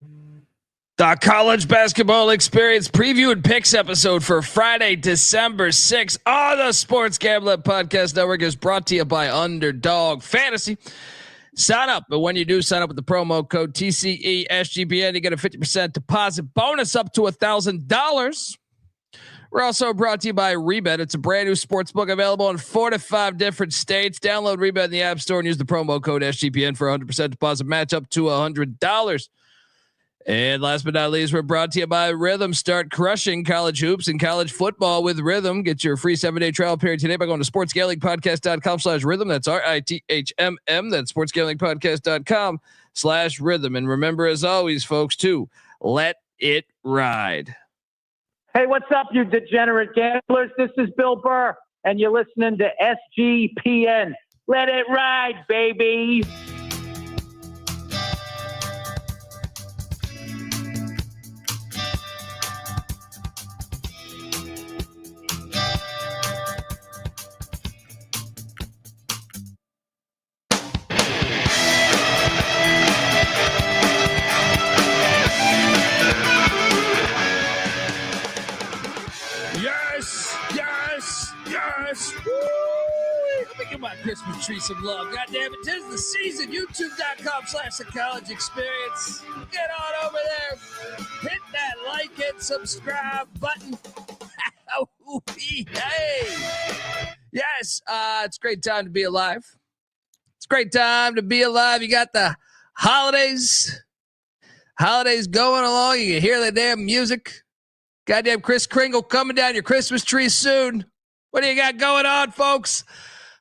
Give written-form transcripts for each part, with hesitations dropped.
The college basketball experience preview and picks episode for Friday, December 6th on the Sports Gambling Podcast Network is brought to you by Underdog Fantasy. Sign up, but when you do sign up with the promo code TCESGPN, you get a 50% deposit bonus up to $1,000. We're also brought to you by Rebet. It's a brand new sports book available in 4 to 5 different states. Download Rebet in the App Store and use the promo code SGPN for 100% deposit match up to $100. And last but not least, we're brought to you by Rhythm. Start crushing college hoops and college football with Rhythm. Get your free 7-day trial period today by going to sportsgamblingpodcast.com/rhythm. That's RITHMM. That's sportsgamblingpodcast.com/rhythm. And remember, as always, folks, to let it ride. Hey, what's up, you degenerate gamblers? This is Bill Burr, and you're listening to SGPN. Let it ride, baby. My Christmas tree some love. God damn it, 'tis the season. YouTube.com/the college experience. Get on over there. Hit that like and subscribe button. Hey. Yes, it's a great time to be alive. It's a great time to be alive. You got the holidays going along. You can hear the damn music. Goddamn Kris Kringle coming down your Christmas tree soon. What do you got going on, folks?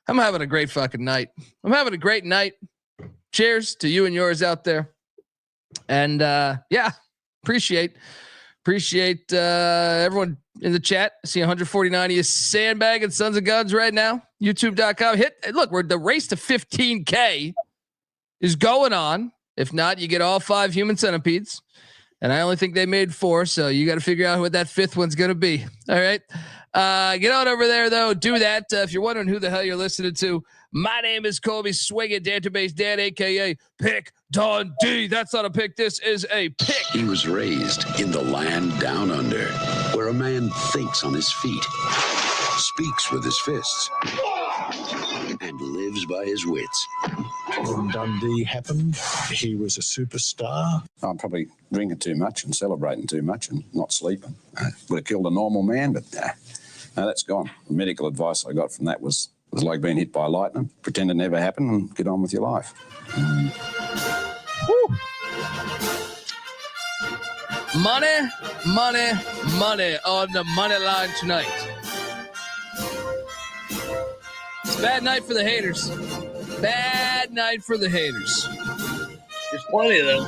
I'm having a great fucking night. I'm having a great night. Cheers to you and yours out there. And yeah, appreciate everyone in the chat. I see 149 of you sandbagging sons of guns right now. YouTube.com. Look, the race to 15K is going on. If not, you get all 5 human centipedes. And I only think they made 4, so you got to figure out what that 5th one's going to be. All right. Get on over there, though. Do that. If you're wondering who the hell you're listening to, my name is Colby Swinging Database Dan, a.k.a. Pick Dundee. That's not a pick. This is a pick. He was raised in the land down under, where a man thinks on his feet, speaks with his fists, and lives by his wits. When Dundee happened, he was a superstar. I'm probably drinking too much and celebrating too much and not sleeping. Would have killed a normal man, but no, that's gone. The medical advice I got from that was like being hit by lightning. Pretend it never happened and get on with your life. Woo. Money on the money line tonight. It's a bad night for the haters. Bad night for the haters. There's plenty of them.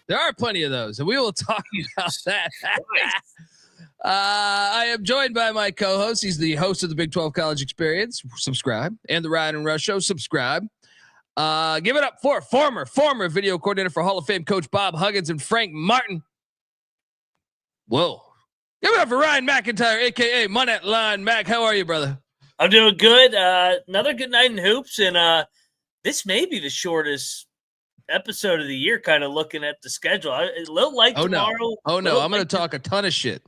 There are plenty of those, and we will talk about that. I am joined by my co-host. He's the host of the Big 12 College Experience. Subscribe. And the Ryan and Rush Show. Subscribe. Give it up for former video coordinator for Hall of Fame coach Bob Huggins and Frank Martin. Whoa. Give it up for Ryan McIntyre, a.k.a. Money Line Mac. How are you, brother? I'm doing good. Another good night in hoops, and this may be the shortest episode of the year, kind of looking at the schedule. A little light tomorrow. Oh, no. I'm going to talk a ton of shit.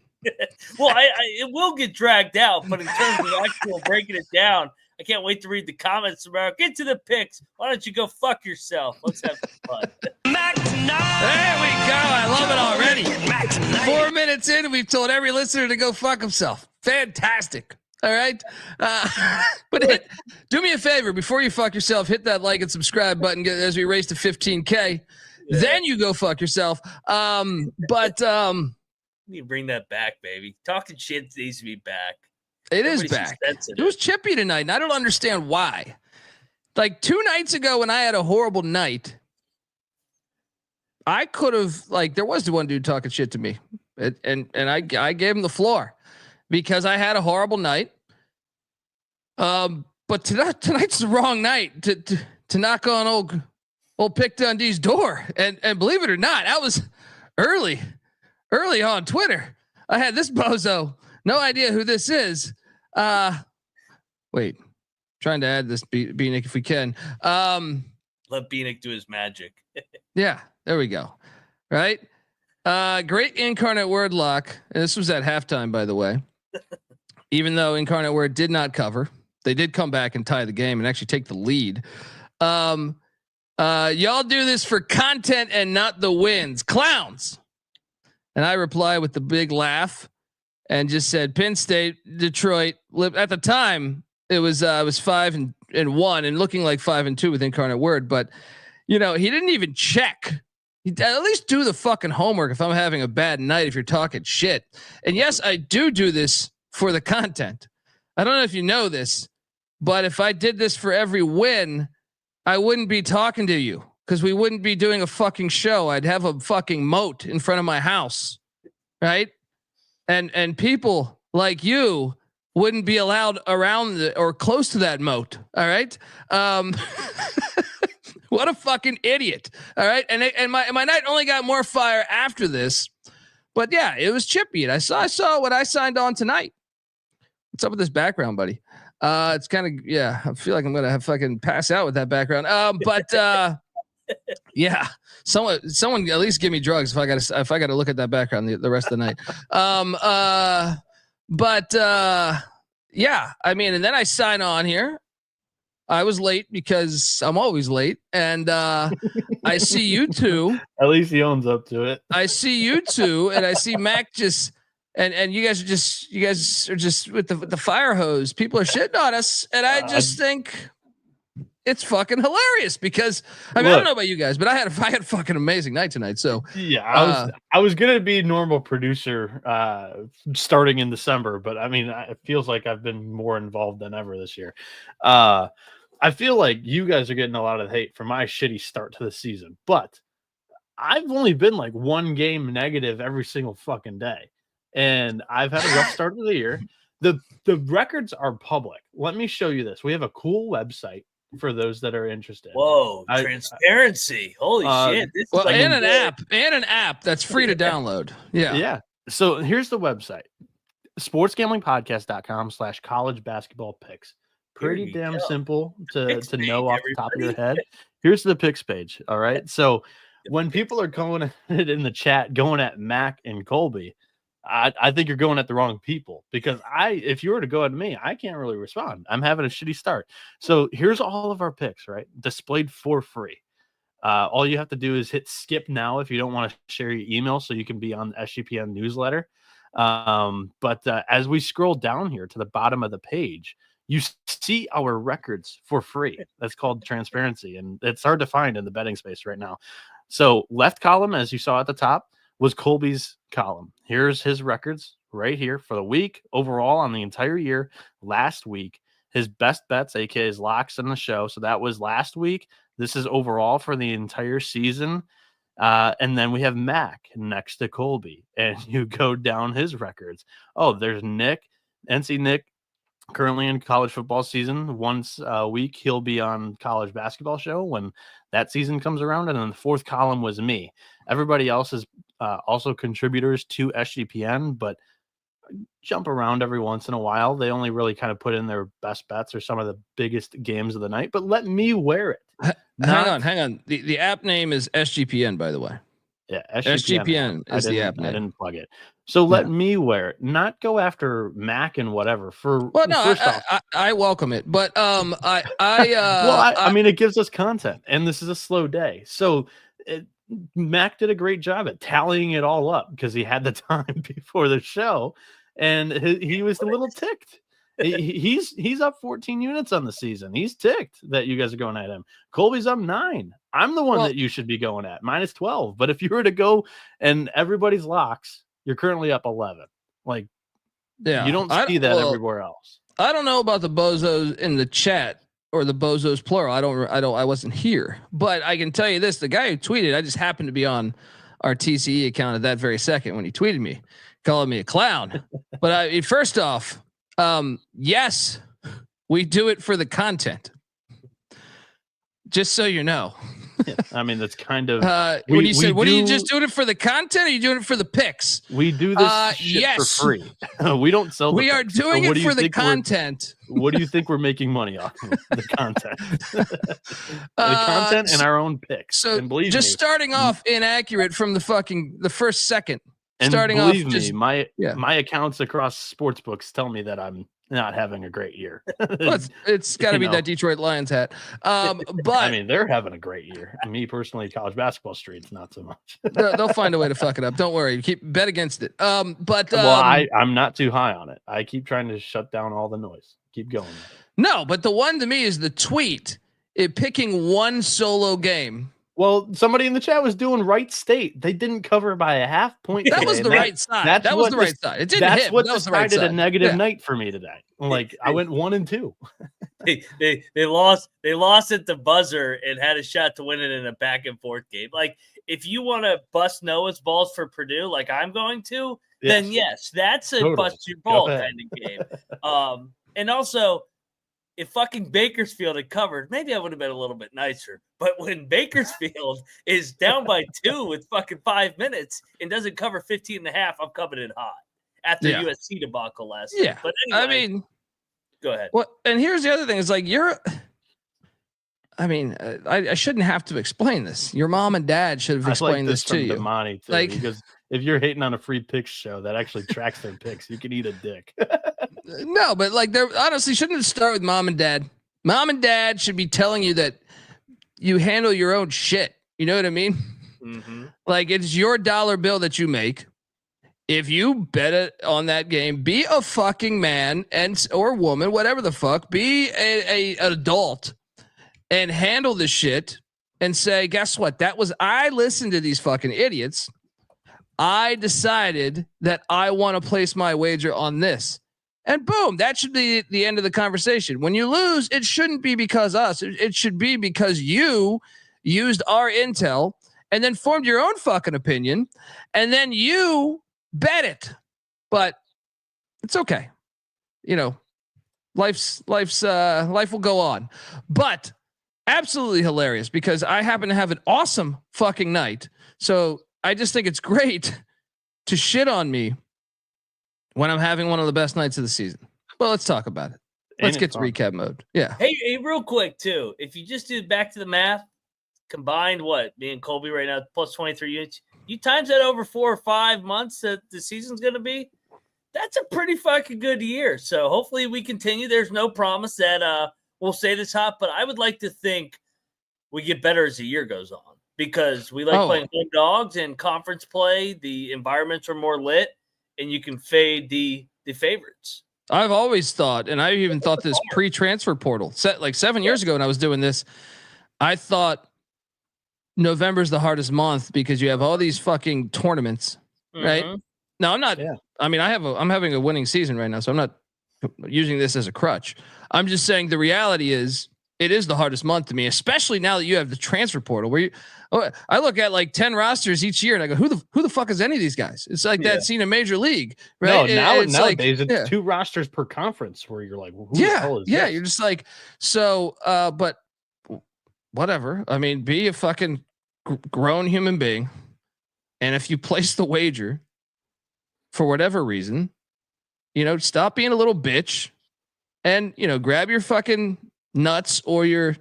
Well, it will get dragged out, but in terms of actual breaking it down, I can't wait to read the comments tomorrow. Get to the picks. Why don't you go fuck yourself? Let's have some fun. Mac tonight. There we go. I love it already. Mac 4 minutes in, we've told every listener to go fuck himself. Fantastic. All right. But do me a favor before you fuck yourself, hit that like and subscribe button as we race to 15K. Yeah. Then you go fuck yourself. You bring that back, baby. Talking shit needs to be back. It is back. It was chippy tonight, and I don't understand why. Like 2 nights ago when I had a horrible night, I could have, there was the one dude talking shit to me, and I gave him the floor. Because I had a horrible night. But tonight's the wrong night to knock on old Pick Dundee's door. And believe it or not, I was early on Twitter. I had this bozo, no idea who this is. Wait, trying to add this Bieniek if we can. Let Bieniek do his magic. Yeah, there we go. right? Great incarnate word lock. And this was at halftime, by the way. Even though incarnate word did not cover, they did come back and tie the game and actually take the lead. Y'all do this for content and not the wins, clowns. And I reply with the big laugh and just said, Penn State, Detroit. At the time, it was 5-1 and looking like 5-2 with incarnate word. But he didn't even check. At least do the fucking homework if I'm having a bad night, if you're talking shit. And yes, I do this for the content. I don't know if you know this, but if I did this for every win, I wouldn't be talking to you because we wouldn't be doing a fucking show. I'd have a fucking moat in front of my house. Right. And people like you wouldn't be allowed around or close to that moat. All right. What a fucking idiot. All right. And my night only got more fire after this, but yeah, it was chippy. And I saw what I signed on tonight. What's up with this background, buddy? It's kind of, yeah, I feel like I'm going to have fucking pass out with that background. Yeah, someone at least give me drugs if I got to look at that background the rest of the night. Yeah, I mean, and then I sign on here. I was late because I'm always late. And I see you two. At least he owns up to it. I see you two, and I see Mac just and you guys are just with the fire hose. People are shitting on us, and I just think it's fucking hilarious because I mean, I don't know about you guys, but I had a fucking amazing night tonight. So yeah, I was gonna be normal producer starting in December, but I mean, it feels like I've been more involved than ever this year. I feel like you guys are getting a lot of hate for my shitty start to the season, but I've only been like one game negative every single fucking day, and I've had a rough start of the year. The records are public. Let me show you this. We have a cool website for those that are interested. Whoa, transparency. Holy shit. This well, is like an app that's free to download. Yeah. Yeah. So here's the website. sportsgamblingpodcast.com/college basketball picks. Pretty damn simple to know off the top of your head. Here's the picks page. All right. So when people are going in the chat, going at Mac and Colby, I think you're going at the wrong people because if you were to go at me, I can't really respond. I'm having a shitty start. So here's all of our picks, right? Displayed for free. All you have to do is hit skip now if you don't want to share your email so you can be on the SGPN newsletter. But as we scroll down here to the bottom of the page, you see our records for free. That's called transparency, and it's hard to find in the betting space right now. So left column, as you saw at the top, was Colby's column. Here's his records right here for the week overall on the entire year. Last week, his best bets, aka his locks in the show. So that was last week. This is overall for the entire season. And then we have Mac next to Colby, and you go down his records. Oh, there's Nick, NC Nick, currently in college football season. Once a week, he'll be on college basketball show when that season comes around. And then the fourth column was me. Everybody else is also contributors to SGPN, but jump around every once in a while. They only really kind of put in their best bets or some of the biggest games of the night, but let me wear it. Hang on. The app name is SGPN, by the way. Yeah, SGPN is the app name. I didn't plug it. So let me wear it, not go after Mac and whatever. I welcome it, but I mean, it gives us content, and this is a slow day. So Mac did a great job at tallying it all up because he had the time before the show, and he was a little ticked. He's up 14 units on the season. He's ticked that you guys are going at him. Colby's up 9. I'm the one that you should be going at minus 12. But if you were to go and everybody's locks, you're currently up 11. Like, you don't see that everywhere else. I don't know about the bozos in the chat or the bozos plural. I wasn't here, but I can tell you this: the guy who tweeted, I just happened to be on our TCE account at that very second when he tweeted me, calling me a clown. But first off, yes, we do it for the content. Just so you know. I mean, that's kind of when you said, what are you just doing it for the content? Or are you doing it for the picks? We do this shit for free. We don't sell. We are doing it for the content. What do you think we're making money off of? The content, the content, and our own picks. So and believe just me, starting off inaccurate from the first second. And starting believe off, me, my accounts across sports books tell me that I'm not having a great year. Well, it's got to be that Detroit Lions hat. But I mean, they're having a great year. Me personally, college basketball streets, not so much. They'll find a way to fuck it up. Don't worry. Bet against it. But I'm not too high on it. I keep trying to shut down all the noise. Keep going. No, but the one to me is the tweet. Picking one solo game. Well, somebody in the chat was doing Wright State. They didn't cover by a half point. That was the right side. That was the right side. It didn't hit. That's what that was the right decided side. a negative night for me today. Like I went 1-2. They lost at the buzzer and had a shot to win it in a back and forth game. Like if you want to bust Noah's balls for Purdue, like I'm going to, then yes, that's a bust your ball kind of game. And also, if fucking Bakersfield had covered, maybe I would have been a little bit nicer. But when Bakersfield is down by 2 with fucking 5 minutes and doesn't cover 15.5, I'm coming in hot after USC debacle last week. But anyway, I mean, go ahead. Well, and here's the other thing: is like I shouldn't have to explain this. Your mom and dad should have explained this to you. Damani too, like, because if you're hating on a free picks show that actually tracks their picks, you can eat a dick. No, but like there honestly shouldn't start with mom and dad. Mom and dad should be telling you that you handle your own shit. You know what I mean? Mm-hmm. Like it's your dollar bill that you make. If you bet it on that game, be a fucking man or woman, whatever the fuck, be an adult and handle the shit and say, guess what? I listened to these fucking idiots. I decided that I want to place my wager on this. And boom, that should be the end of the conversation. When you lose, it shouldn't be because us. It should be because you used our intel and then formed your own fucking opinion. And then you bet it. But it's okay. You know, life will go on. But absolutely hilarious because I happen to have an awesome fucking night. So I just think it's great to shit on me when I'm having one of the best nights of the season. Well, let's talk about it. Let's get to recap mode. Yeah. Hey, real quick too. If you just do back to the math, combined me and Colby right now plus 23 units. You times that over 4 or 5 months that the season's going to be. That's a pretty fucking good year. So hopefully we continue. There's no promise that we'll stay this hot, but I would like to think we get better as the year goes on because we like playing home dogs and conference play. The environments are more lit. And you can fade the favorites. I've always thought, and I even thought this pre-transfer portal, like 7 years ago when I was doing this, I thought November's the hardest month because you have all these fucking tournaments, right? No, I'm not. Yeah. I mean, I'm having a winning season right now, so I'm not using this as a crutch. I'm just saying the reality is it is the hardest month to me, especially now that you have the transfer portal where I look at like 10 rosters each year and I go, who the fuck is any of these guys? It's like that seen in Major League, right? No, nowadays it's 2 rosters per conference where you're like, who the hell is this? You're just like, so, but whatever. I mean, be a fucking grown human being. And if you place the wager for whatever reason, stop being a little bitch and, grab your fucking nuts or your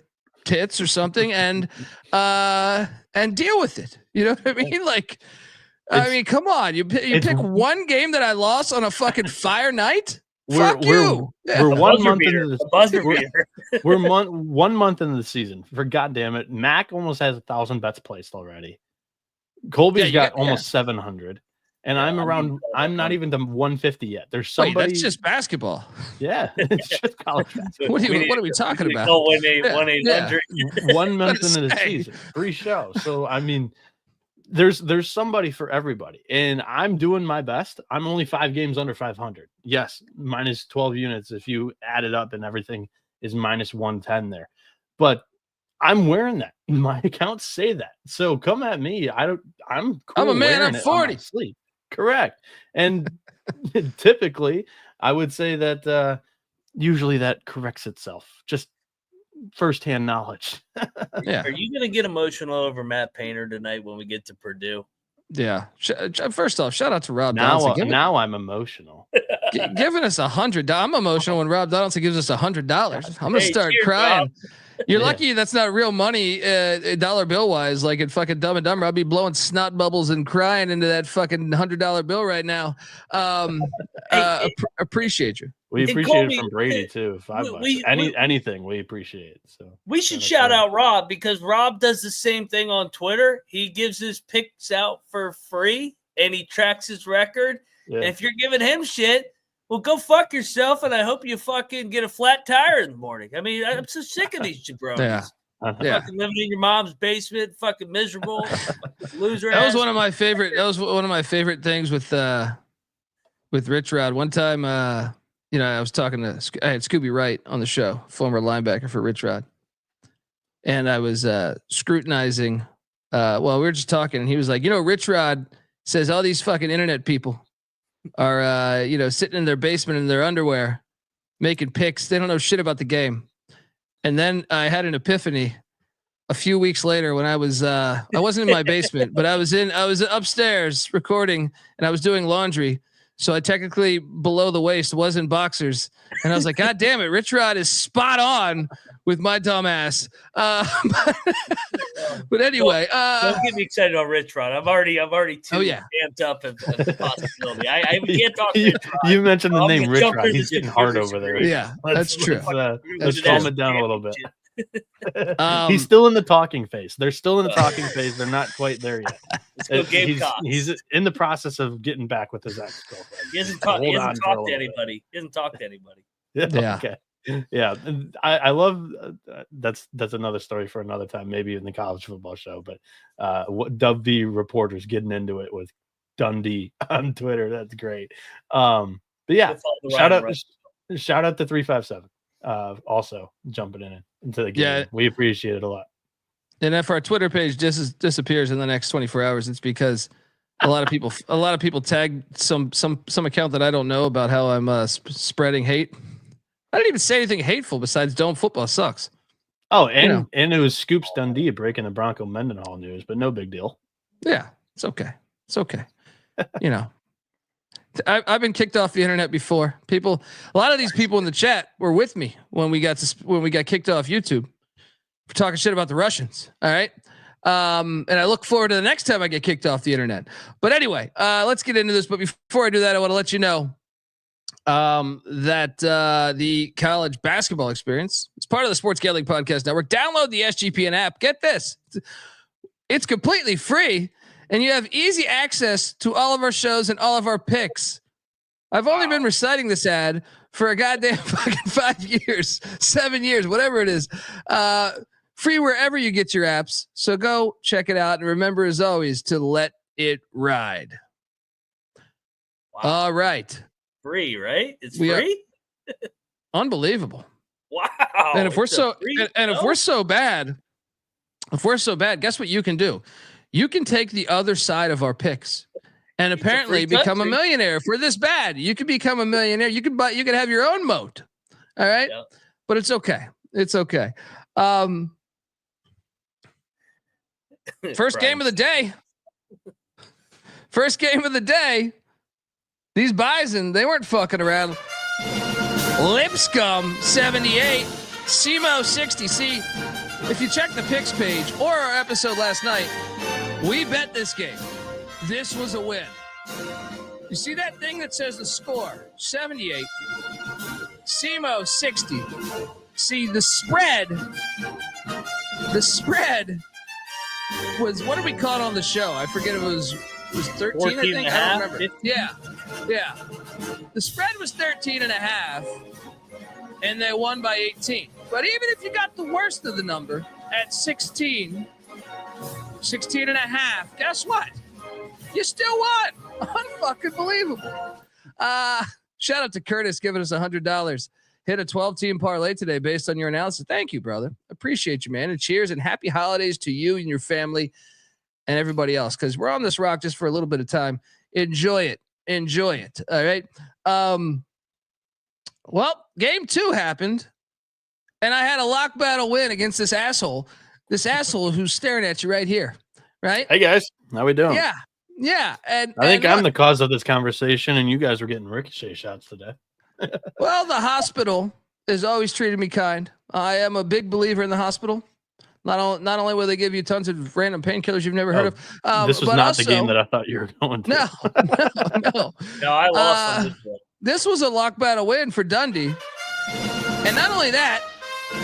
tits or something and deal with it. You know what I mean? Like, come on, you pick one game that I lost on a fucking fire night. Fuck you. We're 1 month into the we're 1 month into the season. For goddamn it, MAAC almost has 1,000 bets placed already. Colby's got almost 700. And I'm around. I'm not even to 150 yet. There's somebody. Wait, that's just basketball. Yeah, it's just college basketball. What are we talking about? 1-800. 1 month into the season, 3 shows. So I mean, there's somebody for everybody, and I'm doing my best. I'm only 5 games under 500. Yes, minus 12 units if you add it up, and everything is minus 110 there. But I'm wearing that. My accounts say that. So come at me. I'm cool. I'm a man. I'm 40. Sleep. Correct. And typically I would say that usually that corrects itself. Just firsthand knowledge. Yeah. Are you gonna get emotional over Matt Painter tonight when we get to Purdue? Yeah. First off, shout out to Rob. Now I'm emotional. Giving us $100. I'm emotional when Rob Donaldson gives us $100. I'm gonna start crying. Rob. You're lucky that's not real money, dollar bill wise. Like in fucking Dumb and Dumber, I'd be blowing snot bubbles and crying into that fucking $100 bill right now. Appreciate you. We appreciate it from Brady too. $5. Anything we appreciate it. So we should shout out Rob because Rob does the same thing on Twitter. He gives his picks out for free and he tracks his record. Yeah. And if you're giving him shit, well, go fuck yourself, and I hope you fucking get a flat tire in the morning. I mean, I'm so sick of these jabronis. Yeah. Fucking living in your mom's basement, fucking miserable, loser. That was one of my favorite. That was one of my favorite things with Rich Rod. One time, I was talking to I had Scooby Wright on the show, former linebacker for Rich Rod, and I was scrutinizing. We were just talking, and he was like, Rich Rod says all these fucking internet people are sitting in their basement in their underwear making picks. They don't know shit about the game. And then I had an epiphany a few weeks later when I wasn't in my basement, but I was upstairs recording and I was doing laundry. So I technically below the waist was in boxers. And I was like, God damn it, Rich Rod is spot on with my dumb ass. But anyway, don't get me excited on Rich Rod. I'm already too amped up at the possibility. I can't talk to Rich Rod. You mentioned the name Rich Rod. He's getting hard over there. Yeah, that's true. Let's calm it down a little bit. He's still in the talking phase. They're still in the talking phase. They're not quite there yet. He's in the process of getting back with his ex-girlfriend. He hasn't talked to anybody. Yeah. Okay. Yeah. I love that's another story for another time, maybe in the college football show. But WB reporters getting into it with Dundee on Twitter. That's great. But yeah, shout out to 357. Also jumping into the game. Yeah, we appreciate it a lot. And if our Twitter page disappears in the next 24 hours, it's because a lot of people tag some account that I don't know about how I'm spreading hate. I didn't even say anything hateful besides Dome football sucks. Oh, and it was Scoops Dundee breaking the Bronco Mendenhall news, but no big deal. Yeah, it's okay. It's okay. I've been kicked off the internet before. A lot of these people in the chat were with me when we got kicked off YouTube for talking shit about the Russians. All right. And I look forward to the next time I get kicked off the internet. But anyway, let's get into this. But before I do that, I want to let you know that the college basketball experience is part of the Sports Gambling Podcast Network. Download the SGPN app. Get this. It's completely free. And you have easy access to all of our shows and all of our picks. I've only been reciting this ad for a goddamn fucking 5 years, 7 years, whatever it is. Free wherever you get your apps. So go check it out. And remember, as always, to let it ride. Wow. All right. Free, right? It's free? Unbelievable. Wow. And if we're so bad, guess what you can do? You can take the other side of our picks and apparently become a millionaire. If we're this bad, you can become a millionaire. You can have your own moat. All right. Yep. But it's okay. It's okay. First game of the day. These Bison, they weren't fucking around. Lipscomb 78, SEMO 60. See, if you check the picks page or our episode last night, we bet this game. This was a win. You see that thing that says the score, 78, SEMO 60. See, the spread was, what did we call it on the show? I forget, it was 13, 14 I think. and a I half, don't remember. 15. Yeah. The spread was 13 and a half, and they won by 18. But even if you got the worst of the number at 16 and a half, guess what? You still won. Unfucking believable. Shout out to Curtis giving us $100. Hit a 12-team parlay today based on your analysis. Thank you, brother. Appreciate you, man. And cheers and happy holidays to you and your family and everybody else, because we're on this rock just for a little bit of time. Enjoy it. All right. Well, game 2 happened, and I had a lock battle win against this asshole who's staring at you right here. Right? Hey guys, how we doing? Yeah. And I think I'm the cause of this conversation, and you guys were getting ricochet shots today. Well, the hospital has always treated me kind. I am a big believer in the hospital. Not only will they give you tons of random painkillers you've never heard of. This was not also, the game that I thought you were going to. No. No, I lost on this one. This was a lock battle win for Dundee. And not only that,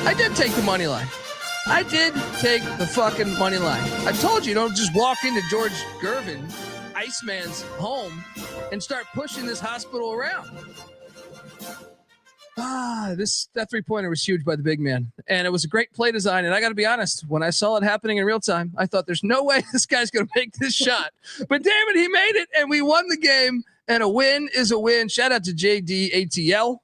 I did take the money line. I did take the fucking money line. I told you, don't just walk into George Gervin, Iceman's home, and start pushing this hospital around. That 3-pointer was huge by the big man, and it was a great play design. And I got to be honest, when I saw it happening in real time, I thought there's no way this guy's going to make this shot. But damn it, he made it, and we won the game. And a win is a win. Shout out to JDATL.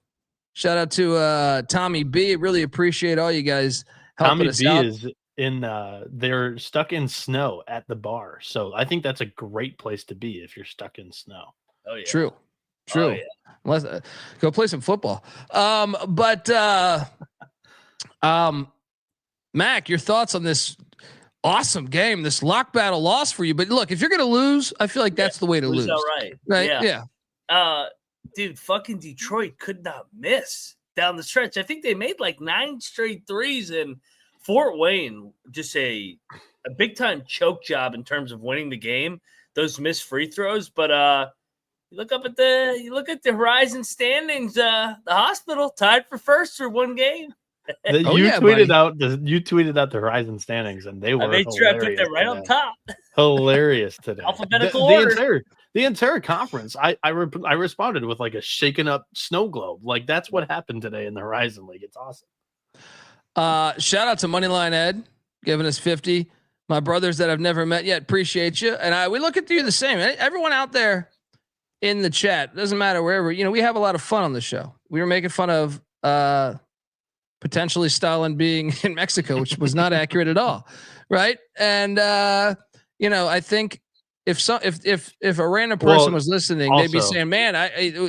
Shout out to Tommy B. Really appreciate all you guys helping us out. Tommy B is in. They're stuck in snow at the bar, so I think that's a great place to be if you're stuck in snow. Oh yeah, true. Oh, yeah. Let's go play some football. Mac, your thoughts on this awesome game, this lock battle loss for you? But look, if you're going to lose, I feel like that's the way to lose. All right. Yeah. Dude, fucking Detroit could not miss down the stretch. I think they made like 9 straight threes, and Fort Wayne just a big time choke job in terms of winning the game. Those missed free throws, but you look at the Horizon standings. The hospital tied for first for one game. You tweeted out the Horizon standings, and they were. I made sure I put that right on top. Hilarious today. Alphabetical order. The entire conference. I responded with like a shaken up snow globe. Like that's what happened today in the Horizon League. It's awesome. Shout out to Moneyline Ed giving us 50. My brothers that I've never met yet, appreciate you. And we look at you the same. Everyone out there in the chat, doesn't matter wherever, we have a lot of fun on the show. We were making fun of potentially Stalin being in Mexico, which was not accurate at all. Right. And I think if a random person was listening, they'd be saying, man,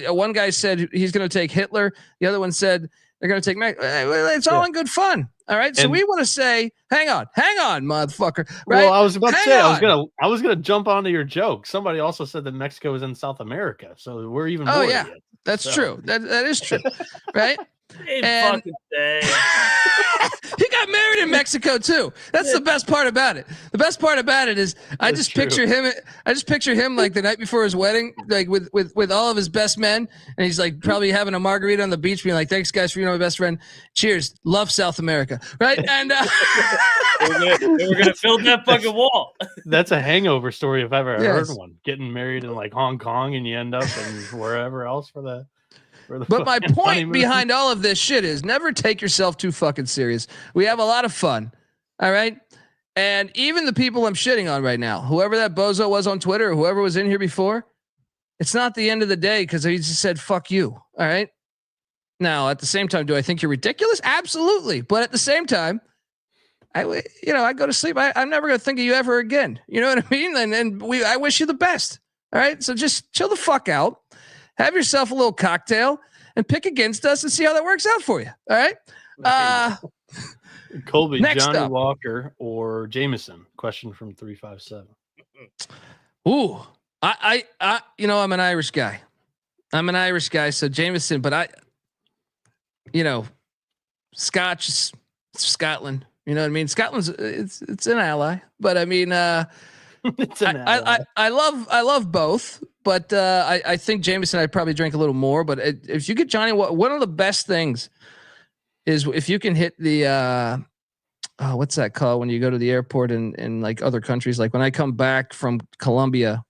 one guy said he's going to take Hitler. The other one said they're going to take it's all in good fun. All right. So we want to say, hang on, motherfucker. Right? Well, I was about to say, I was gonna jump onto your joke. Somebody also said that Mexico is in South America, so we're even more. Oh yeah, that's true. That is true, right? And he got married in Mexico too. That's the best part about it. The best part about it is I just picture him like the night before his wedding, like with all of his best men, and he's like probably having a margarita on the beach, being like, "Thanks guys for my best friend. Cheers. Love South America." Right? And we're gonna fill that fucking wall. That's a hangover story if I've ever heard one. Getting married in like Hong Kong and you end up in wherever else for the. But my point behind all of this shit is never take yourself too fucking serious. We have a lot of fun. All right. And even the people I'm shitting on right now, whoever that bozo was on Twitter, or whoever was in here before, it's not the end of the day because he just said, fuck you. All right. Now, at the same time, do I think you're ridiculous? Absolutely. But at the same time, I go to sleep. I'm never going to think of you ever again. You know what I mean? And I wish you the best. All right. So just chill the fuck out. Have yourself a little cocktail and pick against us and see how that works out for you. All right. Colby, Johnny Walker or Jameson? Question from 357. Ooh, I'm an Irish guy. So Jameson, but Scotch is Scotland. You know what I mean? Scotland's it's an ally, but I mean, it's an ally. I love both. But I think Jameson, I'd probably drink a little more. But if you get Johnny, one of the best things is if you can hit the what's that called when you go to the airport in like other countries? Like when I come back from Colombia,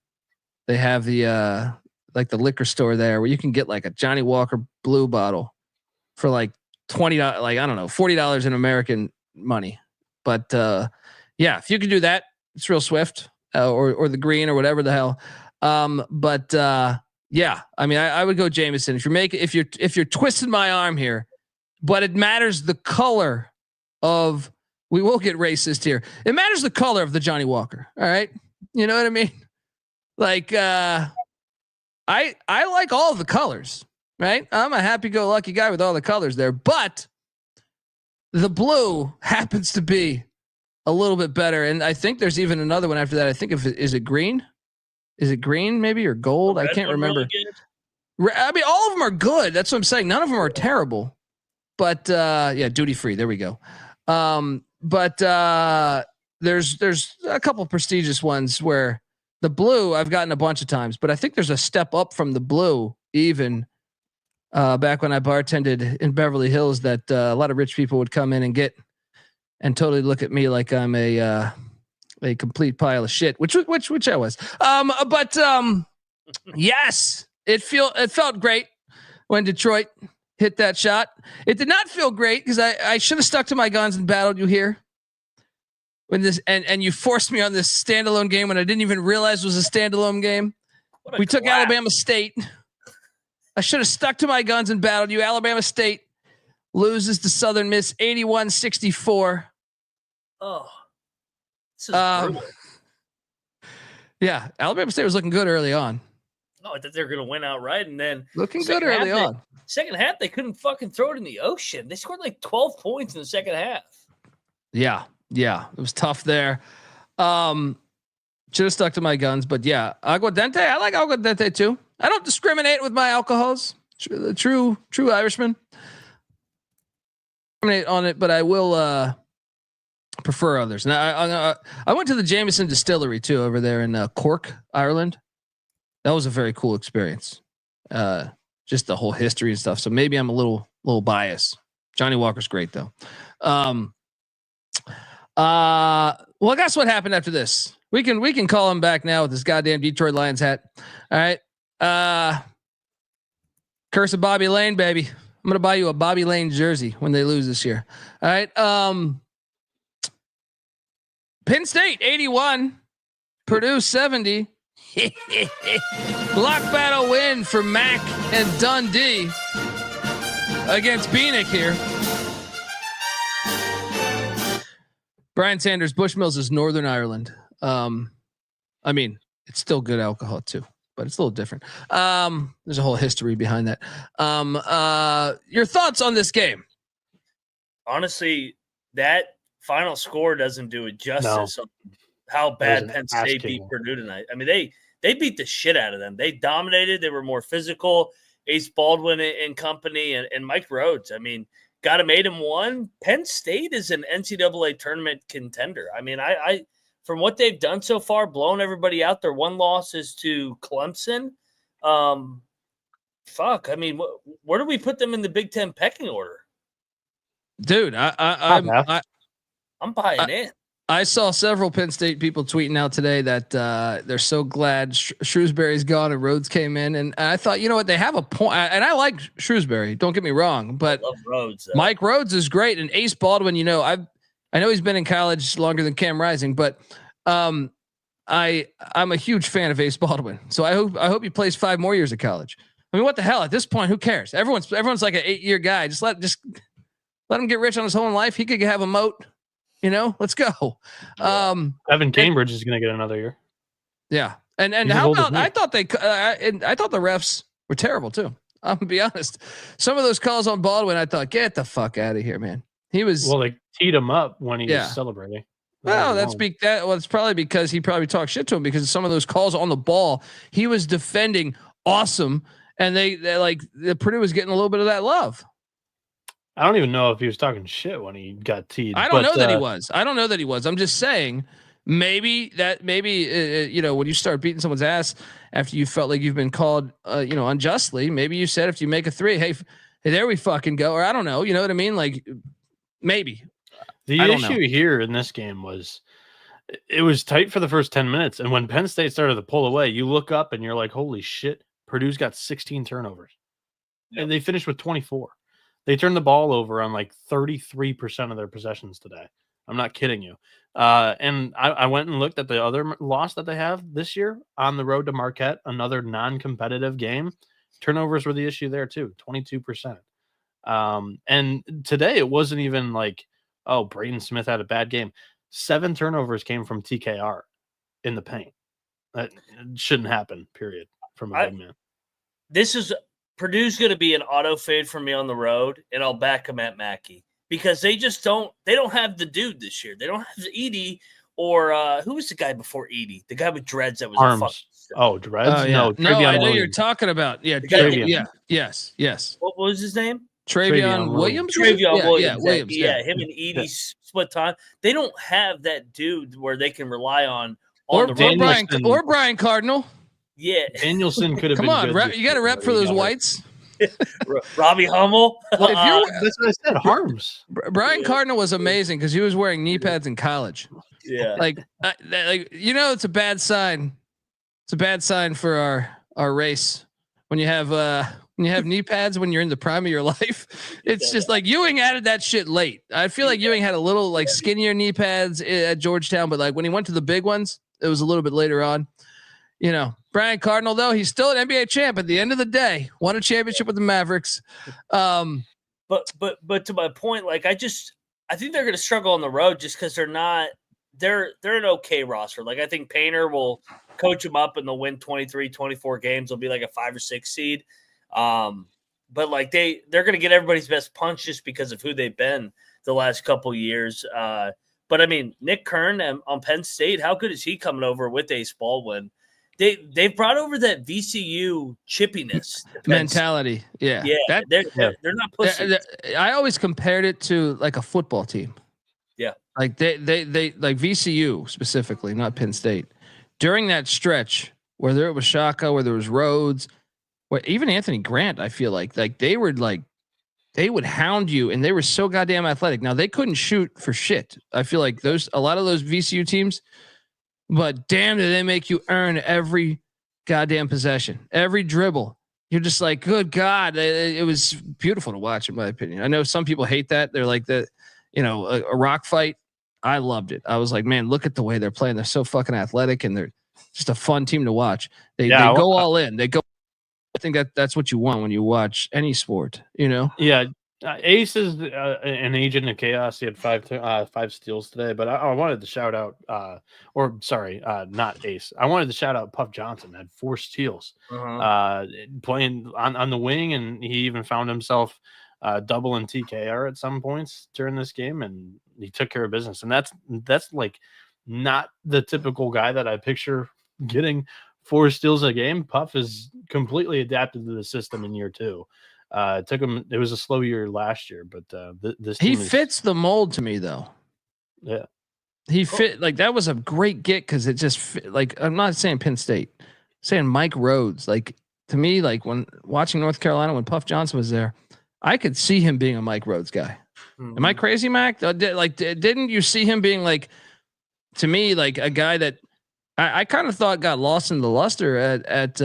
they have the like the liquor store there where you can get like a Johnny Walker Blue bottle for like $20, like I don't know, $40 in American money. But if you can do that, it's real swift or the green or whatever the hell. I mean, I would go Jameson if you're twisting my arm here, but it matters the color of, we will get racist here. It matters the color of the Johnny Walker. All right. You know what I mean? Like, I like all of the colors, right? I'm a happy-go-lucky guy with all the colors there, but the blue happens to be a little bit better. And I think there's even another one after that. I think is it green? Is it green maybe or gold? I can't remember. Really, I mean, all of them are good. That's what I'm saying. None of them are terrible. But duty free. There we go. But there's a couple prestigious ones where the blue I've gotten a bunch of times, but I think there's a step up from the blue even back when I bartended in Beverly Hills that a lot of rich people would come in and get and totally look at me like I'm a complete pile of shit, which I was. But yes, it felt great when Detroit hit that shot. It did not feel great because I should have stuck to my guns and battled you here. When this and you forced me on this standalone game when I didn't even realize it was a standalone game. We took Alabama State. I should have stuck to my guns and battled you. Alabama State loses to Southern Miss 81-64. Oh, this is brutal. Yeah, Alabama State was looking good early on. Oh, I thought they were going to win outright, and then looking good early on. Second half, they couldn't fucking throw it in the ocean. They scored like 12 points in the second half. Yeah, it was tough there. Should have stuck to my guns, but yeah, aguardente. I like aguardente too. I don't discriminate with my alcohols. The true Irishman. Discriminate on it, but I will prefer others. Now I went to the Jameson Distillery too over there in Cork, Ireland. That was a very cool experience. Just the whole history and stuff. So maybe I'm a little biased. Johnny Walker's great though. Well, guess what happened after this? We can call him back now with this goddamn Detroit Lions hat. All right. Curse of Bobby Lane, baby. I'm going to buy you a Bobby Lane jersey when they lose this year. All right. Penn State 81, Purdue 70. Lock battle win for MAAC and Dundee against Bieniek here. Brian Sanders, Bushmills is Northern Ireland. I mean, it's still good alcohol too, but it's a little different. There's a whole history behind that. Your thoughts on this game? Honestly, that final score doesn't do it justice on how bad Penn State beat Purdue tonight. I mean, they beat the shit out of them. They dominated. They were more physical. Ace Baldwin and company and Mike Rhodes. I mean, got him 8-1. Penn State is an NCAA tournament contender. I mean, I from what they've done so far, blowing everybody out. Their one loss is to Clemson. I mean, where do we put them in the Big Ten pecking order? Dude, I'm buying in. I saw several Penn State people tweeting out today that they're so glad Shrewsbury's gone and Rhodes came in, and I thought, you know what, they have a point, and I like Shrewsbury. Don't get me wrong, but I love Rhodes, though. Mike Rhodes is great, and Ace Baldwin. You know, I know he's been in college longer than Cam Rising, but I'm a huge fan of Ace Baldwin. So I hope he plays 5 more years of college. I mean, what the hell? At this point, who cares? Everyone's like an 8-year guy. Just let him get rich on his whole life. He could have a moat. You know, let's go. Evan Cambridge is going to get another year. Yeah, and how about? I thought the refs were terrible too. I'm gonna be honest. Some of those calls on Baldwin, I thought, get the fuck out of here, man. He was they teed him up when he was celebrating. Well, it's probably because he probably talked shit to him because some of those calls on the ball, he was defending awesome, and they like the Purdue was getting a little bit of that love. I don't even know if he was talking shit when he got teed. I don't know that he was. I'm just saying maybe when you start beating someone's ass after you felt like you've been called, unjustly, maybe you said, if you make a 3, hey, there we fucking go. Or I don't know. You know what I mean? Like maybe the issue here in this game was it was tight for the first 10 minutes. And when Penn State started to pull away, you look up and you're like, holy shit, Purdue's got 16 turnovers and they finished with 24. They turned the ball over on like 33% of their possessions today. I'm not kidding you. And I went and looked at the other loss that they have this year on the road to Marquette, another non-competitive game. Turnovers were the issue there too, 22%. And today it wasn't even like, oh, Braden Smith had a bad game. 7 turnovers came from TKR in the paint. That shouldn't happen, period, from a big man. Purdue's going to be an auto fade for me on the road, and I'll back him at Mackey. because they don't have the dude this year. They don't have Edie or who was the guy before Edie? The guy with dreads that was Arms. Dreads? Oh, yeah. No, I know Williams. you're talking about. Yeah, Travion. Yes. What was his name? Travion Williams. Travion Williams. Yeah, Williams. Yeah, him and Edie split time. They don't have that dude where they can rely on or Brian Cardinal. Yeah, Danielson could have Come been. Come on, you got to rep for those whites. Robbie Hummel. Well, that's what I said. Harms. Brian Cardinal was amazing because he was wearing knee pads in college. Yeah, it's a bad sign. It's a bad sign for our race when you have knee pads when you're in the prime of your life. It's just like Ewing added that shit late. I feel like Ewing had a little like skinnier knee pads at Georgetown, but like when he went to the big ones, it was a little bit later on. Brian Cardinal, though, he's still an NBA champ at the end of the day. Won a championship with the Mavericks. But to my point, like I think they're going to struggle on the road just because they're an okay roster. Like I think Painter will coach them up and they'll win 23, 24 games. They'll be like a 5 or 6 seed. But like they're going to get everybody's best punch just because of who they've been the last couple years. But I mean, Nick Kern on Penn State, how good is he coming over with Ace Baldwin? They've brought over that VCU chippiness mentality. Yeah. They're not pussies. I always compared it to like a football team. Yeah. Like they like VCU specifically, not Penn State. During that stretch, whether it was Shaka, whether it was Rhodes, even Anthony Grant, I feel like they would hound you and they were so goddamn athletic. Now they couldn't shoot for shit. I feel like a lot of those VCU teams, but damn, did they make you earn every goddamn possession, every dribble. You're just like, good God. It was beautiful to watch, in my opinion. I know some people hate that. They're like a rock fight. I loved it. I was like, man, look at the way they're playing. They're so fucking athletic and they're just a fun team to watch. They go all in. They go. I think that's what you want when you watch any sport, Yeah. Ace is an agent of chaos. He had 5 steals today, but I wanted to shout out, not Ace. I wanted to shout out Puff Johnson. Had 4 steals, playing on the wing, and he even found himself doubling TKR at some points during this game, and he took care of business. And that's like not the typical guy that I picture getting 4 steals a game. Puff is completely adapted to the system in year 2. It took him. It was a slow year last year, but this he fits the mold to me, though. Yeah, he fit like that was a great get because it just fit, like I'm not saying Penn State, I'm saying Mike Rhodes. Like to me, like when watching North Carolina when Puff Johnson was there, I could see him being a Mike Rhodes guy. Mm-hmm. Am I crazy, Mac? Didn't you see him being like to me like a guy that I kind of thought got lost in the luster at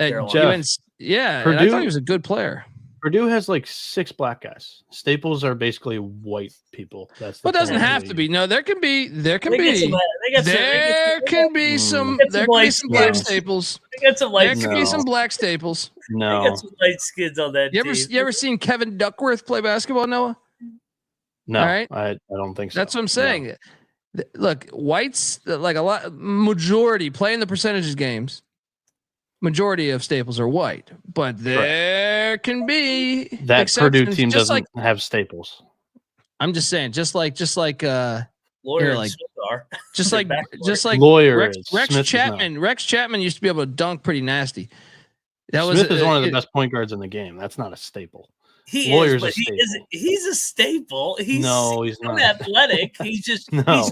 UNC. Yeah, Purdue, and I thought he was a good player. Purdue has like 6 black guys. Staples are basically white people. That's well, it doesn't have to be. No, there can be some black staples. There can be some black staples. No, they got some light skids on that. You ever seen Kevin Duckworth play basketball, Noah? No, all right. I don't think so. That's what I'm saying. No. Look, whites like a lot majority playing the percentages games. Majority of staples are white, but there can be that Purdue team doesn't have staples. I'm just saying, just like Lawyer like just like Lawyer Rex Chapman. Rex Chapman used to be able to dunk pretty nasty. Smith is one of the best point guards in the game. That's not a staple. He's a staple. He's not athletic. He's just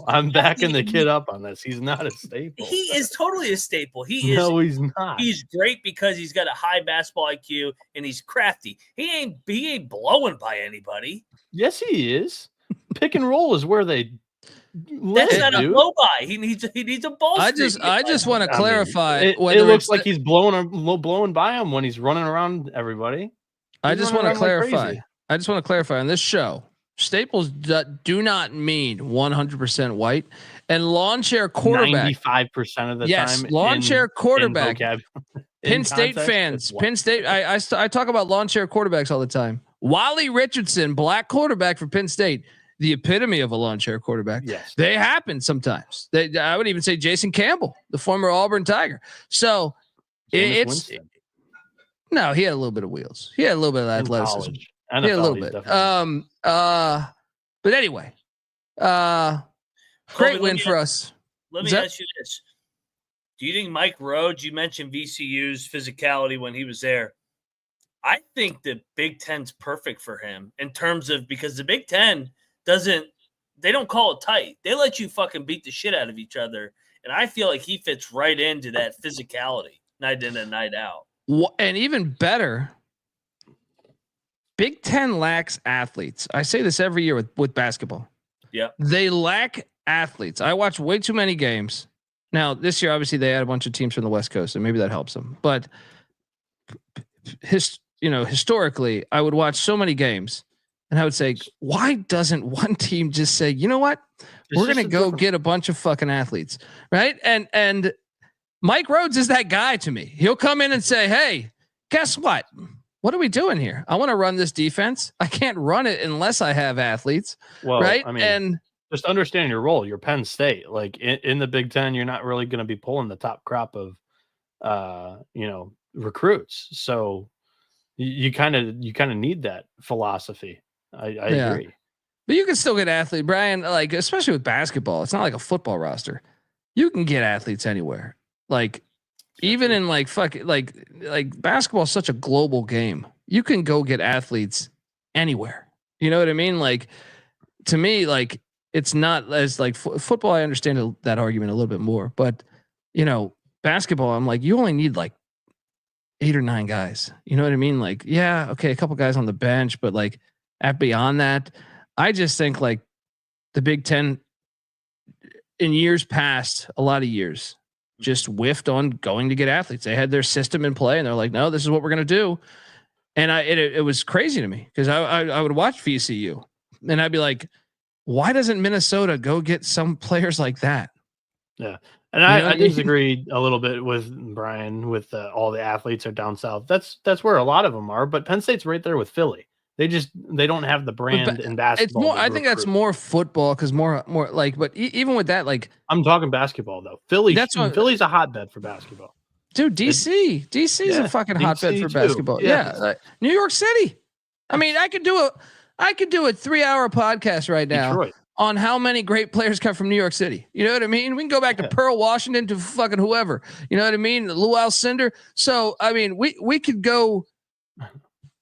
I'm backing the kid up on this. He's not a staple. He is totally a staple. He's not. He's great because he's got a high basketball IQ and he's crafty. He ain't blowing by anybody. Yes, he is. Pick and roll is where they. That's not a blow by. He needs a ball. I just want to clarify. It looks like he's blowing by him when he's running around everybody. I just want to clarify. I just want to clarify on this show. Staples do not mean 100% white, and lawn chair quarterback 95% of the time. Yes, lawn chair quarterback. Penn State fans. Penn State. I talk about lawn chair quarterbacks all the time. Wally Richardson, black quarterback for Penn State, the epitome of a lawn chair quarterback. Yes, they happen sometimes. I would even say Jason Campbell, the former Auburn Tiger. So it's. No, he had a little bit of wheels. He had a little bit of athleticism. NFL, a little bit. But anyway, great win for us. Let me ask you this. Do you think Mike Rhodes, you mentioned VCU's physicality when he was there. I think the Big Ten's perfect for him in terms of, because the Big Ten they don't call it tight. They let you fucking beat the shit out of each other. And I feel like he fits right into that physicality night in and night out. And even better, Big Ten lacks athletes. I say this every year with basketball. Yeah. They lack athletes. I watch way too many games. Now, this year, obviously, they had a bunch of teams from the West Coast, and maybe that helps them. But historically, I would watch so many games, and I would say, why doesn't one team just say, you know what? We're going to go get a bunch of fucking athletes, right? And Mike Rhodes is that guy to me. He'll come in and say, hey, guess what? What are we doing here? I want to run this defense. I can't run it unless I have athletes, right? I mean, and just understand your role. You're Penn State. Like in the Big Ten, you're not really going to be pulling the top crop of, recruits. So you kind of need that philosophy. I agree. But you can still get athletes, Brian, like, especially with basketball. It's not like a football roster. You can get athletes anywhere. Like, even in like basketball is such a global game. You can go get athletes anywhere. You know what I mean? Like, to me, like, it's not as like football. I understand that argument a little bit more, but basketball, I'm like, you only need like 8 or 9 guys. You know what I mean? Like, yeah, okay, a couple guys on the bench, but like beyond that, I just think like the Big Ten in years past, a lot of years, just whiffed on going to get athletes. They had their system in play, and they're like, no, this is what we're going to do. And it was crazy to me because I would watch VCU, and I'd be like, why doesn't Minnesota go get some players like that? Yeah. And I disagree a little bit with Brian with all the athletes are down south. That's where a lot of them are, but Penn State's right there with Philly. They don't have the brand in basketball. It's more, I think that's more football because more like, but even with that, like, I'm talking basketball though. Philly's a hotbed for basketball. Dude, DC is a fucking hotbed for basketball. Yeah. New York City. I mean, I could do a 3-hour podcast right now Detroit. On how many great players come from New York City. You know what I mean? We can go back to Pearl Washington to fucking whoever. You know what I mean? Lou Alcindor. So, I mean, we could go.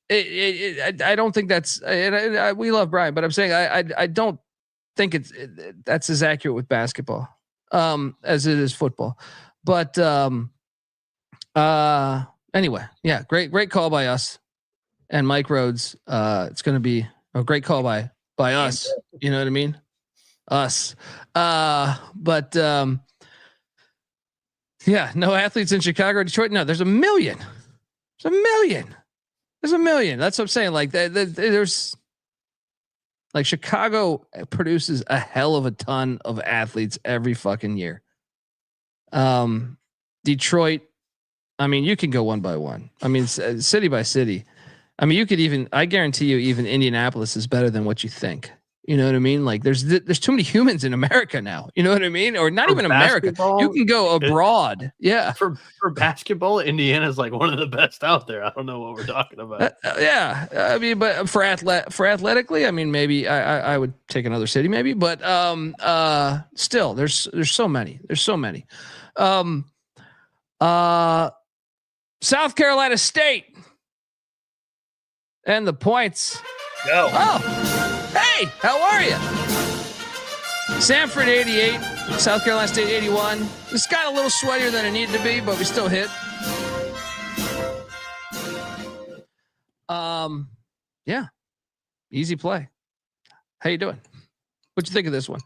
I don't think that's. We love Brian, but I'm saying I don't think that's as accurate with basketball as it is football. But anyway, yeah, great call by us and Mike Rhodes. It's going to be a great call by us. You know what I mean? Us. But yeah, no athletes in Chicago or Detroit. No, there's a million. There's a million. That's what I'm saying. Like there's like Chicago produces a hell of a ton of athletes every fucking year. Detroit, I mean, you can go one by one. I mean, city by city. I mean, I guarantee you, even Indianapolis is better than what you think. You know what I mean? Like there's too many humans in America now. You know what I mean? Or not even America. You can go abroad. Yeah. For basketball, Indiana is like one of the best out there. I don't know what we're talking about. Yeah. I mean, but for athletically, I mean, maybe I would take another city maybe, but still there's so many. South Carolina State and the points. Go. Oh, hey, how are you? Sanford 88, South Carolina State 81. This got a little sweatier than it needed to be, but we still hit. Yeah, easy play. How you doing? What'd you think of this one?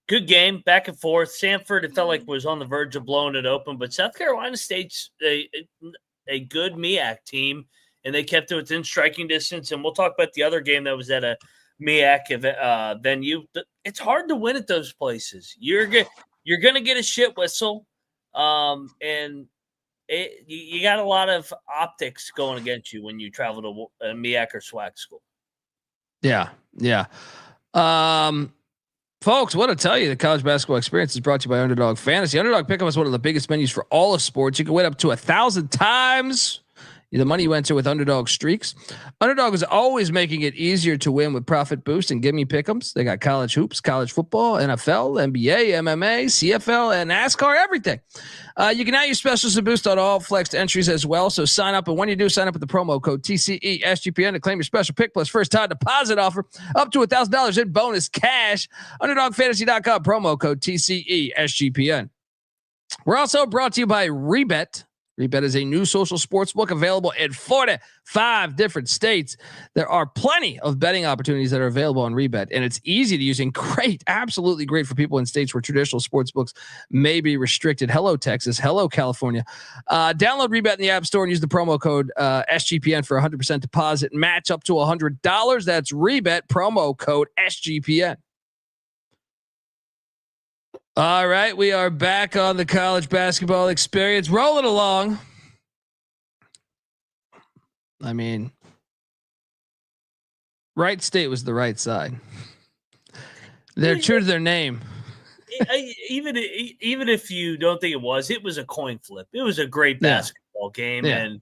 Good game, back and forth. Sanford, it felt like was on the verge of blowing it open, but South Carolina State's a good MAAC team, and they kept it within striking distance. And we'll talk about the other game that was at a MAAC venue. It's hard to win at those places. You're going to get a shit whistle, and you got a lot of optics going against you when you travel to a MAAC or SWAC school. Yeah. Folks, what to tell you, the college basketball experience is brought to you by Underdog Fantasy. Underdog Pick'em is one of the biggest menus for all of sports. You can win up to 1,000 times The money you enter with Underdog streaks. Underdog is always making it easier to win with Profit Boost and Gimme Pick'ems. They got college hoops, college football, NFL, NBA, MMA, CFL, and NASCAR, everything. You can now use specials to boost on all flexed entries as well. So sign up, and when you do, sign up with the promo code TCESGPN to claim your special pick plus first time deposit offer up to $1,000 in bonus cash. UnderdogFantasy.com, promo code TCESGPN. We're also brought to you by Rebet. Rebet is a new social sports book available in 45 different states. There are plenty of betting opportunities that are available on Rebet, and it's easy to use and great, absolutely great for people in states where traditional sports books may be restricted. Hello, Texas. Hello, California. Download Rebet in the App Store and use the promo code SGPN for 100% deposit match up to $100. That's Rebet, promo code SGPN. All right, we are back on the college basketball experience, rolling along. I mean, Wright State was the right side. They're true to their name. Even if you don't think it was a coin flip. It was a great basketball game, and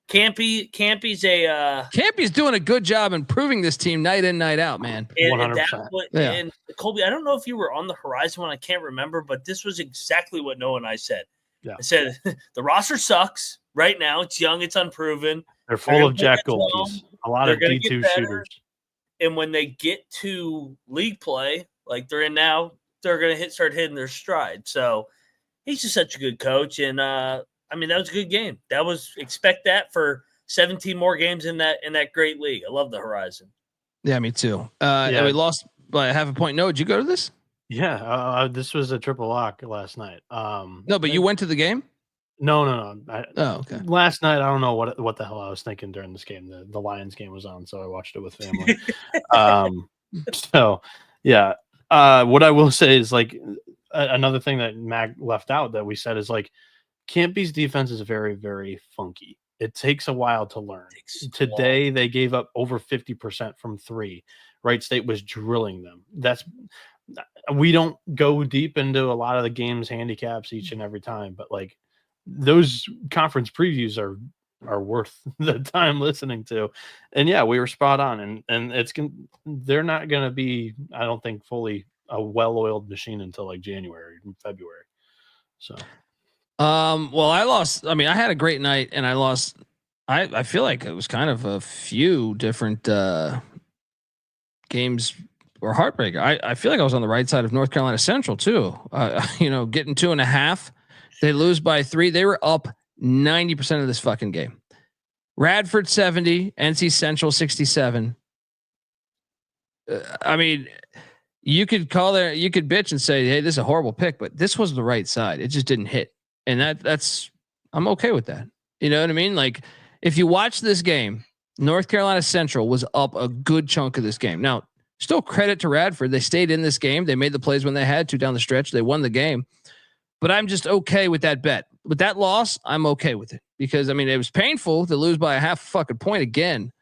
Campy's doing a good job improving this team night in, night out, man. 100%. And Colby, I don't know if you were on the horizon when I can't remember, but this was exactly what Noah and I said. Yeah. I said the roster sucks right now. It's young, it's unproven. They're full of Jack Goldkeys, a lot of D2 shooters. And when they get to league play, like they're in now, they're going to start hitting their stride. So he's just such a good coach, and I mean, that was a good game. Expect that for 17 more games in that great league. I love the Horizon. Yeah, me too. And we lost by half a point. No, did you go to this? Yeah, this was a triple lock last night. No, but you went to the game? No. Okay. Last night, I don't know what the hell I was thinking during this game. The Lions game was on, so I watched it with family. So, yeah. What I will say is, like, another thing that Mag left out that we said is, like, Campy's defense is very, very funky. It takes a while to learn. Today, they gave up over 50% from three. Wright State was drilling them. We don't go deep into a lot of the game's handicaps each and every time, but like those conference previews are worth the time listening to. And yeah, we were spot on. And they're not going to be, I don't think, fully a well-oiled machine until like January, February. So. Well, I had a great night and I lost. I feel like it was kind of a few different games were heartbreaker. I feel like I was on the right side of North Carolina Central too. Getting 2.5, they lose by 3. They were up 90% of this fucking game. Radford 70, NC Central 67. I mean, you could bitch and say, hey, this is a horrible pick, but this was the right side. It just didn't hit. And I'm okay with that. You know what I mean? Like if you watch this game, North Carolina Central was up a good chunk of this game. Now, still credit to Radford. They stayed in this game. They made the plays when they had to down the stretch. They won the game. But I'm just okay with that bet. With that loss, I'm okay with it because I mean it was painful to lose by a half fucking point again,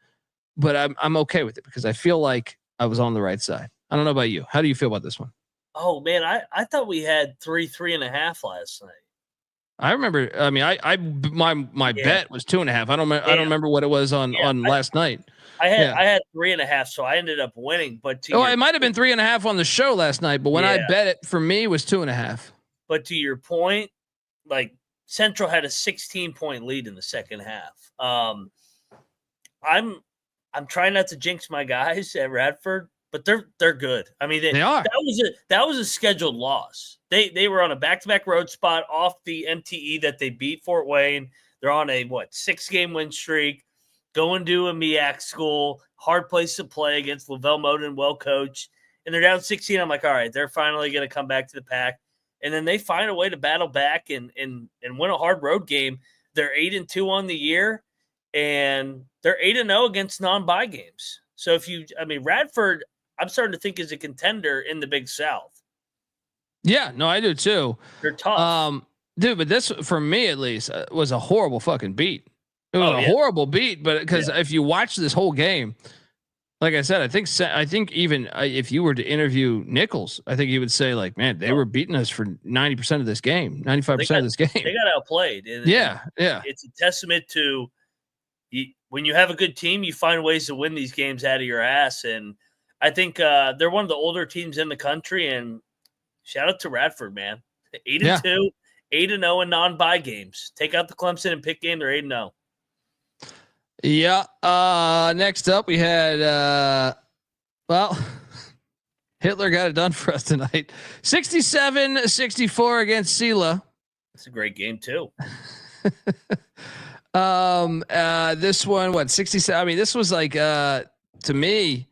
but I'm okay with it because I feel like I was on the right side. I don't know about you. How do you feel about this one? Oh man, I thought we had 3.5 last night. I remember. I mean, my bet was 2.5. I don't remember what it was on last night. I had 3.5, so I ended up winning. But it might have been 3.5 on the show last night. But when I bet it, for me, it was 2.5. But to your point, like Central had a 16-point lead in the second half. I'm trying not to jinx my guys at Radford, but they're good. I mean, they are. That was a scheduled loss. They were on a back-to-back road spot off the MTE that they beat Fort Wayne. They're on a 6-game win streak, going to a MAAC school, hard place to play against Lavelle Moden, well coached, and they're down 16. I'm like, all right, they're finally going to come back to the pack, and then they find a way to battle back and win a hard road game. They're 8-2 on the year, and they're 8-0 against non-bye games. So Radford, I'm starting to think is a contender in the Big South. Yeah, no, I do too. They're tough. Dude, but this, for me at least, was a horrible fucking beat. It was a horrible beat, but because if you watch this whole game, like I said, I think even if you were to interview Nichols, I think he would say like, man, they were beating us for 90% of this game, 95% of this game. They got outplayed. And, yeah. It's a testament to when you have a good team, you find ways to win these games out of your ass. And I think they're one of the older teams in the country. And shout out to Radford, man. 8-2, 8-0 in non-bye games. Take out the Clemson and Pitt game, they're 8-0. Yeah. Next up, we had Hitler got it done for us tonight. 67-64 against Sela. It's a great game too. This one, 67? I mean, this was like, to me,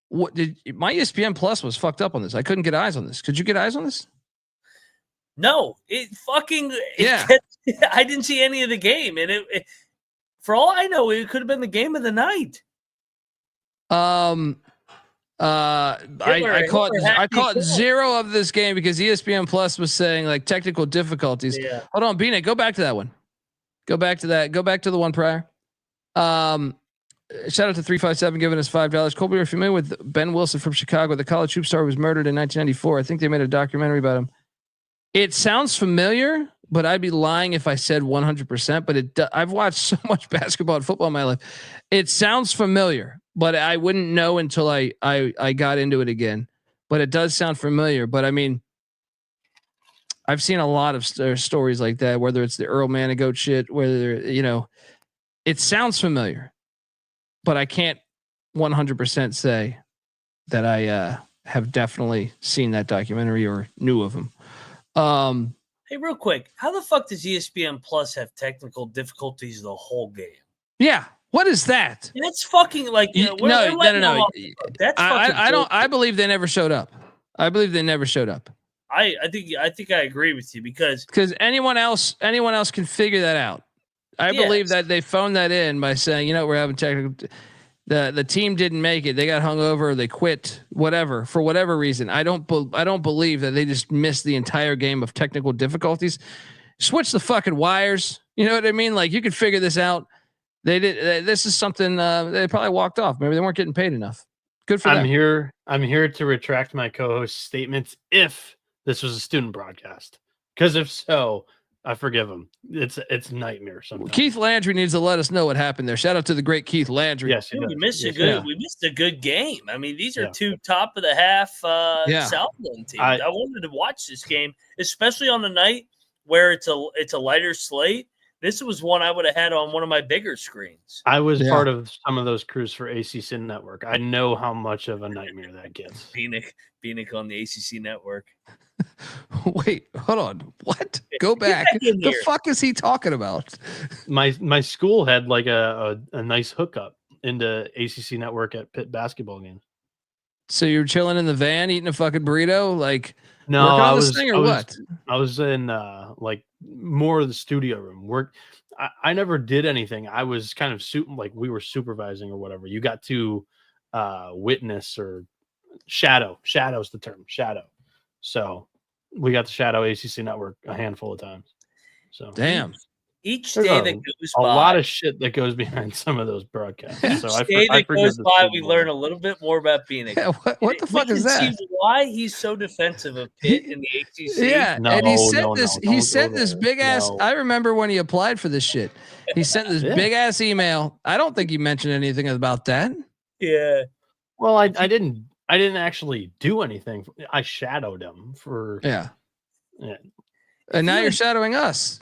what did my ESPN Plus was fucked up on this? I couldn't get eyes on this. Could you get eyes on this? No, I didn't see any of the game, and it for all I know, it could have been the game of the night. I caught zero of this game because ESPN Plus was saying like technical difficulties. Yeah. Hold on, Bieniek, go back to that one. Go back to that. Go back to the one prior. Shout out to 357 giving us $5. Colby, are you familiar with Ben Wilson from Chicago? The college hoop star was murdered in 1994. I think they made a documentary about him. It sounds familiar, but I'd be lying if I said 100%. But I've watched so much basketball and football in my life. It sounds familiar, but I wouldn't know until I got into it again. But it does sound familiar. But I mean, I've seen a lot of stories like that, whether it's the Earl Manigault shit, whether, it sounds familiar, but I can't 100% say that I have definitely seen that documentary or knew of him. Hey, real quick, how the fuck does ESPN Plus have technical difficulties the whole game? Yeah. What is that? That's fucking like, no. That's I believe they never showed up. I think I agree with you because anyone else can figure that out. I believe that they phoned that in by saying, we're having technical. The team didn't make it. They got hung over. They quit. Whatever, for whatever reason. I don't believe that they just missed the entire game of technical difficulties. Switch the fucking wires. You know what I mean? Like you could figure this out. They did. This is something they probably walked off. Maybe they weren't getting paid enough. Good for them. I'm here to retract my co-host's statements if this was a student broadcast. Because if so, I forgive him. It's nightmare sometimes. Keith Landry needs to let us know what happened there. Shout out to the great Keith Landry. Yes, we missed a good game. I mean, these are two top of the half Southland teams. I wanted to watch this game, especially on the night where it's a lighter slate. This was one I would have had on one of my bigger screens. I was part of some of those crews for ACC Network. I know how much of a nightmare that gets. Bieniek on the ACC Network. Wait, hold on. What? Go back. The fuck is he talking about? My school had like a nice hookup into ACC Network at Pitt basketball games. So you're chilling in the van eating a fucking burrito? Like, no, I was in like more of the studio room. I never did anything. I was kind of like we were supervising or whatever. You got to witness or shadow's the term, shadow. So we got to shadow ACC Network a handful of times. So damn. Each day that goes by, a lot of shit that goes behind some of those broadcasts. Each day that goes by, we learn a little bit more about Bieniek. Yeah, what the fuck is that? See why he's so defensive of Pitt in the ACC. Yeah, and he sent this big ass. I remember when he applied for this shit. He sent this big ass email. I don't think he mentioned anything about that. Yeah. Well, I didn't actually do anything. I shadowed him for yeah. And now you're shadowing us.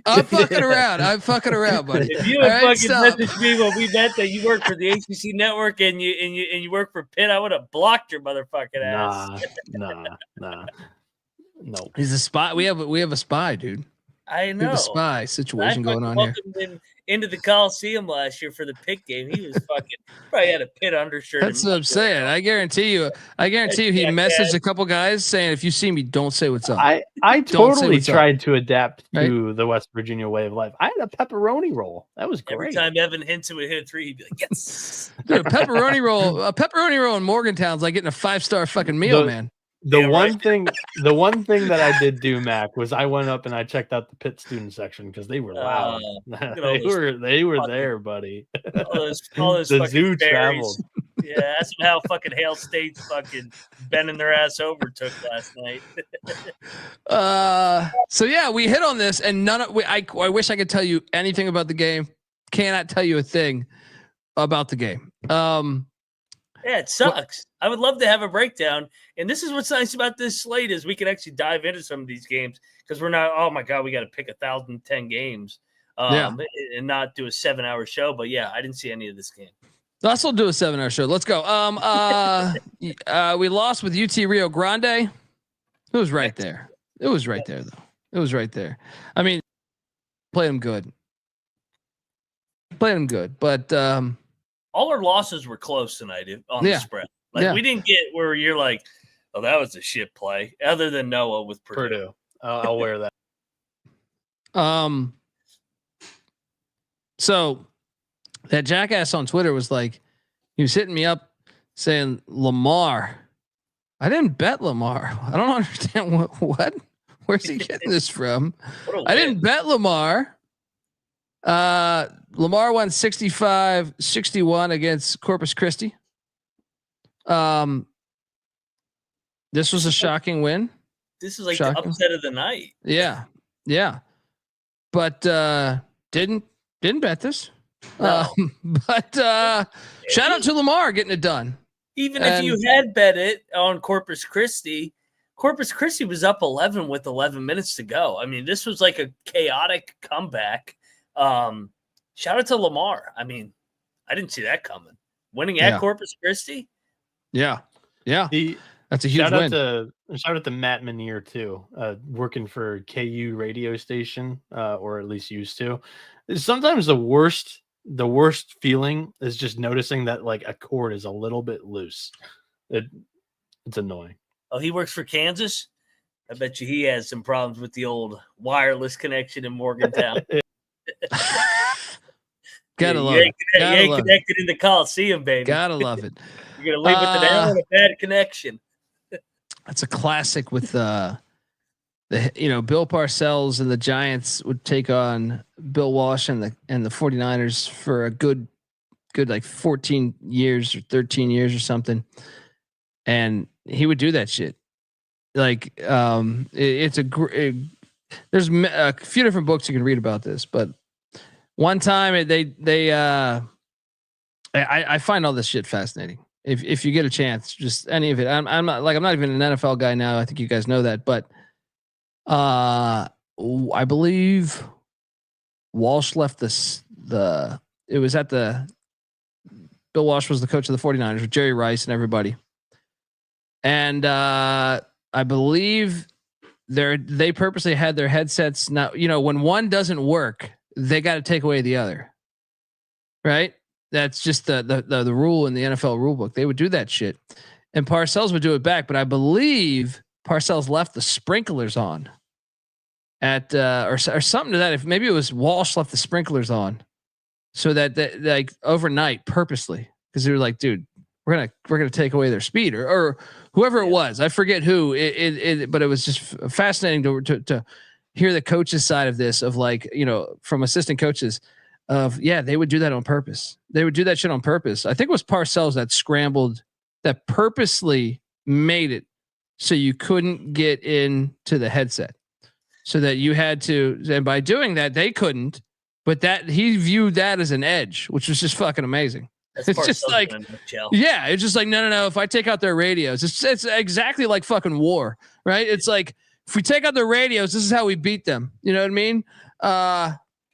I'm fucking around, buddy. If you had fucking messaged me when we met that you work for the ACC Network and you work for Pitt, I would have blocked your motherfucking ass. Nah. No. He's a spy. We have a spy, dude. I know. We have a spy situation going on here. Him into the Coliseum last year for the Pitt game. He was probably had a Pitt undershirt. That's what I'm saying. I guarantee you he messaged a couple guys saying, if you see me, don't say what's up. I totally tried to adapt to the West Virginia way of life. I had a pepperoni roll. That was great. Every time Evan Hinton would hit a three, he'd be like, yes. Dude, a pepperoni roll in Morgantown's like getting a 5-star fucking meal, man. The one thing that I did do, Mac, was I went up and I checked out the Pitt student section because they were loud. They were there, buddy. All those the zoo traveled. Yeah, that's how fucking Hale State's fucking bending their ass over took last night. So yeah, we hit on this, and I wish I could tell you anything about the game. cannot tell you a thing about the game. Yeah, it sucks. I would love to have a breakdown. And this is what's nice about this slate is we can actually dive into some of these games because we're not, oh my God, we got to pick 1,010 games and not do a 7-hour show. But yeah, I didn't see any of this game. Let's all do a 7-hour show. Let's go. We lost with UT Rio Grande. It was right there. It was right there though. It was right there. I mean, played them good. But all our losses were close tonight on the spread. Like we didn't get where you're like, oh, that was a shit play. Other than Noah with Purdue. I'll wear that. So that jackass on Twitter was like, he was hitting me up saying Lamar. I didn't bet Lamar. I don't understand what. Where's he getting this from? I didn't bet Lamar. Lamar won 65-61 against Corpus Christi. This was a shocking win. This is like the upset of the night. Yeah. But didn't bet this. No. But shout out to Lamar getting it done. Even if you had bet it on Corpus Christi was up 11 with 11 minutes to go. I mean, this was like a chaotic comeback. Shout out to Lamar. I mean, I didn't see that coming. Winning at Corpus Christi. Yeah. That's a huge win. Shout out to Matt Menier too, working for KU radio station, or at least used to. Sometimes the worst feeling is just noticing that like a cord is a little bit loose. It's annoying. Oh, he works for Kansas? I bet you he has some problems with the old wireless connection in Morgantown. Gotta love it. You ain't connected in the Coliseum, baby. Gotta love it. You're gonna leave with an L and a bad connection. That's a classic with Bill Parcells and the Giants would take on Bill Walsh and the 49ers for a good like 14 years or 13 years or something. And he would do that shit. Like there's a few different books you can read about this, but one time I find all this shit fascinating. If you get a chance, just any of it. I'm not even an NFL guy now. I think you guys know that, but I believe Walsh left Bill Walsh was the coach of the 49ers with Jerry Rice and everybody. And I believe they purposely had their headsets. Now, when one doesn't work, they got to take away the other. Right. That's just the rule in the NFL rule book. They would do that shit, and Parcells would do it back. But I believe Parcells left the sprinklers on or something to that. If maybe it was Walsh left the sprinklers on, so that like overnight purposely, because they were like, dude, we're gonna take away their speed or whoever it was. I forget who but it was just fascinating to hear the coach's side of this, of like, from assistant coaches. They would do that on purpose. They would do that shit on purpose. I think it was Parcells that purposely made it so you couldn't get into the headset, so that you had to, and by doing that, they couldn't, but that he viewed that as an edge, which was just fucking amazing. That's it's just like, it's just like, no. If I take out their radios, it's exactly like fucking war, right? It's like, if we take out their radios, this is how we beat them. You know what I mean?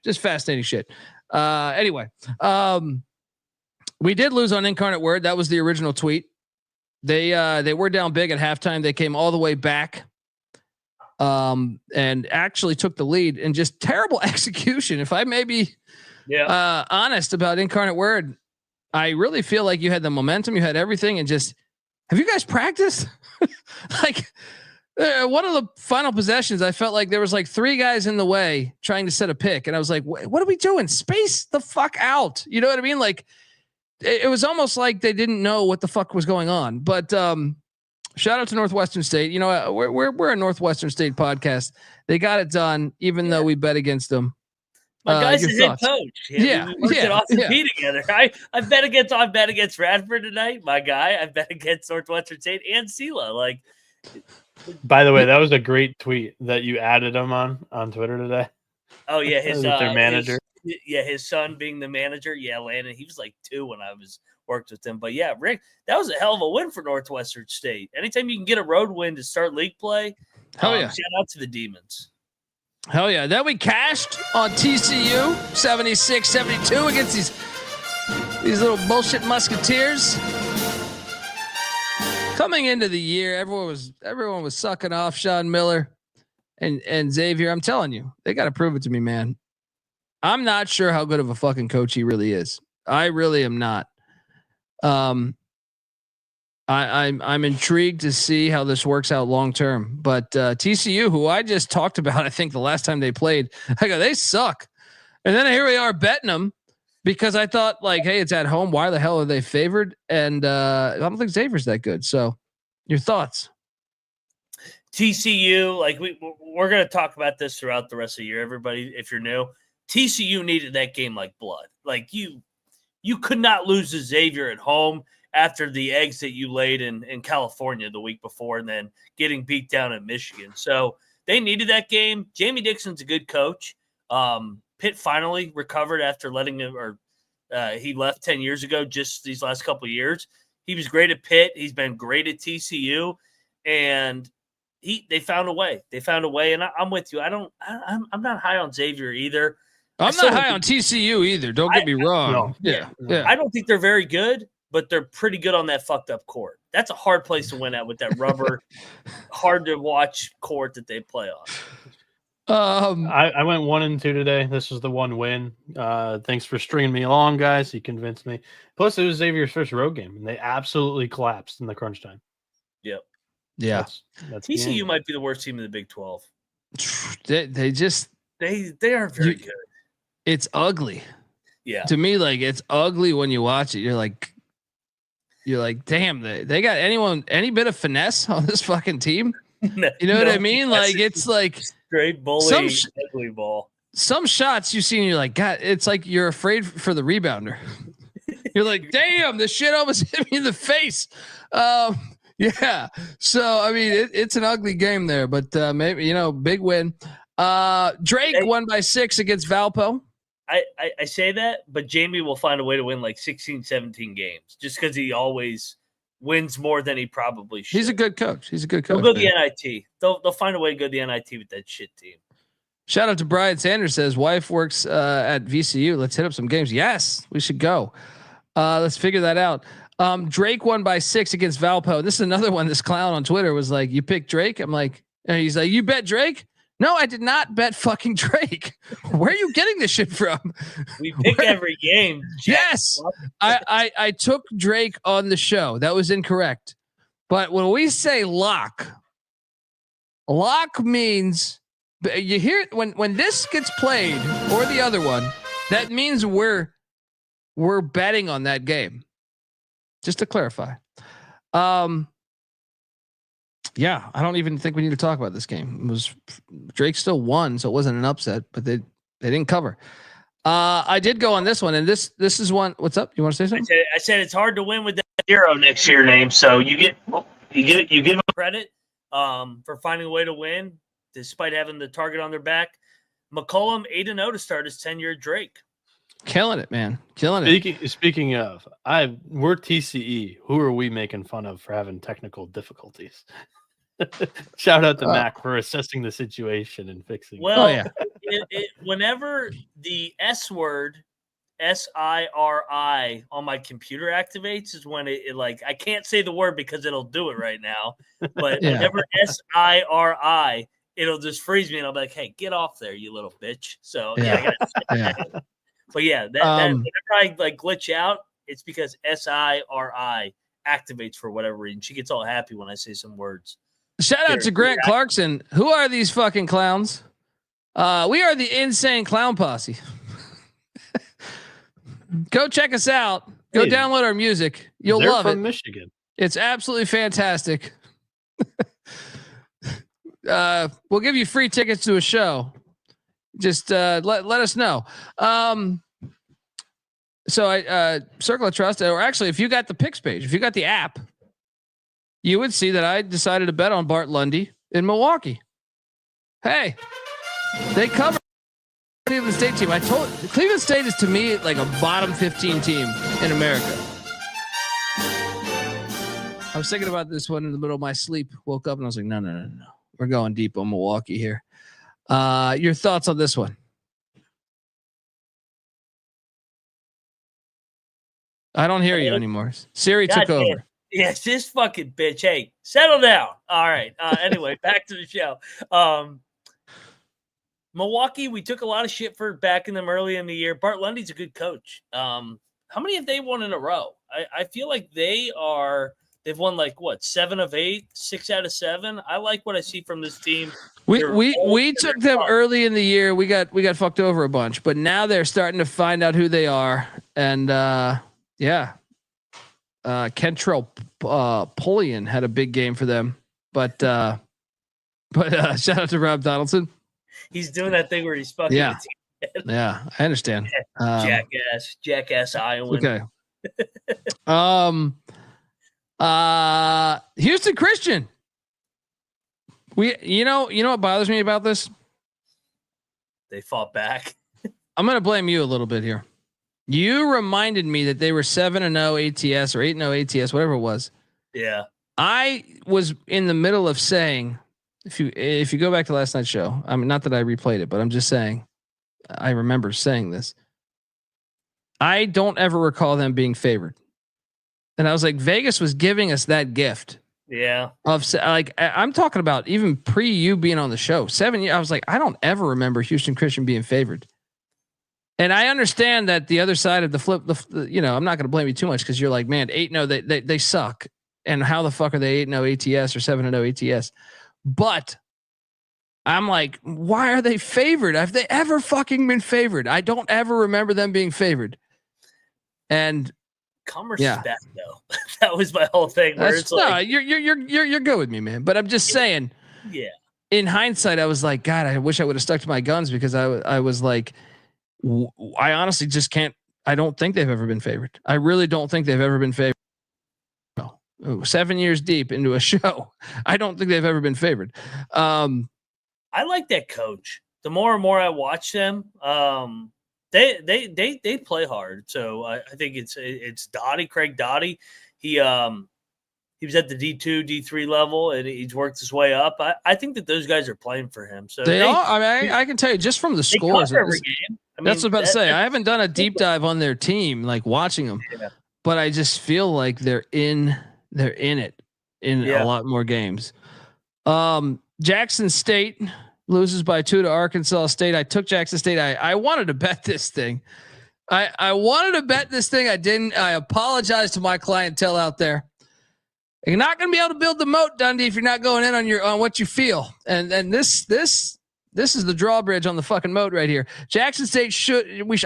Just fascinating shit. Anyway, we did lose on Incarnate Word. That was the original tweet. They were down big at halftime. They came all the way back, and actually took the lead, and just terrible execution. If I may be honest about Incarnate Word, I really feel like you had the momentum, you had everything, and just, have you guys practiced? Like, one of the final possessions, I felt like there was like 3 guys in the way trying to set a pick. And I was like, what are we doing? Space the fuck out. You know what I mean? Like, it was almost like they didn't know what the fuck was going on. But shout out to Northwestern State. We're a Northwestern State podcast. They got it done, even though we bet against them. My guy's a head coach. We worked at Austin P together. I bet against Radford tonight. My guy. I bet against Northwestern State and Sela. Like, by the way, that was a great tweet that you added him on Twitter today. Oh yeah, his their manager. his son being the manager. Yeah, Landon, he was like 2 when I worked with him. But yeah, Rick, that was a hell of a win for Northwestern State. Anytime you can get a road win to start league play, hell yeah. Shout out to the Demons. Hell yeah. Then we cashed on TCU 76-72 against these little bullshit Musketeers. Coming into the year, everyone was sucking off Sean Miller and Xavier. I'm telling you, they got to prove it to me, man. I'm not sure how good of a fucking coach he really is. I really am not. I'm intrigued to see how this works out long term. But TCU, who I just talked about, I think the last time they played, I go, they suck. And then here we are betting them because I thought like, hey, it's at home. Why the hell are they favored? And I don't think Xavier's that good. So, your thoughts? TCU, like we're going to talk about this throughout the rest of the year. Everybody, if you're new, TCU needed that game like blood. Like you could not lose to Xavier at home after the eggs that you laid in California the week before and then getting beat down in Michigan. So they needed that game. Jamie Dixon's a good coach. Pitt finally recovered after letting him, he left 10 years ago, just these last couple of years. He was great at Pitt. He's been great at TCU, and they found a way. They found a way, and I'm with you. I'm not high on Xavier either. I'm not high on TCU either. Don't get me wrong. Yeah. I don't think they're very good, but they're pretty good on that fucked up court. That's a hard place to win at with that rubber, hard to watch court that they play on. I went 1-2 today. This was the one win. Thanks for stringing me along, guys. You convinced me. Plus, it was Xavier's first road game, and they absolutely collapsed in the crunch time. Yep. Yeah. That's TCU might be the worst team in the Big 12. They are very good. It's ugly. Yeah. To me, like it's ugly when you watch it. You're like, damn, they got any bit of finesse on this fucking team? You know what I mean? Like it's like straight bully, ugly ball. Some shots you see and you're like, God, it's like you're afraid for the rebounder. You're like, damn, this shit almost hit me in the face. Yeah. So I mean, it's an ugly game there, but maybe big win. Drake won by 6 against Valpo. I say that, but Jamie will find a way to win like 16, 17 games just because he always wins more than he probably should. He's a good coach. He'll go to the NIT. They'll find a way to go to the NIT with that shit team. Shout out to Brian Sanders, says wife works at VCU. Let's hit up some games. Yes, we should go. Let's figure that out. Drake won by 6 against Valpo. This is another one. This clown on Twitter was like, you picked Drake? I'm like, and he's like, you bet Drake? No, I did not bet fucking Drake. Where are you getting this shit from? We pick every game. Yes. I took Drake on the show. That was incorrect. But when we say lock means you hear it when this gets played or the other one, that means we're betting on that game. Just to clarify. Yeah, I don't even think we need to talk about this game. It was Drake still won, so it wasn't an upset, but they didn't cover. I did go on this one, and this is one. What's up? You want to say something? I said it's hard to win with that 0 next to your name, so you give them credit for finding a way to win despite having the target on their back. McCollum 8-0 to start his tenure at Drake. Killing it, man. Killing it. Speaking of, we're TCE. Who are we making fun of for having technical difficulties? Shout out to Mac for assessing the situation and fixing. Well, whenever the S word, SIRI on my computer activates is when it like I can't say the word because it'll do it right now. But whenever SIRI, it'll just freeze me and I'll be like, "Hey, get off there, you little bitch." So But whenever I like glitch out, it's because SIRI activates for whatever reason. She gets all happy when I say some words. Shout out to Grant Clarkson. Who are these fucking clowns? We are the Insane Clown Posse. Go check us out. Go download our music. You'll love it. From Michigan. It's absolutely fantastic. We'll give you free tickets to a show. Just let us know. So I Circle of Trust, or actually, if you got the picks page, if you got the app, you would see that I decided to bet on Bart Lundy in Milwaukee. Hey, they covered Cleveland State team. I told Cleveland State is to me like a bottom 15 team in America. I was thinking about this one in the middle of my sleep. Woke up and I was like, no. We're going deep on Milwaukee here. Your thoughts on this one? I don't hear you anymore. Siri took over. Yes, this fucking bitch. Hey, settle down. All right. Anyway, back to the show. Milwaukee, we took a lot of shit for backing them early in the year. Bart Lundy's a good coach. How many have they won in a row? I feel like they've won like what, 7 of 8, 6 out of 7. I like what I see from this team. We took them early in the year. We got fucked over a bunch, but now they're starting to find out who they are. And Kentrell Pullian had a big game for them, but shout out to Rob Donaldson. He's doing that thing where he's fucking. Yeah, I understand. Jackass Iowan. Okay. Houston Christian. You know what bothers me about this? They fought back. I'm going to blame you a little bit here. You reminded me that they were 7-0 ATS or 8-0 ATS, whatever it was. Yeah. I was in the middle of saying, if you go back to last night's show, I mean, not that I replayed it, but I'm just saying, I remember saying this. I don't ever recall them being favored. And I was like, Vegas was giving us that gift. Yeah. Of like, I'm talking about even pre you being on the show, 7 years. I was like, I don't ever remember Houston Christian being favored. And I understand that the other side of the flip, I'm not going to blame you too much because you're like, man, 8-0, they suck. And how the fuck are they 8-0 ATS or 7-0 ATS? But I'm like, why are they favored? Have they ever fucking been favored? I don't ever remember them being favored. And Commerce is back though. That was my whole thing. Where it's like, you're good with me, man. But I'm just saying. Yeah. In hindsight, I was like, God, I wish I would have stuck to my guns because I was like, I honestly just can't. I don't think they've ever been favored. I really don't think they've ever been favored. No. 7 years deep into a show, I don't think they've ever been favored. I like that coach. The more and more I watch them, they play hard. So I think it's Dottie, Craig Dottie. He was at the D2, D3 level, and he's worked his way up. I think that those guys are playing for him. So they are. I mean, I can tell you just from the scores. Every game. That's what I was about to say. I haven't done a deep dive on their team, like watching them, but I just feel like they're in it a lot more games. Jackson State loses by 2 to Arkansas State. I took Jackson State. I wanted to bet this thing. I wanted to bet this thing. I didn't. I apologize to my clientele out there. You're not going to be able to build the moat, Dundee, if you're not going in on what you feel. And this is the drawbridge on the fucking moat right here. Jackson State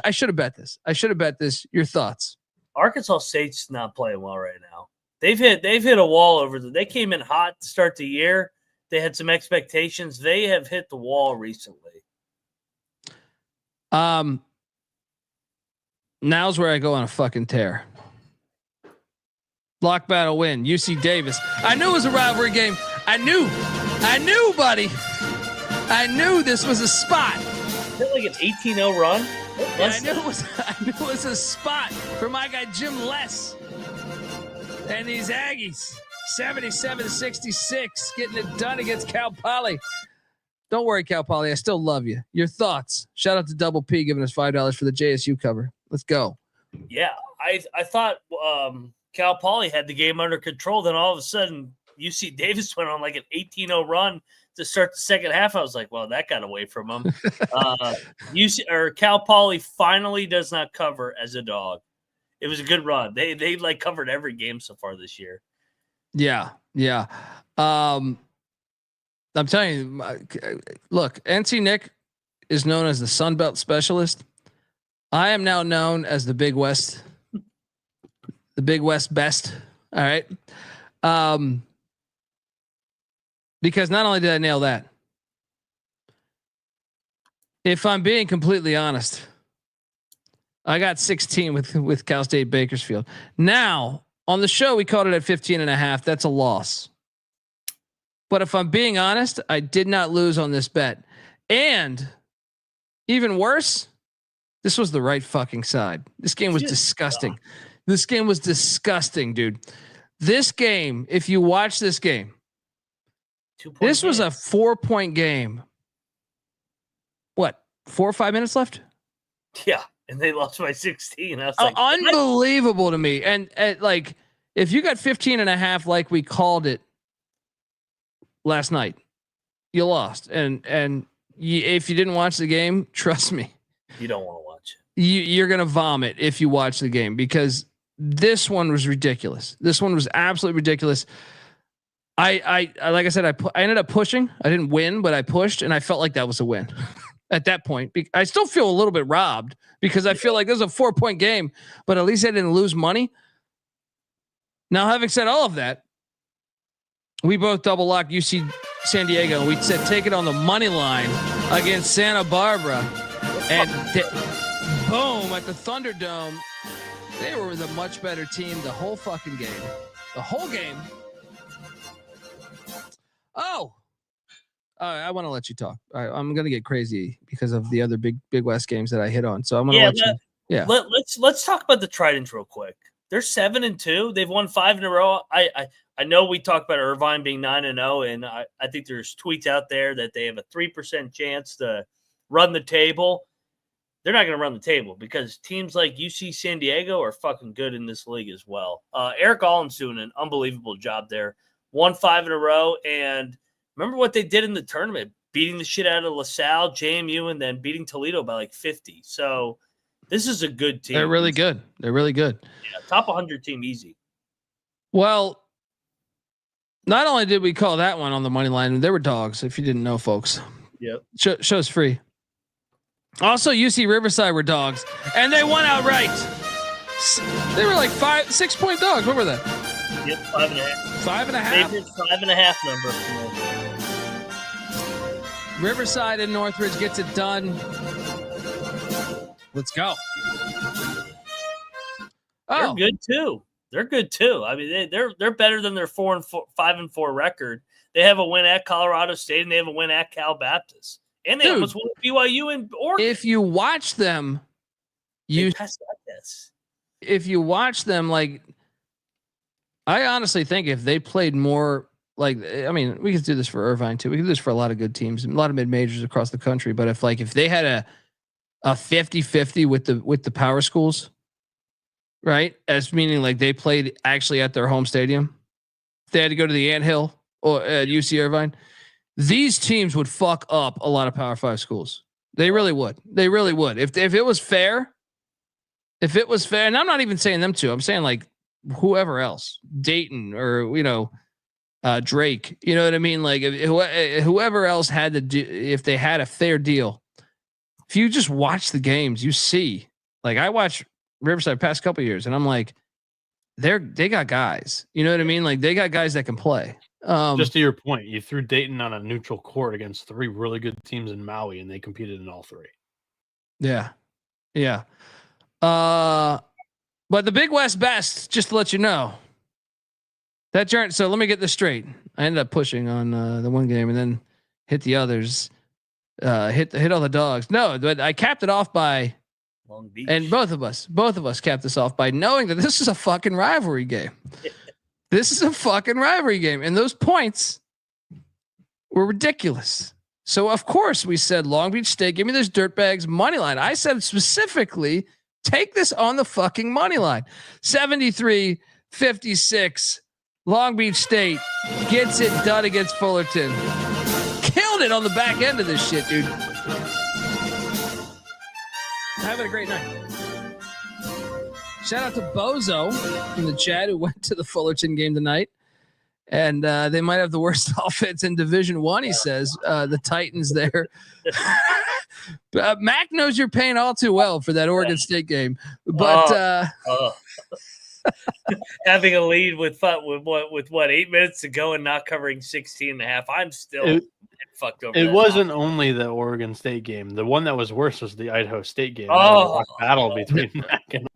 I should have bet this. I should have bet this. Your thoughts? Arkansas State's not playing well right now. They've hit a wall over there. They came in hot to start the year. They had some expectations. They have hit the wall recently. Now's where I go on a fucking tear. Block battle win. UC Davis. I knew it was a rivalry game. I knew, buddy. I knew this was a spot. Is it like an 18-0 run? Yeah, I knew it was a spot for my guy Jim Less and these Aggies. 77-66, getting it done against Cal Poly. Don't worry, Cal Poly. I still love you. Your thoughts? Shout out to Double P giving us $5 for the JSU cover. Let's go. Yeah, I thought Cal Poly had the game under control. Then all of a sudden, UC Davis went on like an 18-0 run to start the second half. I was like, well, that got away from them. Cal Poly finally does not cover as a dog. It was a good run. They like covered every game so far this year. Yeah. I'm telling you, look, NC Nick is known as the Sun Belt specialist. I am now known as the Big West best. All right. Because not only did I nail that, if I'm being completely honest, I got 16 with Cal State Bakersfield. Now on the show, we called it at 15.5. That's a loss. But if I'm being honest, I did not lose on this bet. And Even worse, this was the right fucking side. This game was disgusting. This game was disgusting, dude. This game, if you watch this game, this was a 4-point game. What? 4 or 5 minutes left? Yeah. And they lost by 16. I was like, unbelievable to me. And like, if you got 15.5, like we called it last night, you lost. And if you didn't watch the game, trust me, you don't want to watch it. You're going to vomit if you watch the game, because this one was ridiculous. This one was absolutely ridiculous. I like I said, I ended up pushing. I didn't win, but I pushed, and I felt like that was a win at that point. I still feel a little bit robbed because I feel like this is a 4-point game, but at least I didn't lose money. Now, having said all of that, we both double locked UC San Diego, and we said take it on the money line against Santa Barbara, and boom, at the Thunderdome, they were the much better team the whole fucking game. The whole game. Oh, I want to let you talk. I'm going to get crazy because of the other Big West games that I hit on. So I'm going to let you. Yeah. Let's talk about the Tridents real quick. They're 7-2. They've won 5 in a row. I know we talked about Irvine being 9-0, and I think there's tweets out there that they have a 3% chance to run the table. They're not going to run the table because teams like UC San Diego are fucking good in this league as well. Eric Allen's doing an unbelievable job there. Won 5 in a row, and remember what they did in the tournament, beating the shit out of LaSalle, JMU, and then beating Toledo by like 50. So this is a good team. They're really good. They're really good. Yeah, top 100 team easy. Well, not only did we call that one on the money line, there were dogs, if you didn't know, folks. Yep. Show's free. Also, UC Riverside were dogs, and they won outright. They were like 6-point dogs. What were they? Yep, 5.5. 5.5. Favorite 5.5 number. Riverside and Northridge gets it done. Let's go. They're good too. They're good too. I mean, they're better than their 5-4 record. They have a win at Colorado State, and they have a win at Cal Baptist, and they almost won BYU and Oregon. If you watch them, if you watch them, like, I honestly think if they played more, like, I mean, we could do this for Irvine too. We could do this for a lot of good teams, a lot of mid majors across the country. But if they had a 50-50 with the power schools, right? As meaning like they played actually at their home stadium. If they had to go to the Anthill or at UC Irvine, these teams would fuck up a lot of Power 5 schools. They really would. They really would. If it was fair, and I'm not even saying them two, I'm saying like whoever else, Dayton or, Drake, you know what I mean? Like whoever else had to do, if they had a fair deal, if you just watch the games, you see, like I watch Riverside past couple of years and I'm like, they got guys, you know what I mean? Like they got guys that can play. Just to your point, you threw Dayton on a neutral court against 3 really good teams in Maui, and they competed in all 3. Yeah. Yeah. But the Big West best, just to let you know, that journey. So let me get this straight. I ended up pushing on the one game and then hit the others. Hit all the dogs. No, but I capped it off by Long Beach. And both of us capped this off by knowing that this is a fucking rivalry game. This is a fucking rivalry game, and those points were ridiculous. So of course we said Long Beach State, give me this dirtbags money line. I said specifically, take this on the fucking money line. 73-56. Long Beach State gets it done against Fullerton. Killed it on the back end of this shit, dude. Having a great night. Shout out to Bozo in the chat who went to the Fullerton game tonight. And they might have the worst offense in Division I, he says. The Titans there. Mac knows you're paying all too well for that Oregon State game. But having a lead with 8 minutes to go and not covering 16.5, I'm still fucked over. It wasn't only the Oregon State game. The one that was worse was the Idaho State game. Battle between Mac and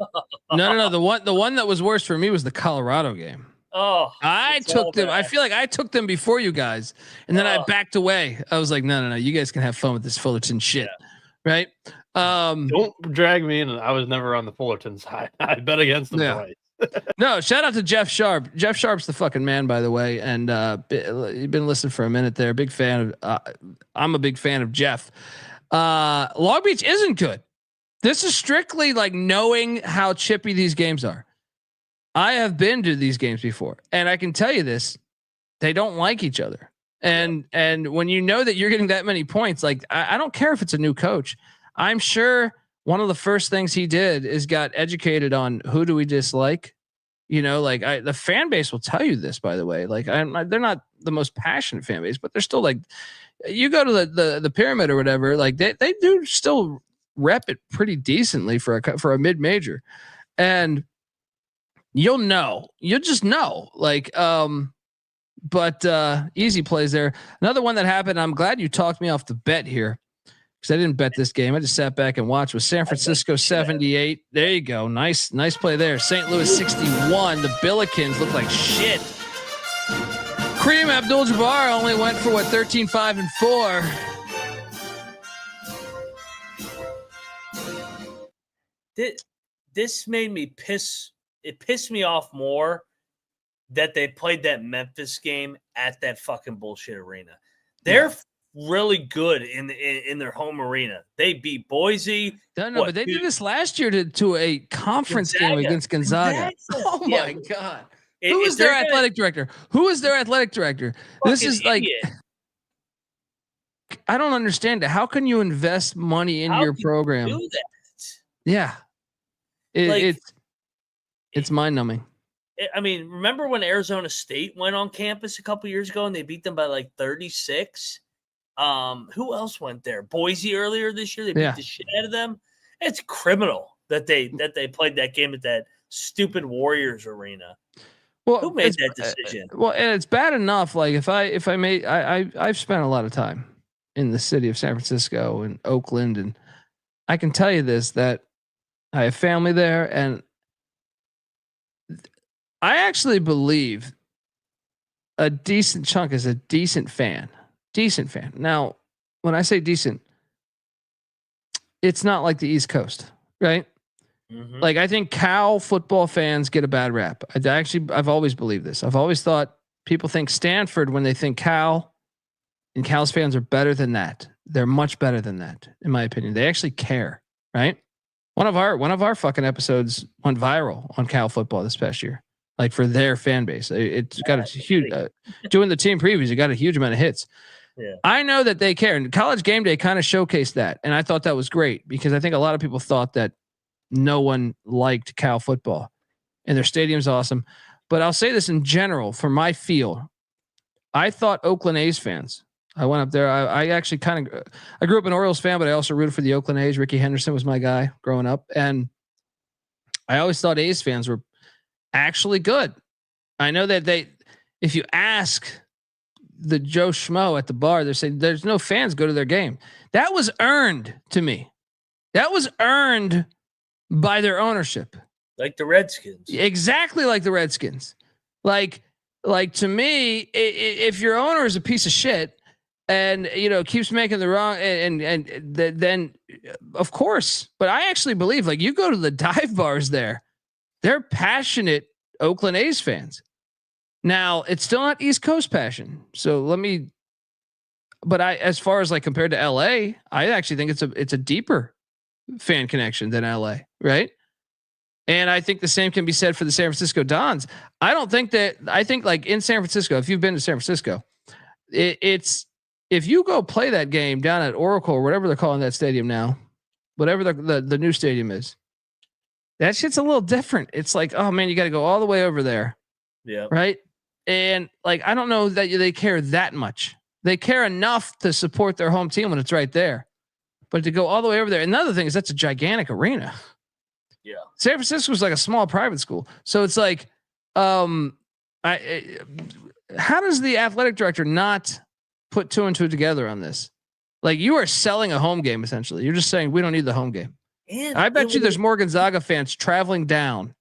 No. The one that was worse for me was the Colorado game. I took them. I feel like I took them before you guys, and then I backed away. I was like, no. You guys can have fun with this Fullerton shit, right? Don't drag me in. I was never on the Fullerton side. I bet against them twice. No, shout out to Jeff Sharp. Jeff Sharp's the fucking man, by the way. And you've been listening for a minute there. Big fan of. I'm a big fan of Jeff. Long Beach isn't good. This is strictly like knowing how chippy these games are. I have been to these games before, and I can tell you this: they don't like each other. And when you know that you're getting that many points, like I don't care if it's a new coach. I'm sure one of the first things he did is got educated on who do we dislike. You know, like the fan base will tell you this, by the way. Like they're not the most passionate fan base, but they're still like, you go to the pyramid or whatever, like they do still rep it pretty decently for a mid-major. And you'll just know, like, but easy plays there. Another one that happened, I'm glad you talked me off the bet here, because I didn't bet this game. I just sat back and watched. Was San Francisco 78. There you go. Nice play there. St. Louis 61. The Billikens look like shit. Kareem Abdul-Jabbar only went for 13, 5, and 4. This made me piss. It pissed me off more that they played that Memphis game at that fucking bullshit arena. They're really good in their home arena. They beat Boise. No, but they did this last year to a conference game against Gonzaga. Oh my God. Who is their athletic director? This is like, I don't understand it. How can you invest money in your program? Do that? Yeah. It's mind numbing. I mean, remember when Arizona State went on campus a couple years ago and they beat them by like 36? Who else went there? Boise earlier this year. They beat the shit out of them. It's criminal that they played that game at that stupid Warriors arena. Well, who made that decision? Well, and it's bad enough. Like if I made, I've spent a lot of time in the city of San Francisco and Oakland, and I can tell you this, that I have family there, and I actually believe a decent chunk is a decent fan. Now, when I say decent, it's not like the East Coast, right? Mm-hmm. Like I think Cal football fans get a bad rap. I've always believed this. I've always thought people think Stanford when they think Cal, and Cal's fans are better than that. They're much better than that, in my opinion. They actually care, right? One of our fucking episodes went viral on Cal football this past year, like for their fan base. It's got a huge doing the team previews. It got a huge amount of hits. Yeah. I know that they care, and College Game Day kind of showcased that, and I thought that was great because I think a lot of people thought that no one liked Cal football, and their stadium's awesome. But I'll say this in general for my feel. I thought Oakland A's fans. I went up there. I actually I grew up an Orioles fan, but I also rooted for the Oakland A's. Ricky Henderson was my guy growing up, and I always thought A's fans were actually good. I know that if you ask the Joe Schmo at the bar, they're saying there's no fans go to their game. That was earned to me. That was earned by their ownership. Like the Redskins. Exactly like the Redskins. Like to me, if your owner is a piece of shit and, keeps making the wrong and then of course, but I actually believe like you go to the dive bars there, they're passionate Oakland A's fans. Now it's still not East Coast passion. So as far as like compared to LA, I actually think it's a deeper fan connection than LA. Right. And I think the same can be said for the San Francisco Dons. I think like in San Francisco, if you've been to San Francisco, it's, if you go play that game down at Oracle or whatever they're calling that stadium now, whatever the new stadium is, that shit's a little different. It's like, oh man, you got to go all the way over there. Yeah. Right. And like, I don't know that they care that much. They care enough to support their home team when it's right there, but to go all the way over there. Another thing is that's a gigantic arena. Yeah. San Francisco is like a small private school. So it's like, how does the athletic director not put two and two together on this? Like you are selling a home game. Essentially. You're just saying we don't need the home game. And I bet you there's more Gonzaga fans traveling down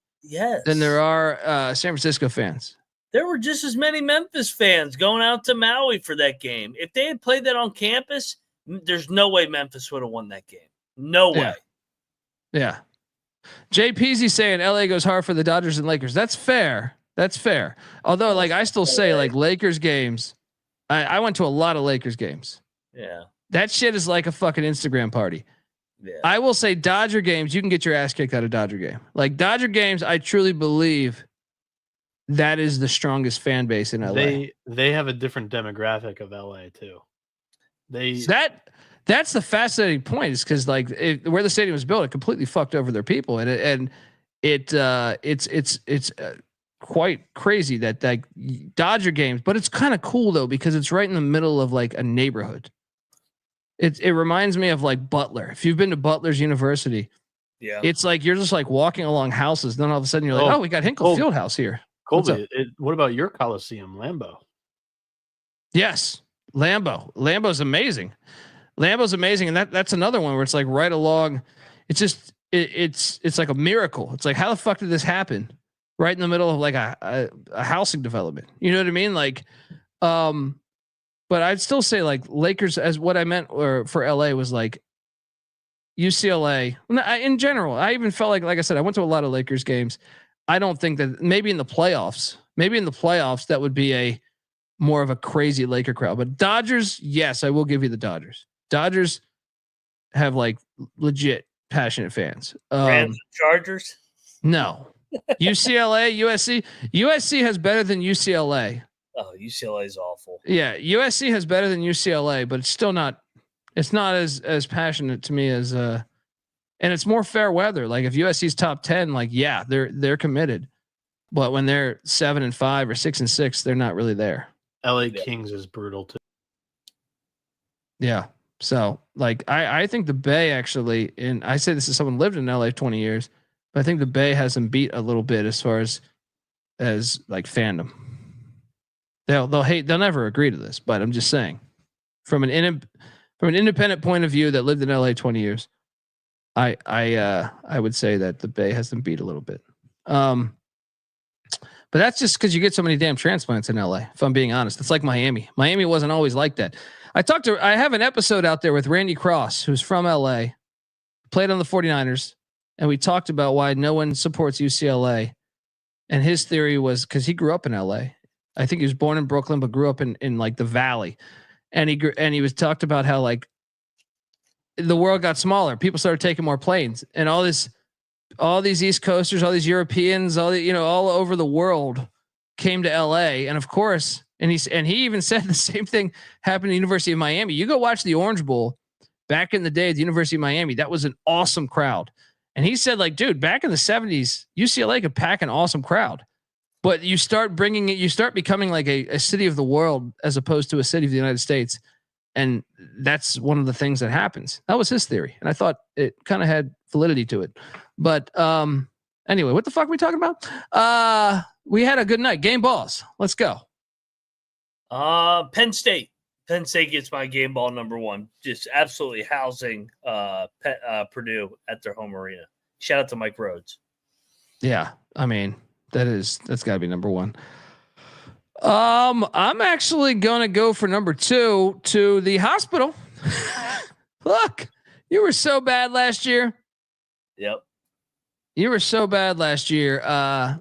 than there are San Francisco fans. There were just as many Memphis fans going out to Maui for that game. If they had played that on campus, there's no way Memphis would have won that game. No way. Yeah. Jay Peasy saying LA goes hard for the Dodgers and Lakers. That's fair. Although, like, I still say, like, Lakers games. I went to a lot of Lakers games. Yeah. That shit is like a fucking Instagram party. Yeah. I will say Dodger games, you can get your ass kicked out of Dodger game. Like Dodger games, I truly believe that is the strongest fan base in LA. They have a different demographic of LA too. That's the fascinating point, is because like where the stadium was built, it completely fucked over their people, and it's quite crazy that like Dodger games, but it's kind of cool though because it's right in the middle of like a neighborhood. It reminds me of like Butler. If you've been to Butler's University, yeah, it's like you're just like walking along houses. Then all of a sudden you're like, oh, we got Hinkle Fieldhouse here. Colby, what about your Coliseum, Lambeau? Yes, Lambeau's amazing. And that's another one where it's like right along. It's just it's like a miracle. It's like, how the fuck did this happen? Right in the middle of like a housing development. You know what I mean? Like, but I'd still say like Lakers, as what I meant for LA was like UCLA in general. I even felt like I said, I went to a lot of Lakers games. I don't think that maybe in the playoffs that would be a more of a crazy Laker crowd, but Dodgers, yes, I will give you the Dodgers. Dodgers have like legit passionate fans. Rams, Chargers. No, UCLA, USC has better than UCLA. Oh, UCLA is awful. Yeah, USC has better than UCLA, but it's still not. It's not as passionate to me as and it's more fair weather. Like if USC's top 10, like yeah, they're committed, but when they're 7-5 or 6-6, they're not really there. LA Kings is brutal too. Yeah, so like I think the Bay actually, and I say this as someone who lived in LA 20 years, but I think the Bay has them beat a little bit as far as like fandom. They'll never agree to this, but I'm just saying from an independent point of view that lived in LA 20 years, I would say that the Bay has them beat a little bit. But that's just because you get so many damn transplants in LA. If I'm being honest, it's like Miami. Miami wasn't always like that. I have an episode out there with Randy Cross, who's from LA, played on the 49ers, and we talked about why no one supports UCLA. And his theory was because he grew up in LA. I think he was born in Brooklyn, but grew up in like the Valley. And he was talked about how like the world got smaller. People started taking more planes, and all these East Coasters, all these Europeans, all over the world came to LA. And of course, and he even said the same thing happened at the University of Miami. You go watch the Orange Bowl back in the day at the University of Miami. That was an awesome crowd. And he said like, dude, back in the 70s, UCLA could pack an awesome crowd. But you start becoming like a city of the world as opposed to a city of the United States. And that's one of the things that happens. That was his theory. And I thought it kind of had validity to it. But anyway, what the fuck are we talking about? We had a good night. Game balls. Let's go. Penn State. Penn State gets my game ball number one. Just absolutely housing Purdue at their home arena. Shout out to Mike Rhodes. Yeah. I mean, that's gotta be number one. I'm actually gonna go for number two to the hospital. Look, you were so bad last year. Yep. You were so bad last year. I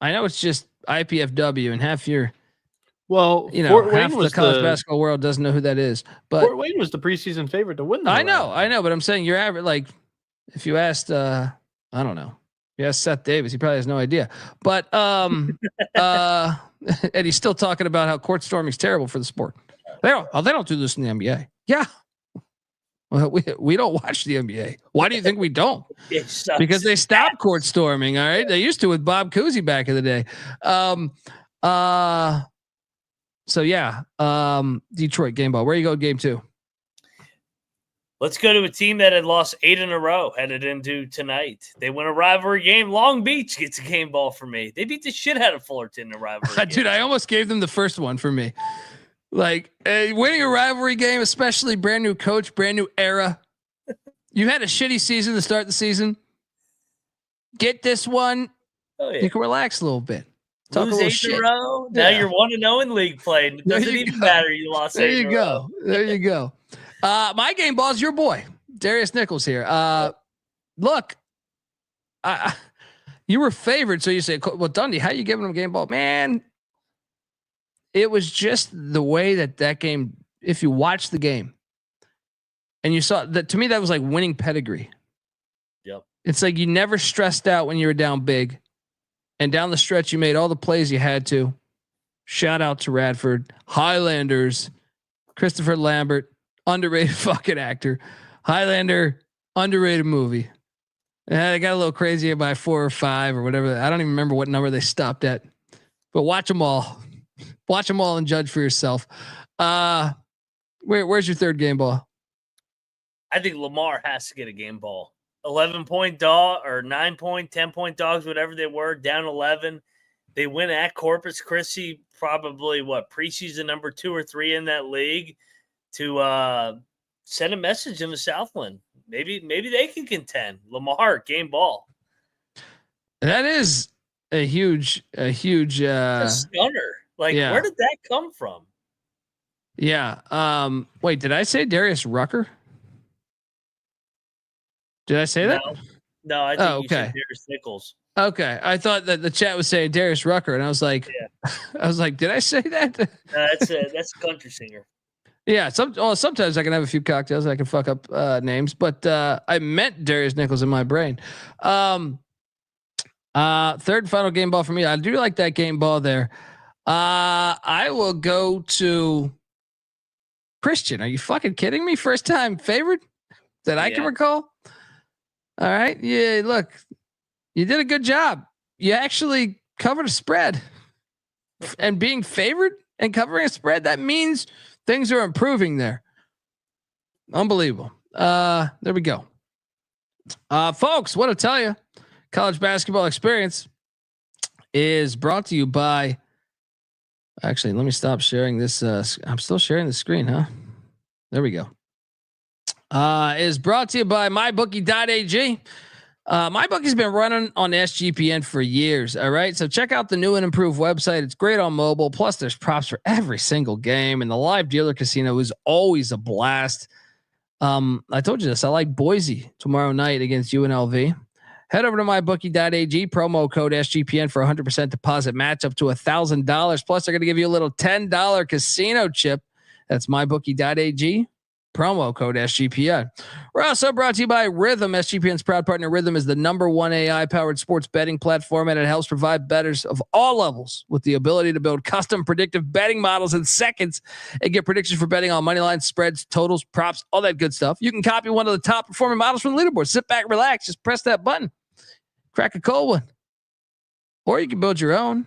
know it's just IPFW and half your half the college basketball world doesn't know who that is. But Fort Wayne was the preseason favorite to win. I know, but I'm saying your average, like if you asked I don't know. Yeah, Seth Davis. He probably has no idea. But and he's still talking about how court storming is terrible for the sport. They don't do this in the NBA. Yeah. Well, we don't watch the NBA. Why do you think we don't? Because they stopped court storming. All right. They used to with Bob Cousy back in the day. So yeah. Detroit game ball. Where you go game two? Let's go to a team that had lost 8 in a row headed into tonight. They win a rivalry game. Long Beach gets a game ball for me. They beat the shit out of Fullerton in a rivalry game. Dude, I almost gave them the first one for me. Like winning a rivalry game, especially brand new coach, brand new era. You had a shitty season to start the season. Get this one. Oh, yeah. You can relax a little bit. Talk lose a little 8 shit. In a row. Now you're 1-0 in league play. It doesn't even matter. You lost 8 in a row. There you go. My game ball is your boy, Darius Nichols here. Look, you were favored, so you say, well, Dundee, how you giving them game ball, man? It was just the way that game. If you watch the game, and you saw that, to me, that was like winning pedigree. Yep. It's like you never stressed out when you were down big, and down the stretch, you made all the plays you had to. Shout out to Radford, Highlanders, Christopher Lambert, underrated fucking actor. Highlander, underrated movie. They got a little crazy by 4 or 5 or whatever. I don't even remember what number they stopped at, but watch them all. Watch them all and judge for yourself. Where's your third game ball? I think Lamar has to get a game ball. 11-point dog or 9-point, 10-point dogs, whatever they were, down 11. They win at Corpus Christi, probably preseason number 2 or 3 in that league, to send a message in the Southland. Maybe they can contend. Lamar, game ball. That is a huge a stunner. Where did that come from? Yeah. Wait, did I say Darius Rucker? Did I say that? No, I think you said Darius Nichols. Okay. I thought that the chat was saying Darius Rucker, and I was like, did I say that? That's a country singer. Yeah. Sometimes I can have a few cocktails. I can fuck up names, but I meant Darius Nichols in my brain. Third and final game ball for me. I do like that game ball there. I will go to Christian. Are you fucking kidding me? First time favorite that I can recall. All right. Yeah. Look, you did a good job. You actually covered a spread, and being favored and covering a spread, that means things are improving there. Unbelievable. There we go. Folks, what to tell you, college basketball experience is brought to you by, actually, let me stop sharing this. I'm still sharing the screen, huh? There we go. Is brought to you by mybookie.ag. MyBookie's been running on SGPN for years. All right. So check out the new and improved website. It's great on mobile. Plus there's props for every single game, and the live dealer casino is always a blast. I told you this. I like Boise tomorrow night against UNLV. Head over to mybookie.ag, promo code SGPN for 100% deposit match up to $1,000. Plus they're going to give you a little $10 casino chip. That's mybookie.ag. Promo code SGPN. We're also brought to you by Rhythm. SGPN's proud partner. Rhythm is the #1 AI-powered sports betting platform, and it helps provide bettors of all levels with the ability to build custom predictive betting models in seconds and get predictions for betting on money lines, spreads, totals, props, all that good stuff. You can copy one of the top performing models from the leaderboard. Sit back, relax, just press that button, crack a cold one, or you can build your own.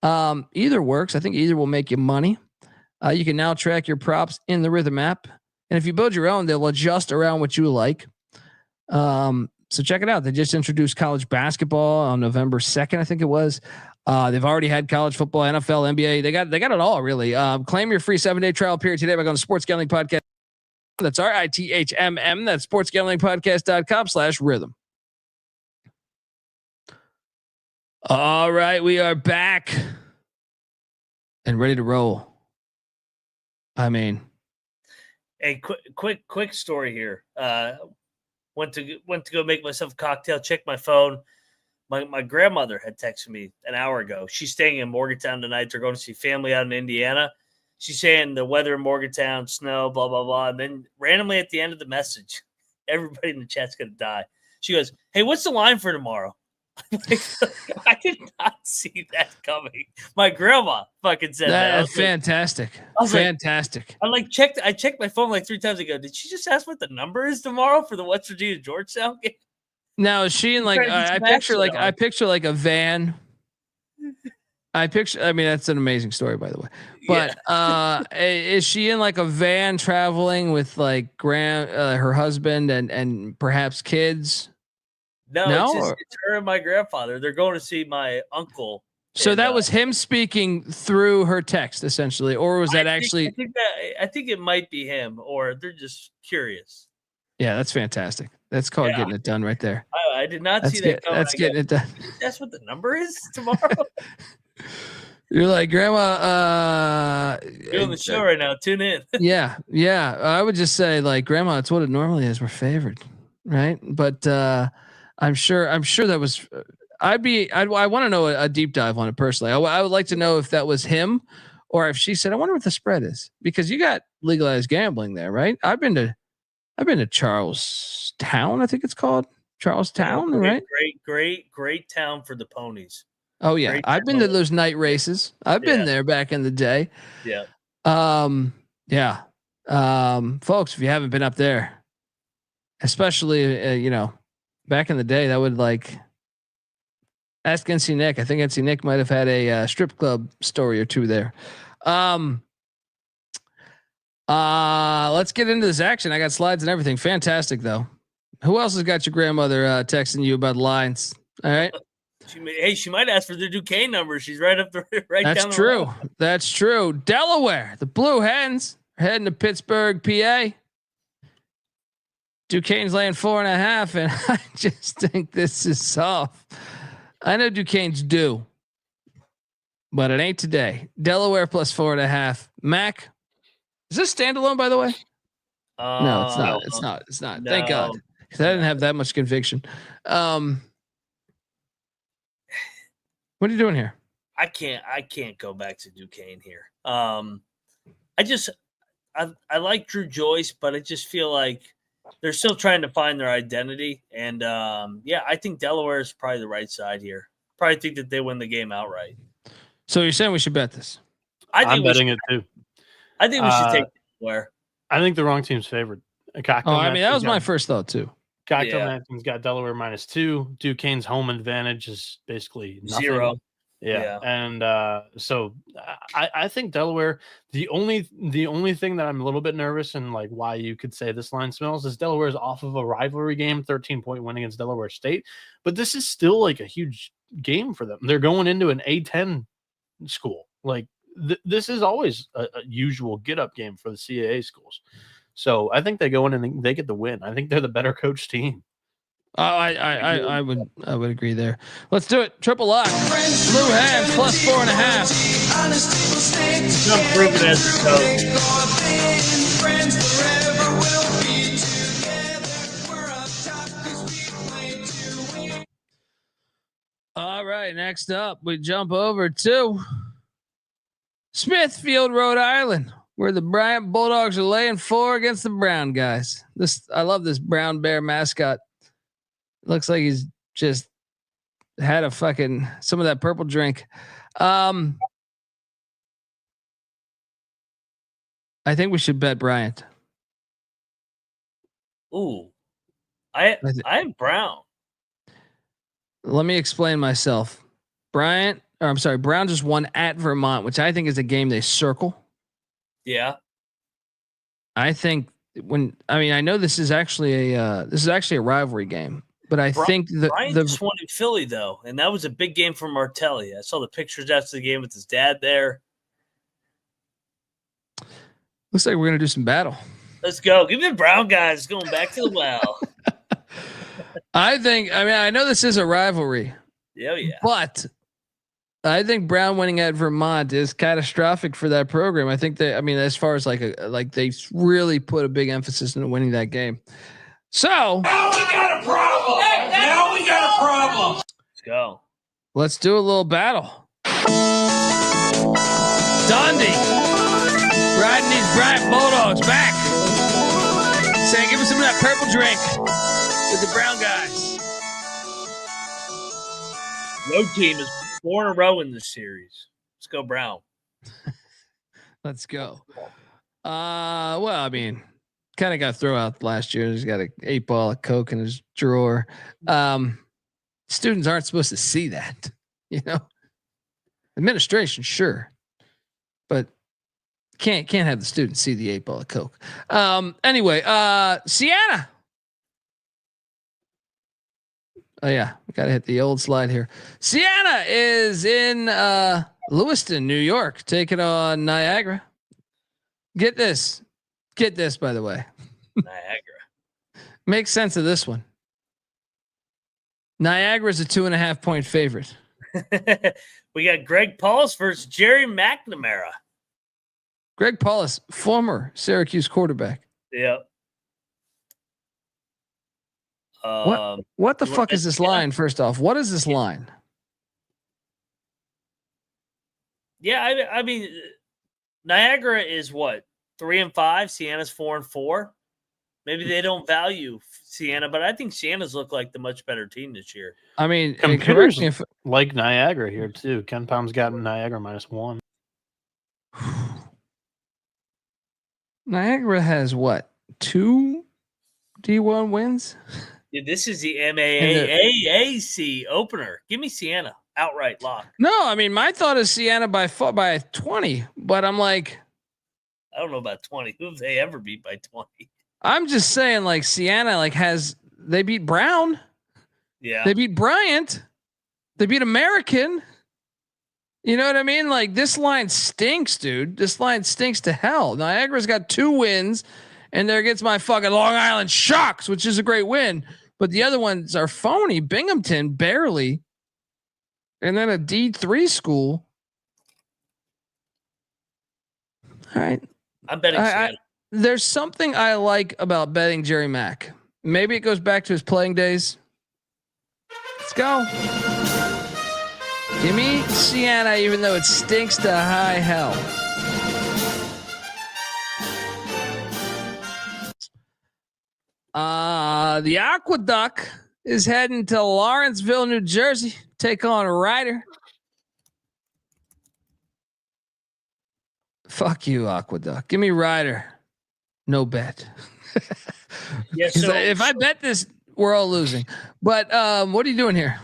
Either works. I think either will make you money. You can now track your props in the Rhythm app. And if you build your own, they'll adjust around what you like. So check it out. They just introduced college basketball on November 2nd, I think it was. They've already had college football, NFL, NBA. They got it all, really. Claim your free 7-day trial period today by going to Sports Gambling Podcast. That's RITHMM. That's sportsgamblingpodcast.com/rhythm. All right, we are back and ready to roll. I mean, hey, quick story here. Went to go make myself a cocktail. Check my phone. My grandmother had texted me an hour ago. She's staying in Morgantown tonight. They're going to see family out in Indiana. She's saying the weather in Morgantown, snow, blah blah blah. And then randomly at the end of the message, everybody in the chat's gonna die. She goes, "Hey, what's the line for tomorrow?" I did not see that coming. My grandma fucking said that. Fantastic. Fantastic. I checked my phone like 3 times ago. Did she just ask what the number is tomorrow for the West Virginia Georgetown game? Now is she in like I picture like a van. I mean, that's an amazing story, by the way. But is she in like a van traveling with like her husband and perhaps kids? No, it's her and my grandfather. They're going to see my uncle. So that was him speaking through her text, essentially, or was that actually? I think it might be him, or they're just curious. Yeah, that's fantastic. That's called getting it done right there. I did not see that coming. That's getting it done. That's what the number is tomorrow. You're like, Grandma, Doing the show right now. Tune in. yeah. I would just say, like, Grandma, it's what it normally is. We're favored, right? But I'm sure that was. I want to know a deep dive on it personally. I would like to know if that was him, or if she said, I wonder what the spread is, because you got legalized gambling there, right? I've been to Charlestown, I think it's called Charlestown, right? Great town for the ponies. Oh yeah, Great I've been to those night races. I've been there back in the day. Yeah. Yeah. Folks, if you haven't been up there, especially back in the day, that would like ask NC Nick. I think NC Nick might have had a strip club story or two there. Let's get into this action. I got slides and everything. Fantastic though. Who else has got your grandmother texting you about lines? All right. She might ask for the Duquesne number. She's right up the right. That's down the true. road. That's true. Delaware, the Blue Hens are heading to Pittsburgh, PA. Duquesne's laying 4.5, and I just think this is soft. I know Duquesne's due, but it ain't today. Delaware plus 4.5. MAAC, is this standalone, by the way? No, it's not. It's not. No. Thank God, because I didn't have that much conviction. What are you doing here? I can't go back to Duquesne here. I like Drew Joyce, but I just feel like they're still trying to find their identity. And I think Delaware is probably the right side here. Probably think that they win the game outright. So you're saying we should bet this? I'm betting it too. I think we should take Delaware. I think the wrong team's favored. That was my first thought too. Cocktail Napkin's got Delaware -2. Duquesne's home advantage is basically nothing. 0. Yeah. And so I think Delaware, the only thing that I'm a little bit nervous and like why you could say this line smells is Delaware's off of a rivalry game, 13-point win against Delaware State. But this is still like a huge game for them. They're going into an A10 school. Like this is always a usual get-up game for the CAA schools. So I think they go in and they get the win. I think they're the better coached team. I would agree there. Let's do it. Triple lock. Blue Hens plus 4.5. Jump prove it as it goes. All right. Next up, we jump over to Smithfield, Rhode Island, where the Bryant Bulldogs are laying 4 against the Brown guys. I love this brown bear mascot. Looks like he's just had some of that purple drink. I think we should bet Bryant. Ooh, I'm Brown. Let me explain myself. Brown just won at Vermont, which I think is a game they circle. Yeah. I think I know this is actually a rivalry game, but I think Brian just won in Philly though, and that was a big game for Martelli. I saw the pictures after the game with his dad there. Looks like we're gonna do some battle. Let's go. Give me the Brown guys going back to the well. I know this is a rivalry. Yeah. But I think Brown winning at Vermont is catastrophic for that program. I think as far as they really put a big emphasis into winning that game. So now we got a problem. Let's go. Let's do a little battle. Dundee riding these Bryant Bulldogs back. Saying, give us some of that purple drink with the Brown guys. Road team is 4 in a row in this series. Let's go Brown. Let's go. Kind of got thrown out last year. He's got an 8-ball of Coke in his drawer. Students aren't supposed to see that, Administration, sure, but can't have the students see the 8-ball of Coke. Anyway, Siena. Oh yeah, we gotta hit the old slide here. Siena is in Lewiston, New York, taking on Niagara. Get this, by the way. Niagara. Makes sense of this one. Niagara is a 2.5-point favorite. We got Greg Paulus versus Jerry McNamara. Greg Paulus, former Syracuse quarterback. Yep. What the fuck is this line? First off, what is this line? Yeah, I mean, Niagara is what 3-5. Siena's 4-4. Maybe they don't value Siena, but I think Siena's look like the much better team this year. I mean, computers like Niagara here too. Ken Palm's got Niagara -1. Niagara has what? 2 D1 wins? Yeah, this is the MAAC opener. Give me Siena outright lock. No, I mean my thought is Siena by 20, but I'm like, I don't know about 20. Who have they ever beat by 20? I'm just saying, like Siena, like they beat Brown, yeah, they beat Bryant, they beat American. You know what I mean? Like this line stinks, dude. This line stinks to hell. Niagara's got 2 wins, and there gets my fucking Long Island Sharks, which is a great win. But the other ones are phony. Binghamton barely, and then a D3 school. All right, I'm betting Siena. There's something I like about betting Jerry Mack. Maybe it goes back to his playing days. Let's go. Give me Siena, even though it stinks to high hell. The Aqueduct is heading to Lawrenceville, New Jersey. Take on Ryder. Fuck you, Aqueduct. Give me Ryder. No bet. Yeah, so if I bet this, we're all losing. But what are you doing here?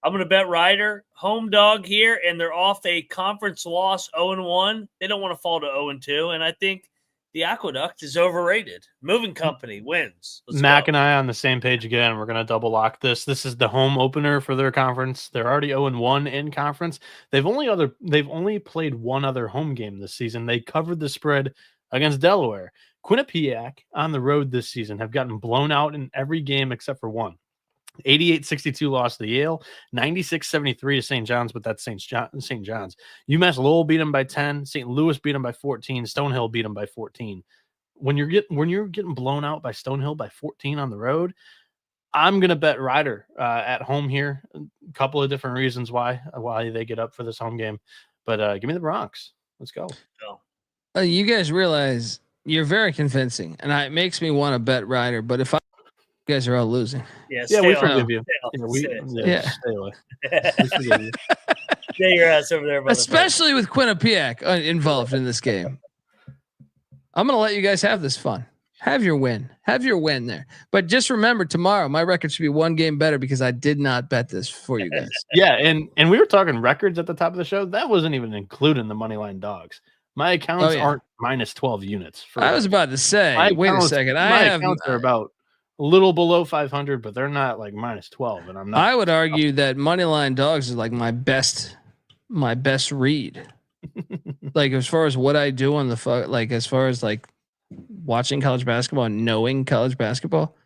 I'm going to bet Ryder home dog here, and they're off a conference loss 0-1. They don't want to fall to 0-2, and I think the Aqueduct is overrated. Moving company wins. Mac and I on the same page again. We're going to double lock this. This is the home opener for their conference. They're already 0-1 in conference. They've only played one other home game this season. They covered the spread against Delaware. Quinnipiac on the road this season have gotten blown out in every game except for one. 88-62 loss to Yale, 96-73 to St. John's, but that's St. John's. UMass Lowell beat them by 10. St. Louis beat them by 14. Stonehill beat them by 14. When you're getting blown out by Stonehill by 14 on the road, I'm gonna bet Ryder at home here. A couple of different reasons why they get up for this home game, but give me the Bronx. Let's go. You guys realize you're very convincing, and it makes me want to bet Ryder. But if you guys are all losing, yeah, we forgive you. Stay away. Stay your ass over there, especially with Quinnipiac involved in this game. I'm gonna let you guys have this fun. Have your win there. But just remember, tomorrow my record should be 1 game better because I did not bet this for you guys. Yeah, and we were talking records at the top of the show. That wasn't even including the moneyline dogs. My accounts aren't minus 12 units. I was about to say, wait a second. My accounts are about a little below 500, but they're not like minus 12. And I'm not. I would argue that moneyline dogs is like my best read. Like as far as what I do on as far as like watching college basketball and knowing college basketball.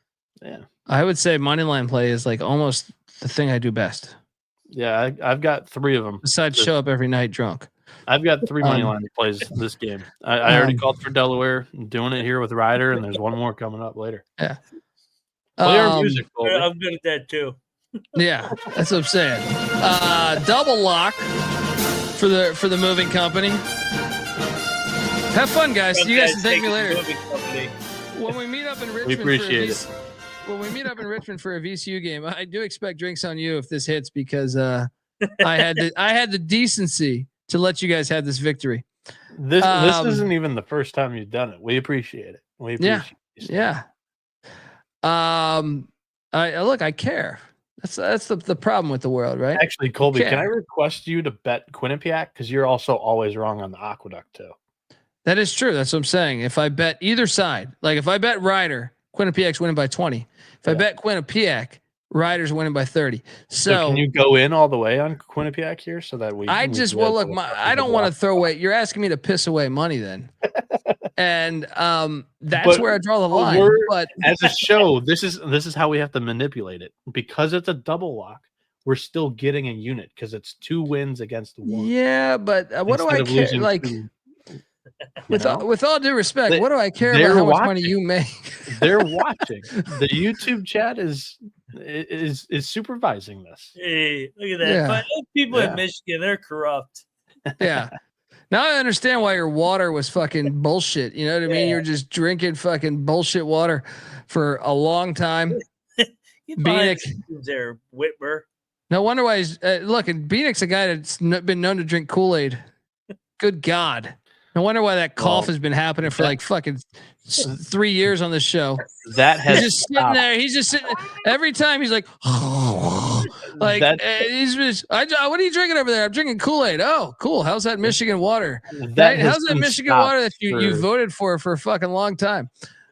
Yeah. I would say moneyline play is like almost the thing I do best. Yeah. I've got 3 of them. Besides show up every night drunk. I've got 3 money line plays this game. I already called for Delaware. I'm doing it here with Ryder, and there's one more coming up later. Yeah. Play our music, Colby. I'm good at that too. Yeah, that's what I'm saying. Double lock for the moving company. Have fun, guys. You guys can thank me later. When we meet up in Richmond, we appreciate it. When we meet up in Richmond for a VCU game, I do expect drinks on you if this hits because I had the decency to let you guys have this victory. This isn't even the first time you've done it. We appreciate it. We appreciate it. Yeah. I care. That's the problem with the world, right? Actually, Colby, can I request you to bet Quinnipiac because you're also always wrong on the Aqueduct too. That is true. That's what I'm saying. If I bet either side, like if I bet Ryder, Quinnipiac's winning by 20. If I bet Quinnipiac, Ryder's winning by 30. So can you go in all the way on Quinnipiac here so that we? I don't want to throw away. You're asking me to piss away money then, and that's where I draw the line. But as a show, this is how we have to manipulate it because it's a double lock. we're still getting a unit because it's 2 wins against 1. Yeah, but what do I care? Like, with all due respect, what do I care about how much money you make? They're watching. The YouTube chat is supervising this. Hey, look at that. Yeah. But those people in Michigan, they're corrupt. Yeah. Now I understand why your water was fucking bullshit. You know what I mean? You were just drinking fucking bullshit water for a long time. Bieniek there, Whitmer. No wonder why he's look. And Bieniek's a guy that's been known to drink Kool-Aid. Good God. No wonder why that cough has been happening for like fucking 3 years on this show. That has he's just sitting there. He's just sitting every time. He's like, like he's just. What are you drinking over there? I'm drinking Kool-Aid. Oh, cool. How's that Michigan water? Right? How's that Michigan water that you voted for a fucking long time?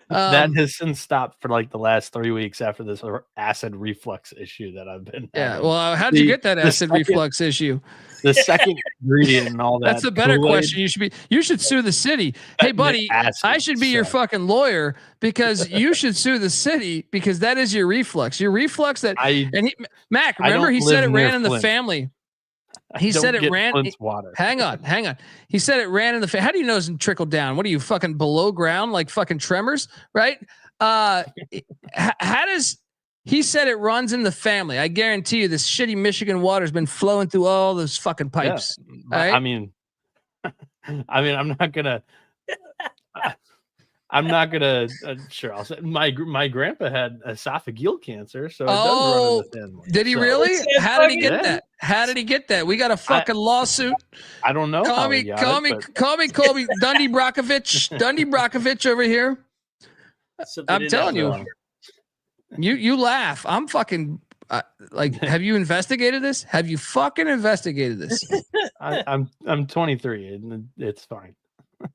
That has since stopped for like the last 3 weeks after this acid reflux issue that I've been. Yeah. Well, how'd you get that acid reflux issue? The second ingredient and all that. That's a better question. You should sue the city. Hey, buddy, I should be your fucking lawyer because you should sue the city because that is your reflux. Your reflux Mac, remember he said it ran in the family. He said it ran. Water. Hang on. He said it ran in the family. How do you know it's trickled down? What are you fucking below ground like fucking tremors, right? How does he said it runs in the family? I guarantee you, this shitty Michigan water has been flowing through all those fucking pipes. Yeah. Right? I mean, I'm not gonna. Sure, I'll say my grandpa had esophageal cancer, so it does run in the family. Did he really? How did he get that? How did he get that? We got a fucking lawsuit. I don't know. Call me Colby Dundee Brockovich over here. I'm telling you. You laugh. I'm fucking like. Have you investigated this? Have you fucking investigated this? I'm 23 and it's fine.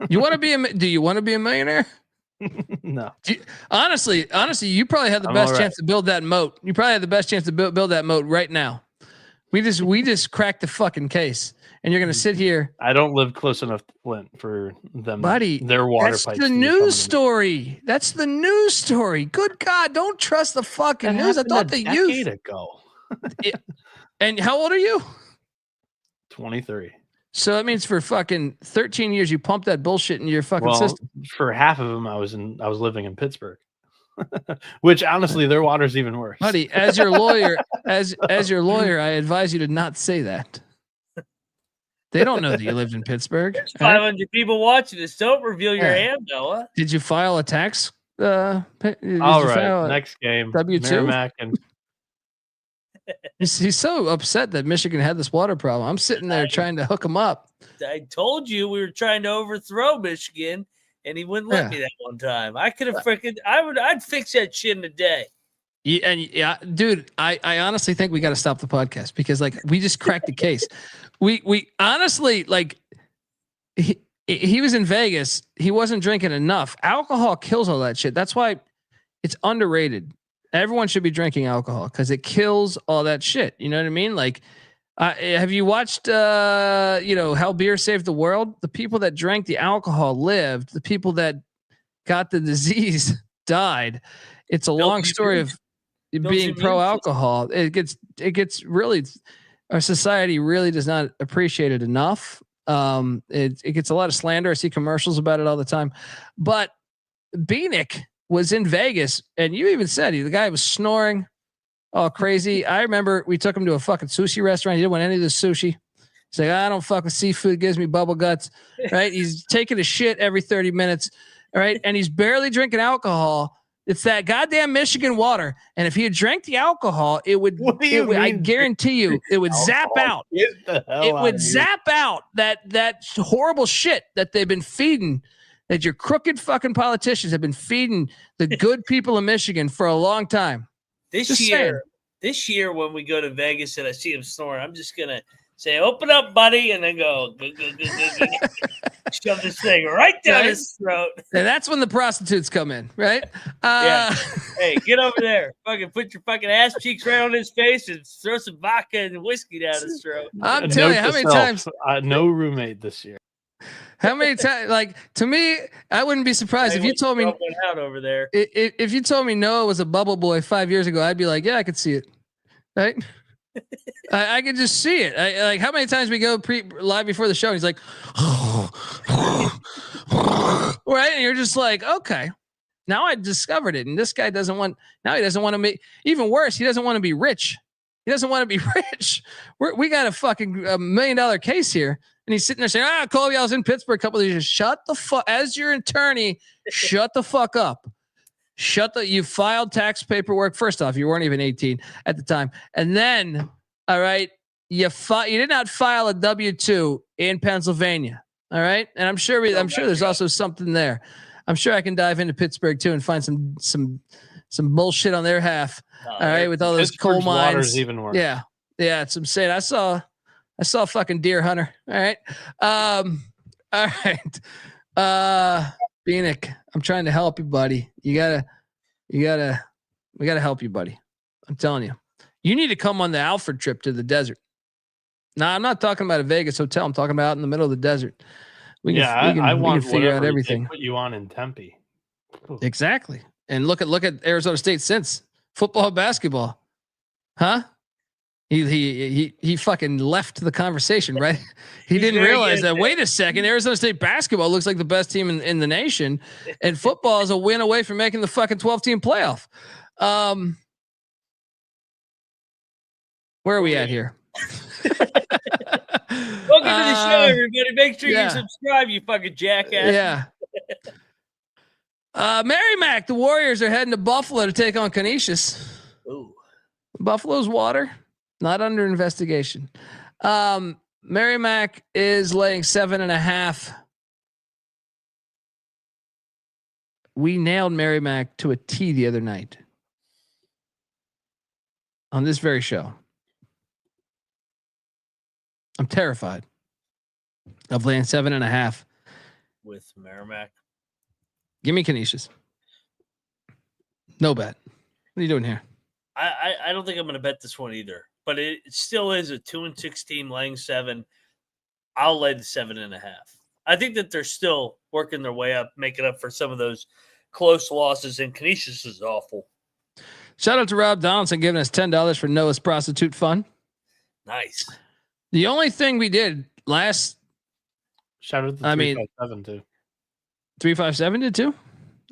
You want to be do you want to be a millionaire? No. Honestly, you probably have the best chance to build that moat. You probably have the best chance to build that moat right now. We just cracked the fucking case, and you're gonna sit here. I don't live close enough to Flint for them, buddy. Their water that's pipes. The news story. That's the news story. Good God, don't trust the fucking news. I thought they used ago. And how old are you? 23. So that means for fucking 13 years you pumped that bullshit into your fucking system. For half of them, I was living in Pittsburgh, which honestly, their water's even worse. Buddy, as your lawyer, as your lawyer, I advise you to not say that. They don't know that you lived in Pittsburgh. There's 500 people watching this. Don't reveal your hand, Noah. Did you file a tax? All right, next game. W2. And he's so upset that Michigan had this water problem. I'm sitting there trying to hook him up. I told you we were trying to overthrow Michigan, and he wouldn't let me that one time. I could have I'd fix that shit in a day. Yeah, dude, I honestly think we got to stop the podcast because like we just cracked the case. We honestly like he was in Vegas. He wasn't drinking enough. Alcohol kills all that shit. That's why it's underrated. Everyone should be drinking alcohol because it kills all that shit. You know what I mean? Like, have you watched, how beer saved the world? The people that drank the alcohol lived. The people that got the disease died. It's a long story of being pro alcohol. It gets really, our society really does not appreciate it enough. It gets a lot of slander. I see commercials about it all the time, but Bieniek was in Vegas, and you even said the guy was snoring all crazy. I remember we took him to a fucking sushi restaurant. He didn't want any of the sushi. He's like, I don't fuck with seafood. It gives me bubble guts, right? He's taking a shit every 30 minutes, right? And he's barely drinking alcohol. It's that goddamn Michigan water. And if he had drank the alcohol, I guarantee you, it would zap out. It would zap out that horrible shit that they've been feeding, that your crooked fucking politicians have been feeding the good people of Michigan for a long time. This year when we go to Vegas and I see him snoring, I'm just going to say, open up, buddy, and then go, shove this thing right down his throat. And that's when the prostitutes come in, right? Yeah. Hey, get over there. Fucking put your fucking ass cheeks right on his face and throw some vodka and whiskey down his throat. I'm telling you, how many times? No roommate this year. How many times? Like, to me, I wouldn't be surprised if you told me out over there. If you told me Noah was a bubble boy 5 years ago, I'd be like, yeah, I could see it, right? I can just see it. Like how many times we go live before the show, and he's like, right, and you're just like, okay, now I discovered it, and this guy doesn't want. Now he doesn't want to be. Even worse, he doesn't want to be rich. He doesn't want to be rich. We got a fucking $1 million case here, and he's sitting there saying, Colby, I was in Pittsburgh a couple of years. Shut the fuck. As your attorney, shut the fuck up. You filed tax paperwork. First off, you weren't even 18 at the time, and then. All right. You did not file a W-2 in Pennsylvania. All right. And I'm sure there's also something there. I'm sure I can dive into Pittsburgh too and find some bullshit on their half. All right. With all those coal mines. Even worse. Yeah. Yeah. It's insane. I saw fucking deer hunter. All right. All right. Bieniek, I'm trying to help you, buddy. We gotta help you, buddy. I'm telling you. You need to come on the Alfred trip to the desert. Now, I'm not talking about a Vegas hotel. I'm talking about out in the middle of the desert. I want to figure out everything. Put you on in Tempe. Exactly. And look at Arizona State since football, basketball, huh? He fucking left the conversation, right? He didn't realize that. Wait a second, Arizona State basketball looks like the best team in the nation, and football is a win away from making the fucking 12-team playoff. Where are we at here? Welcome to the show, everybody. Make sure you subscribe, you fucking jackass. Yeah. Merrimack, the Warriors are heading to Buffalo to take on Canisius. Ooh. Buffalo's water, not under investigation. Merrimack is laying 7.5. We nailed Merrimack to a T the other night on this very show. I'm terrified of laying 7.5 with Merrimack. Give me Canisius. No bet. What are you doing here? I don't think I'm going to bet this one either, but it still is a 2-6 team laying 7. I'll lay the 7.5. I think that they're still working their way up, making up for some of those close losses, and Canisius is awful. Shout out to Rob Donaldson giving us $10 for Noah's prostitute fund. Nice. The only thing we did last, shout out to 357 too. 357 did too.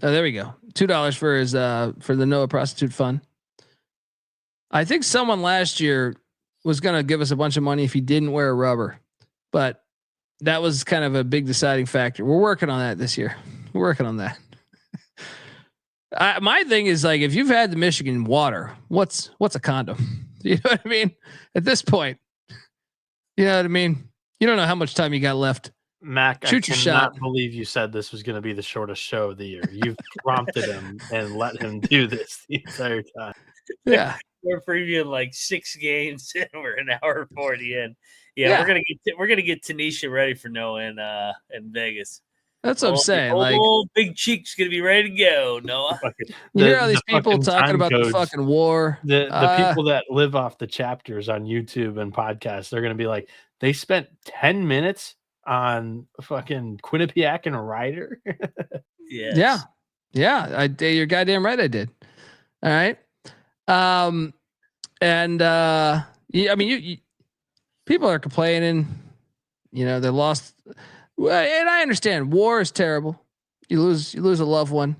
Oh, there we go. $2 for his for the Noah prostitute fund. I think someone last year was gonna give us a bunch of money if he didn't wear a rubber, but that was kind of a big deciding factor. We're working on that this year. We're working on that. My thing is like if you've had the Michigan water, what's a condom? You know what I mean? At this point. You know what I mean? You don't know how much time you got left. Mac, shoot your shot. I cannot believe you said this was going to be the shortest show of the year. You've prompted him and let him do this the entire time. Yeah. We're previewing like 6 games and we're an hour 40 in. Yeah. We're gonna get Tanisha ready for Noah in Vegas. That's what I'm saying. Old Big Cheek's gonna be ready to go, Noah. You hear all these people talking about the fucking war. The people that live off the chapters on YouTube and podcasts, they're gonna be like, they spent 10 minutes on fucking Quinnipiac and a rider. Yes. Yeah. You're goddamn right. I did. All right. People are complaining. They lost. And I understand war is terrible. You lose a loved one,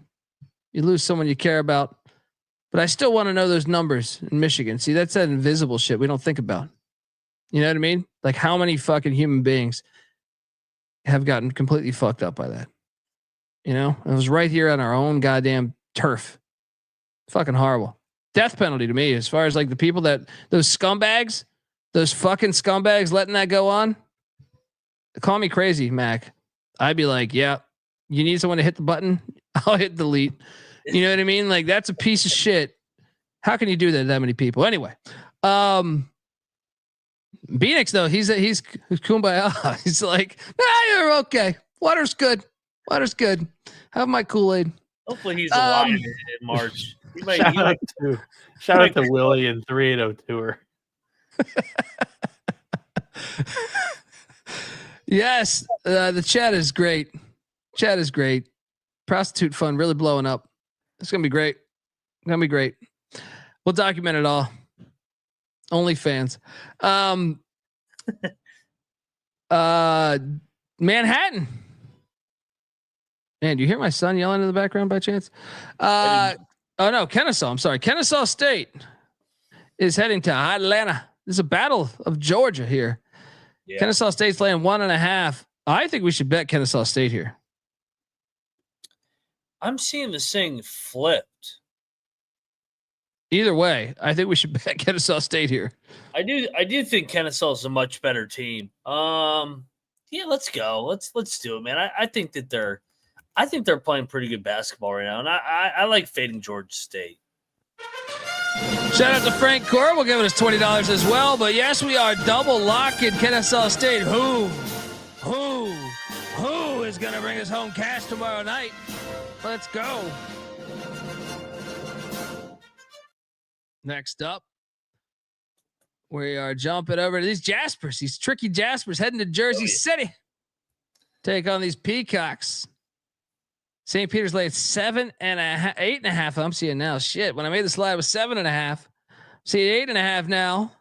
you lose someone you care about, but I still want to know those numbers in Michigan. See, that's that invisible shit we don't think about. You know what I mean? Like how many fucking human beings have gotten completely fucked up by that? It was right here on our own goddamn turf. Fucking horrible. Death penalty to me, as far as like the people those scumbags, those fucking scumbags letting that go on. Call me crazy, Mac. I'd be like, yeah, you need someone to hit the button. I'll hit delete. You know what I mean? Like that's a piece of shit. How can you do that to that many people? Anyway, Bieniek though, he's kumbaya. He's like, you're okay. Water's good. Have my Kool-Aid. Hopefully he's alive in March. Shout out to Willie and 3802er. Yes, the chat is great. Prostitute fund really blowing up. It's gonna be great. We'll document it all. OnlyFans. Manhattan. Man, do you hear my son yelling in the background by chance? Oh no, Kennesaw. I'm sorry. Kennesaw State is heading to Atlanta. This is a battle of Georgia here. Yeah. Kennesaw State's laying 1.5. I think we should bet Kennesaw State here. I'm seeing this thing flipped. Either way, I think we should bet Kennesaw State here. I do think Kennesaw is a much better team. Yeah, let's go. Let's do it, man. I think they're playing pretty good basketball right now, and I like fading Georgia State. Shout out to Frank Core. We'll give us $20 as well. But yes, we are double locking Kennesaw State. Who is going to bring us home cash tomorrow night? Let's go. Next up, we are jumping over to these Jaspers, these tricky Jaspers heading to Jersey City. Take on these Peacocks. St. Peter's laid 7.5, 8.5. I'm seeing now. Shit. When I made the slide, it was 7.5. See 8.5 now.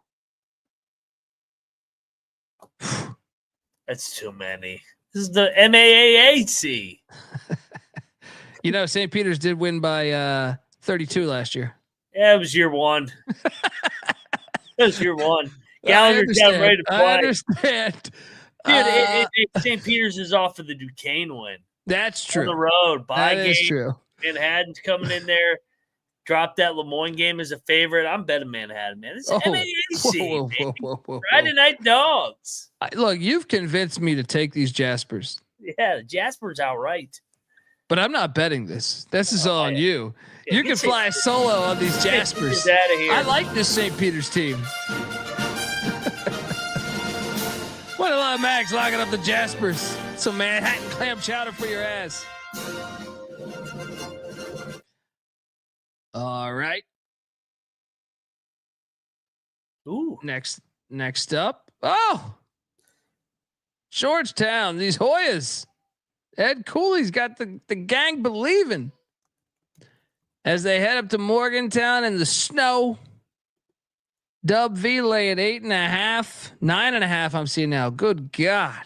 That's too many. This is the MAAC. You know, St. Peter's did win by 32 last year. Yeah, it was year one. It was year one. Gallagher's down ready to play. I understand. Dude, St. Peter's is off of the Duquesne win. That's true. On the road. That is true. Manhattan's coming in there. Drop that Lemoyne game as a favorite. I'm betting Manhattan, man. This is MAAC. Whoa. Friday Night Dogs. Look, you've convinced me to take these Jaspers. Yeah, Jasper's outright. But I'm not betting this. This is all on you. You can fly solo on these Jaspers. Get out of here. I like this St. Peter's team. What a lot of Max locking up the Jaspers. Some Manhattan clam chowder for your ass. All right. Ooh. Next up. Oh, Georgetown. These Hoyas. Ed Cooley's got the gang believing as they head up to Morgantown in the snow. Dub V laying 8.5, 9.5. I'm seeing now. Good God.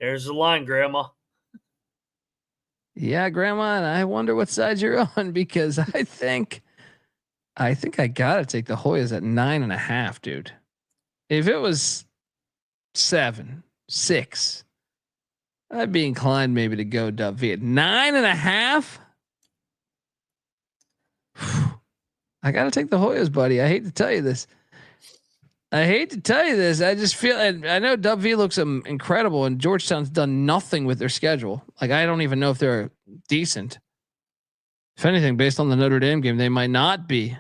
There's the line, Grandma. Yeah, Grandma, and I wonder what side you're on because I think I gotta take the Hoyas at 9.5, dude. If it was 7, 6, I'd be inclined maybe to go Dub V at 9.5. I gotta take the Hoyas, buddy. I hate to tell you this. I just feel, and I know Dub V looks incredible, and Georgetown's done nothing with their schedule. Like, I don't even know if they're decent. If anything, based on the Notre Dame game, they might not be.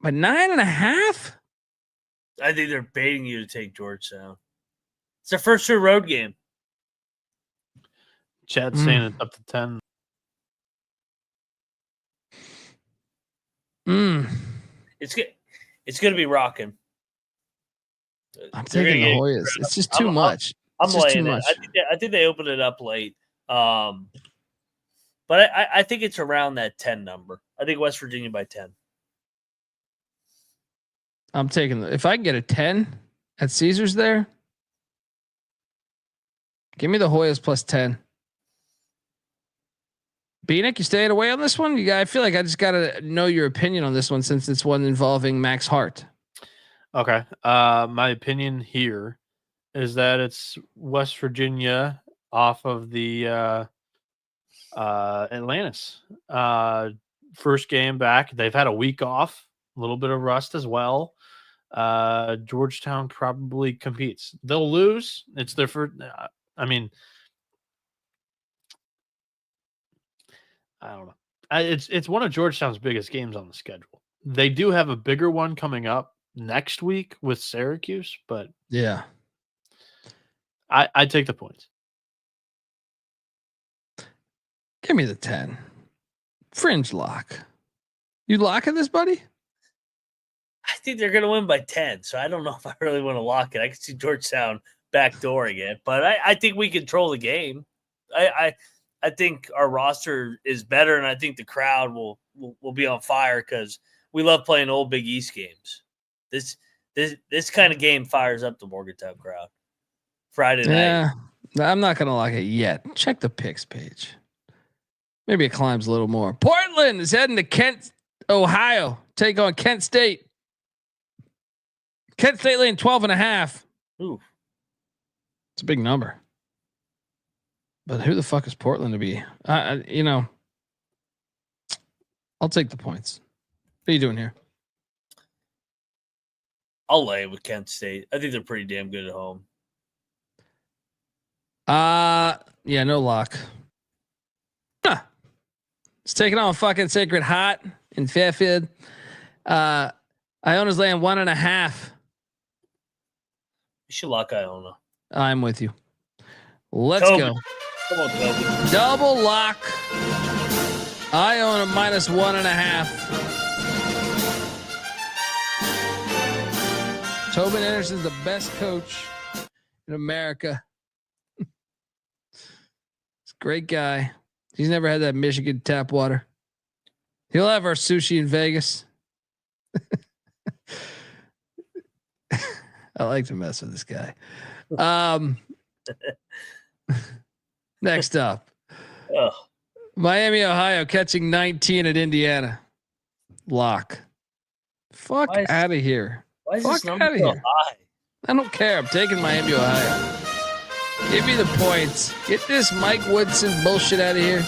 But 9.5? I think they're baiting you to take Georgetown. It's their first true road game. Chad's saying it's up to 10. It's going to be rocking. I'm taking the Hoyas. It's just too much. I'm laying it. I think they opened it up late. But I think it's around that 10 number. I think West Virginia by 10. I'm taking if I can get a 10 at Caesars there, give me the Hoyas plus 10. Bieniek, you staying away on this one? I feel like I just got to know your opinion on this one since it's one involving Max Hart. Okay. My opinion here is that it's West Virginia off of the Atlantis. First game back. They've had a week off, a little bit of rust as well. Georgetown probably competes. They'll lose. It's their first. I don't know. It's one of Georgetown's biggest games on the schedule. They do have a bigger one coming up next week with Syracuse, but yeah, I take the points. Give me the 10. Fringe lock. You locking this, buddy? I think they're going to win by 10, so I don't know if I really want to lock it. I can see Georgetown backdooring it, but I think we control the game. I think our roster is better, and I think the crowd will be on fire because we love playing old Big East games. This kind of game fires up the Morgantown crowd. Friday night. Yeah, I'm not gonna lock it yet. Check the picks page. Maybe it climbs a little more. Portland is heading to Kent, Ohio. Take on Kent State. Kent State laying 12.5. Ooh. It's a big number. But who the fuck is Portland to be? I'll take the points. What are you doing here? I'll lay with Kent State. I think they're pretty damn good at home. Yeah, no lock. Huh. It's taking on fucking Sacred Heart in Fairfield. Iona's laying 1.5. You should lock Iona. I'm with you. Let's Kobe. go. Come on, Kobe. Double lock. Iona minus 1.5. Tobin Anderson's the best coach in America. He's a great guy. He's never had that Michigan tap water. He'll have our sushi in Vegas. I like to mess with this guy. Next up, Miami, Ohio, catching 19 at Indiana. Lock. Fuck out of here. Why is Fuck this number outta so here. high? I don't care. I'm taking Miami, Ohio. Give me the points. Get this Mike Woodson bullshit out of here.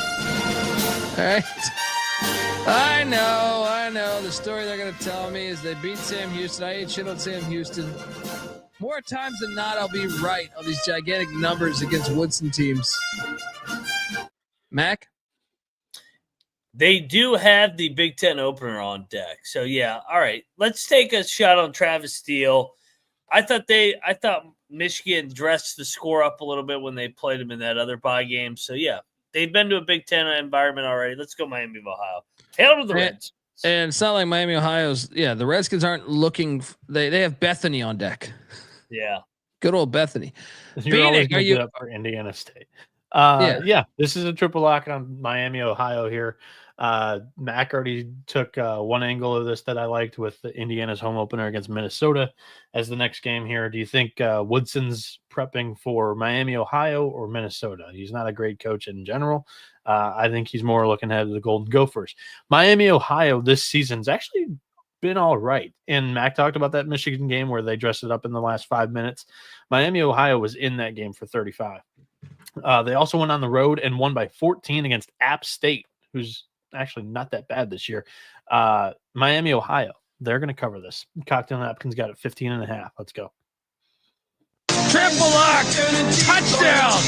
All right. I know. The story they're going to tell me is they beat Sam Houston. I ate shit on Sam Houston. More times than not, I'll be right on these gigantic numbers against Woodson teams. Mac? They do have the Big Ten opener on deck. So, yeah. All right. Let's take a shot on Travis Steele. I thought Michigan dressed the score up a little bit when they played them in that other bye game. So, yeah. They've been to a Big Ten environment already. Let's go Miami of Ohio. Hail to the Reds. And it's not like Miami, Ohio's. Yeah, the Redskins aren't looking. They have Bethany on deck. Yeah. Good old Bethany. You're always Bieniek, going to get up for Indiana State. Yeah, this is a triple lock on Miami, Ohio here. Mac already took one angle of this that I liked with Indiana's home opener against Minnesota as the next game here. Do you think Woodson's prepping for Miami, Ohio, or Minnesota? He's not a great coach in general. I think he's more looking ahead of the Golden Gophers. Miami, Ohio this season's actually been all right. And Mac talked about that Michigan game where they dressed it up in the last 5 minutes. Miami, Ohio was in that game for 35. They also went on the road and won by 14 against App State, who's actually not that bad this year. Miami, Ohio, they're going to cover this. Cocktail Napkins got it 15.5. Let's go. Triple lock. Touchdown.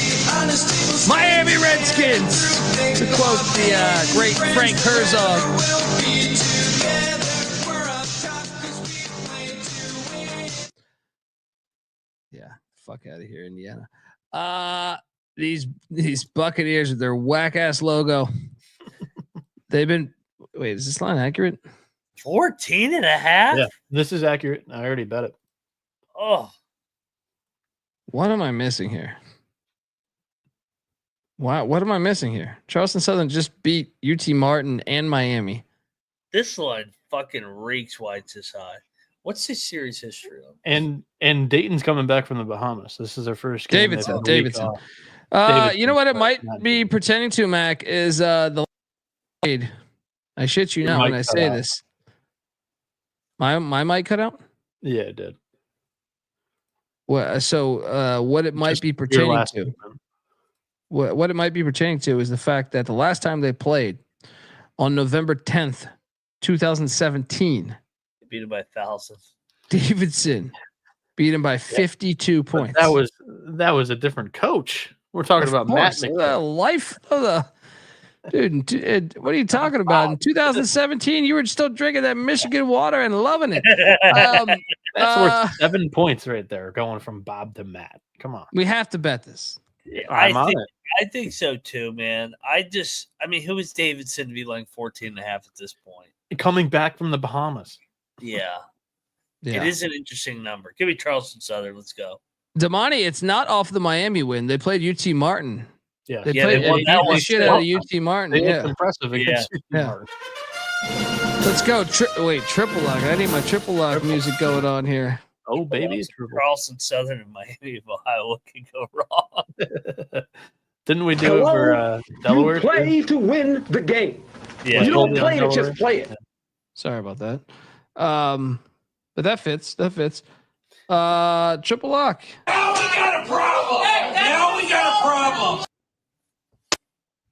Miami Redskins. To quote the great Frank Herzog. Yeah, fuck out of here, Indiana. These Buccaneers with their whack ass logo. They've been. Wait, is this line accurate? 14.5? Yeah, this is accurate. I already bet it. Oh. What am I missing here? What am I missing here? Charleston Southern just beat UT Martin and Miami. This line fucking reeks why it's this high. What's his series history of? And Dayton's coming back from the Bahamas. This is their first game. Davidson. You know what it might be pretending to, Mac, is the trade. I shit you not when I say this. My mic cut out? Yeah, it did. Well, so what it might be pertaining to, what it might be pertaining to is the fact that the last time they played on November 10th, 2017, They beat him by 1,000. Davidson beat him by 52 points. That was a different coach. We're talking about Matt McIntyre. The life of the dude. What are you talking about? In 2017, you were still drinking that Michigan water and loving it. That's worth 7 points right there, going from Bob to Matt. Come on, we have to bet this. Yeah, I think so too, man. Who is Davidson to be like 14.5 at this point? Coming back from the Bahamas. Yeah. It is an interesting number. Give me Charleston Southern. Let's go. Damani, it's not off the Miami win. They played UT Martin. Yeah, they played the shit out of UT Martin. They looked impressive against UT Martin. Let's go. Triple lock. I need my triple lock music going on here. Oh, baby. Charleston Southern and Miami of Ohio. What could go wrong? Didn't we do it for Delaware? You play to win the game. Yeah. You don't play to just play it. Sorry about that. But that fits. Triple lock. Now we got a problem. Now we got a problem.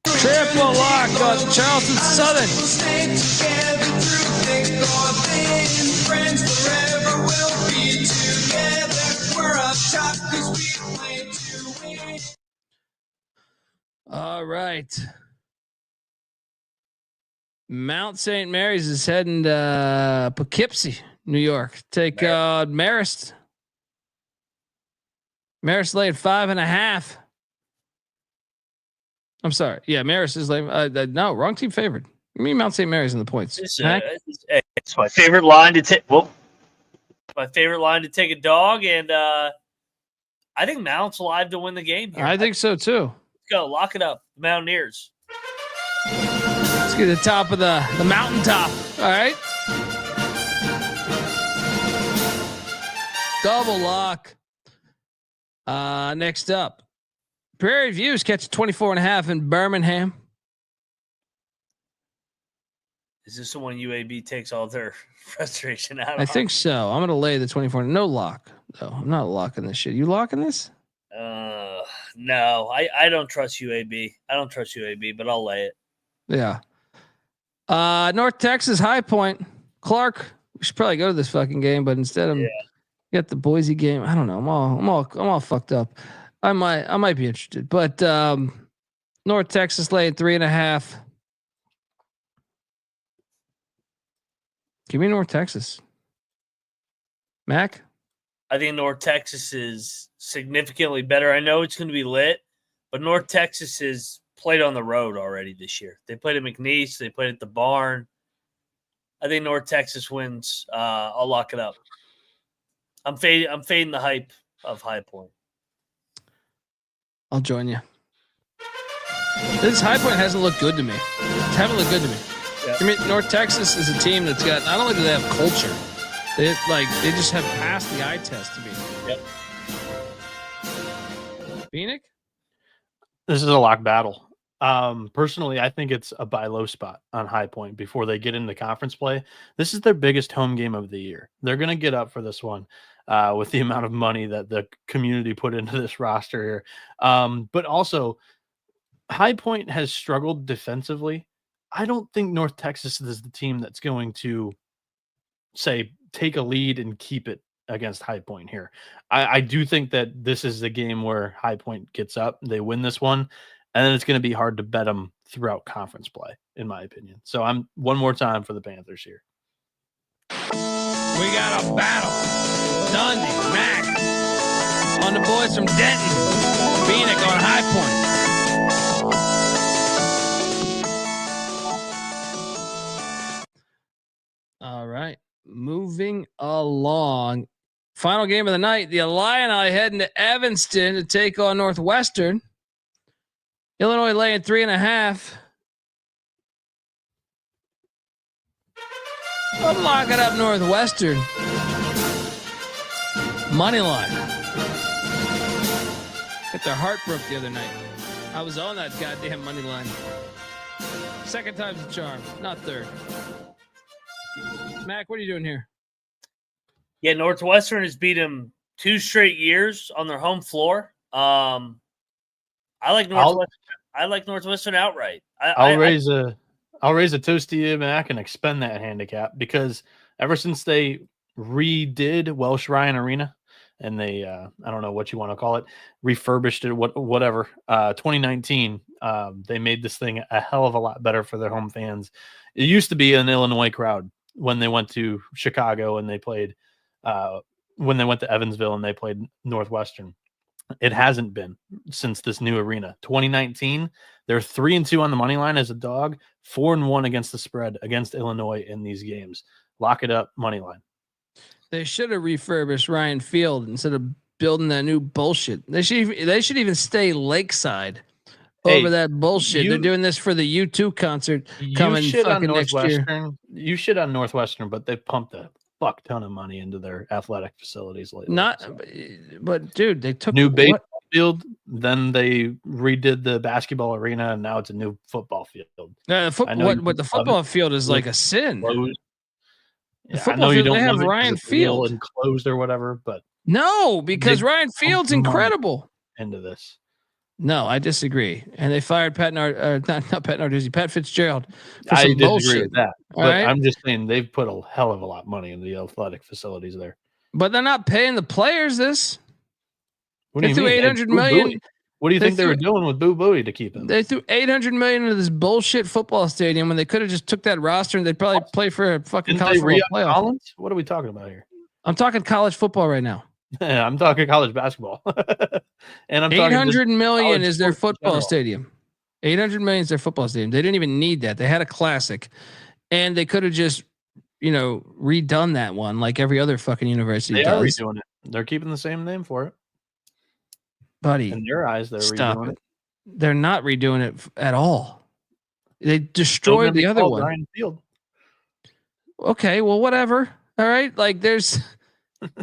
Triple lock on Charleston Southern. All right. Mount St. Mary's is heading to Poughkeepsie, New York. Take Marist. Marist laid 5.5. I'm sorry. Yeah, Marist is like no, wrong team favored. Me, Mount St. Mary's in the points. It's my favorite line to take. Well, my favorite line to take a dog, and I think Mount's alive to win the game here. I think so too. Let's go. Lock it up. Mountaineers. Let's get to the top of the mountaintop. All right. Double lock. Next up, Prairie Views catch 24.5 in Birmingham. Is this the one UAB takes all their frustration out of? I think so. I'm going to lay the 24. No lock, though. I'm not locking this shit. You locking this? No, I don't trust UAB. I don't trust UAB, but I'll lay it. Yeah. North Texas High Point. Clark. We should probably go to this fucking game, but instead I'm get the Boise game. I don't know. I'm all fucked up. I might be interested, but North Texas laying 3.5. Give me North Texas. Mac? I think North Texas is significantly better. I know it's going to be lit, but North Texas has played on the road already this year. They played at McNeese. They played at the Barn. I think North Texas wins. I'll lock it up. I'm fading the hype of High Point. I'll join you. This High Point hasn't looked good to me. It haven't looked good to me. Yep. I mean, North Texas is a team that's got, not only do they have culture, they just have passed the eye test to me. Yep. Bieniek? This is a lock battle. Personally, I think it's a buy low spot on High Point before they get into conference play. This is their biggest home game of the year. They're going to get up for this one with the amount of money that the community put into this roster here. But also, High Point has struggled defensively. I don't think North Texas is the team that's going to, say, take a lead and keep it against High Point here. I do think that this is the game where High Point gets up, they win this one, and then it's going to be hard to bet them throughout conference play, in my opinion. So I'm one more time for the Panthers here. We got a battle. Dundee, Mac, on the boys from Denton. Bieniek on High Point. All right, moving along. Final game of the night. The Illini heading to Evanston to take on Northwestern. Illinois laying 3.5. I'm locking up Northwestern. Money line. Got their heart broke the other night. I was on that goddamn money line. Second time's a charm, not third. Mac, what are you doing here? Yeah, Northwestern has beat them 2 straight years on their home floor. I like Northwestern. I like Northwestern outright. I'll raise a toast to you, Mac, and expend that handicap because ever since they redid Welsh Ryan Arena and they I don't know what you want to call it, refurbished it, whatever. 2019, they made this thing a hell of a lot better for their home fans. It used to be an Illinois crowd when they went to Chicago and they played when they went to Evansville and they played Northwestern. It hasn't been since this new arena. 2019, they're 3-2 on the money line as a dog, 4-1 against the spread against Illinois in these games. Lock it up, money line. They should have refurbished Ryan Field instead of building that new bullshit. They should even stay lakeside over that bullshit. They're doing this for the U2 concert coming fucking next year. You shit on Northwestern, but they pumped a fuck ton of money into their athletic facilities lately. But dude, they took new baseball field, then they redid the basketball arena, and now it's a new football field. What the football field is like a sin. Yeah, I know you don't have Ryan Field enclosed or whatever, but no, because Ryan Field's incredible. Into this. No, I disagree. And they fired Pat Fitzgerald for I some disagree bullshit. with that. But I'm just saying they've put a hell of a lot of money into the athletic facilities there. But they're not paying the players this. What do you mean? $800 million. What do you think they were doing with Boo Booey to keep him? They threw $800 million into this bullshit football stadium when they could have just took that roster and they'd probably play for a fucking college football playoff. Collins? What are we talking about here? I'm talking college football right now. I'm talking college basketball. And I'm talking $800 million is their football stadium. $800 million is their football stadium. They didn't even need that. They had a classic, and they could have just, redone that one like every other fucking university does. They are redoing it. They're keeping the same name for it. Buddy, in their eyes, they're redoing it. They're not redoing it at all. They destroyed the other one. Ryan Field. Okay, well, whatever. All right, like there's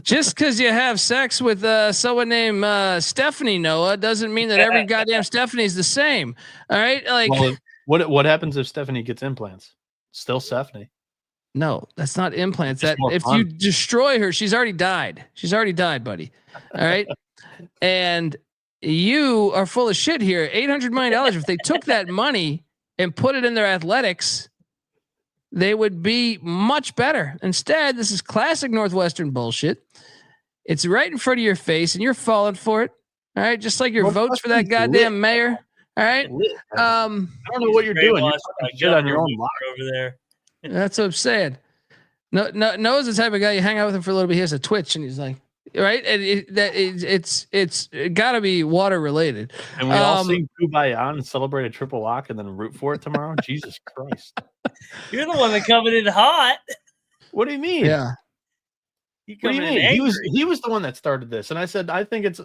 just because you have sex with someone named Stephanie Noah doesn't mean that every goddamn Stephanie's the same. All right, like what happens if Stephanie gets implants? Still Stephanie. No, that's not implants. That if you destroy her, she's already died. She's already died, buddy. All right. And you are full of shit here. $800 million. If they took that money and put it in their athletics, they would be much better. Instead, this is classic Northwestern bullshit. It's right in front of your face, and you're falling for it. All right, just like your votes for that goddamn mayor. All right. I don't know what you're doing. You're shit on your own block over there. That's what I'm saying. Noah's the type of guy you hang out with him for a little bit. He has a twitch, and he's like, right, and it's got to be water related. And we all sing Kumbaya and celebrate a triple lock, and then root for it tomorrow. Jesus Christ! You're the one that coming in hot. What do you mean? Yeah. What do you mean? He was the one that started this, and I said I think it's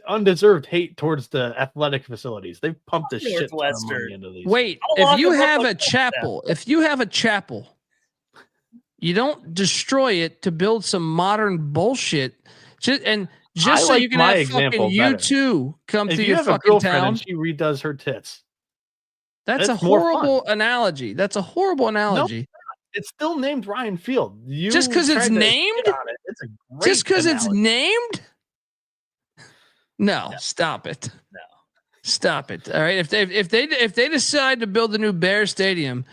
undeserved hate towards the athletic facilities. They've pumped this shit ton of money into these. Wait, if you have a chapel, you don't destroy it to build some modern bullshit. So you can have fucking U2 come through your fucking town. And she redoes her tits. That's a horrible analogy. That's a horrible analogy. No, it's still named Ryan Field. Just because it's named? Just because it's named? No, stop it. No. Stop it. All right. If they decide to build a new Bear Stadium